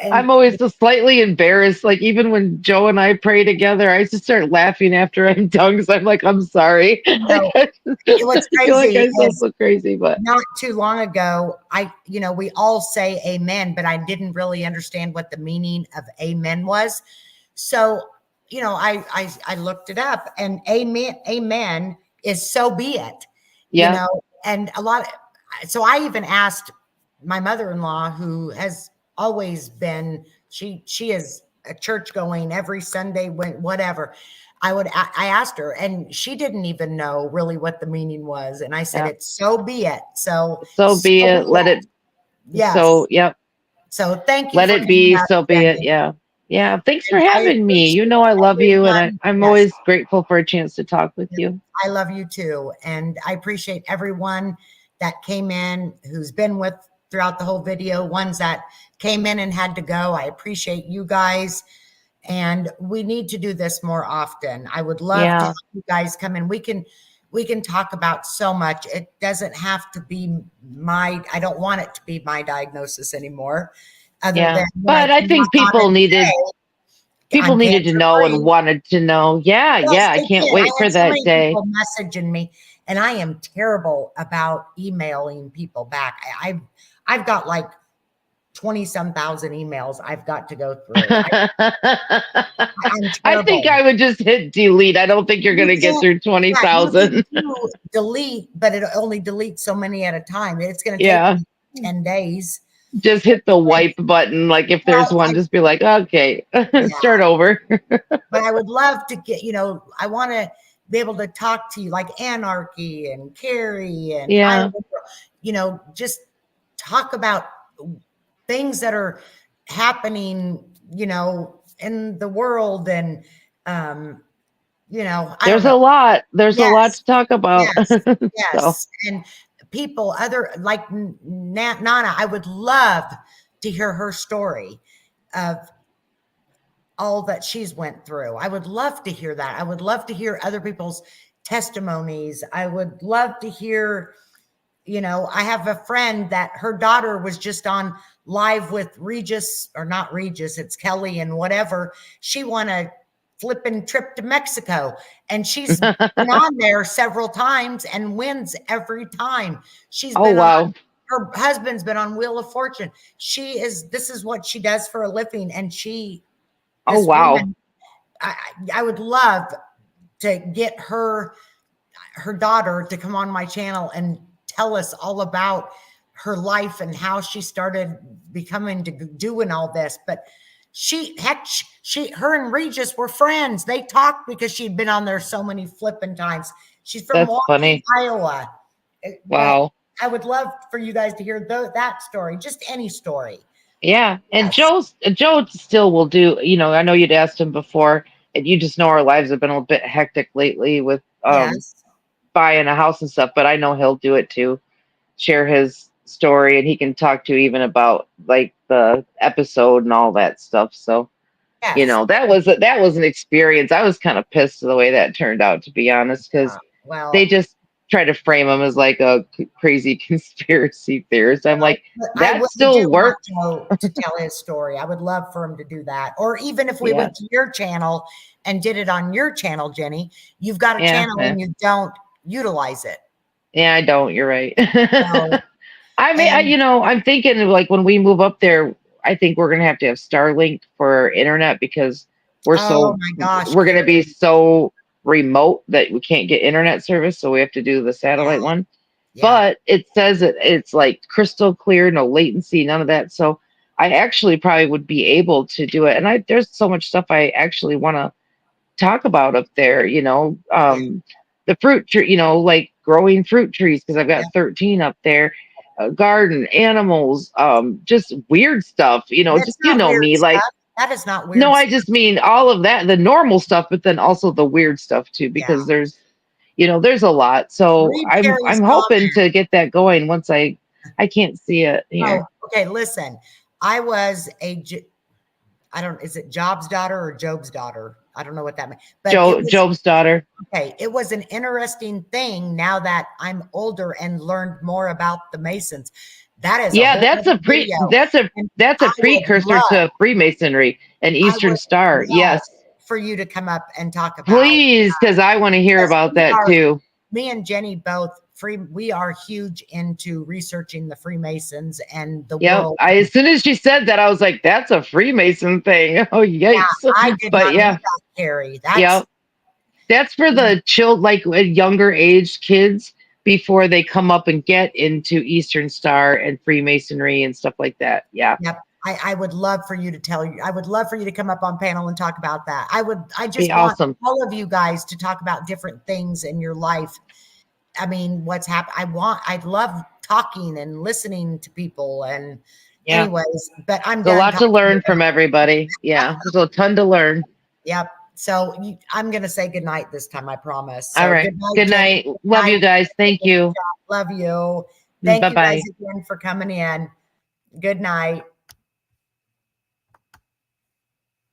And I'm always just slightly embarrassed. Like even when Joe and I pray together, I just start laughing after I'm done because I'm like, I'm sorry. no, I what's feel like crazy I sound is so crazy, but not too long ago, we all say amen, but I didn't really understand what the meaning of amen was. So, I looked it up, and amen is so be it, yeah, and so I even asked my mother-in-law, who has always been, she is a church going every Sunday, when whatever. I asked her, and she didn't even know really what the meaning was. And I said, yeah. it's so be it. So So be it. Let it. yes. So, yep. So thank you Let for it coming be. out, So be it. Jenny. Yeah. Yeah. Thanks for And I having me. appreciate I love you. And everyone. I'm Yes, always grateful for a chance to talk with you. I love you too. And I appreciate everyone that came in, who's been with throughout the whole video, ones that came in and had to go. I appreciate you guys. And we need to do this more often. I would love to Yeah. have you guys come in. We can talk about so much. It doesn't have to be I don't want it to be my diagnosis anymore. Other Yeah. than when I But I came think on people and needed say, people I'm needed to cancer know and free. wanted to know. Yeah. Yes, Yeah. I they can't did. I wait for had so that many day. people messaging me, and I am terrible about emailing people back. I've got like 20 some thousand emails I've got to go through. I'm I think terrible. I would just hit delete. I don't think you're going You to get can't, through yeah, you can 20,000. do delete, but it only deletes so many at a time. It's going to take Yeah. me 10 days. Just hit the wipe button. Like if there's Well, one, just be like, okay, yeah, start over. but I would love to get, I want to be able to talk to you like Anarchy and Carrie and Yeah. just talk about things that are happening, in the world. And, I don't There's know. a lot. There's a lot Yes, to talk about. yes, So, yes. And people, other like Nana, I would love to hear her story of all that she's went through. I would love to hear that. I would love to hear other people's testimonies. I would love to hear, I have a friend that her daughter was just on live with Regis, or not Regis, it's Kelly and whatever. She won a flipping trip to Mexico, and she's been on there several times and wins every time. She's oh, been on, wow. her husband's been on Wheel of Fortune. This is what she does for a living. And Oh, this wow. woman, I would love to get her daughter to come on my channel and tell us all about her life and how she started becoming to doing all this. But her and Regis were friends. They talked because she'd been on there so many flipping times. She's from That's Milwaukee, funny. Iowa. But Wow. I would love for you guys to hear that story, just any story. Yeah. And Yes. Joe still will do, I know you'd asked him before, and you just know our lives have been a bit hectic lately with Yes. buying a house and stuff, but I know he'll do it too. Share his story, and he can talk to you even about like the episode and all that stuff. So, Yes. that was an experience. I was kind of pissed the way that turned out, to be honest, because they Well, just try to frame him as like a crazy conspiracy theorist. I'm like, but I that really do still want works. Joe to tell his story. I would love for him to do that. Or even if we Yeah, went to your channel and did it on your channel, Jenny, you've got a yeah, channel yeah. and you don't utilize it. Yeah, I don't. You're right. So, I mean, and I'm thinking of like when we move up there, I think we're gonna have Starlink for internet because oh my gosh, we're gonna be Carrie, so remote that we can't get internet service, so we have to do the satellite one. Yeah. But it says it's like crystal clear, no latency, none of that. So I actually probably would be able to do it. And there's so much stuff I actually want to talk about up there, the fruit tree, like growing fruit trees, because I've got 13 up there, garden, animals, just weird stuff, That's just, not weird me, like, stuff. That is not weird no, I stuff. just mean all of that, the normal stuff, but then also the weird stuff too, because there's a lot. So Read I'm Carrie's hoping comment. to get that going once I can't see it here. Oh, okay. Listen, I was is it Job's daughter or Job's daughter? I don't know what that means. But Job's daughter. Okay. It was an interesting thing now that I'm older and learned more about the Masons. That is that's a precursor to Freemasonry and Eastern Star. Yes. For you to come up and talk about. Please, because I want to hear about that too. Me and Jenny both we are huge into researching the Freemasons and the world. As soon as she said that, I was like, that's a Freemason thing. Oh, yikes. Yeah, I did not know that, Carrie. That's for the like younger aged kids before they come up and get into Eastern Star and Freemasonry and stuff like that. Yeah. Yep. I would love for you to I would love for you to come up on panel and talk about that. I just Be want awesome. all of you guys to talk about different things in your life. I mean, what's happened. I love talking and listening to people and anyways, but There's a lot to learn from everybody. Yeah. There's a ton to learn. Yep. So I'm going to say goodnight this time. I promise. So all right. Good night. Love you guys. Thank you. Love you. Thank Bye-bye. you guys again for coming in. Good night.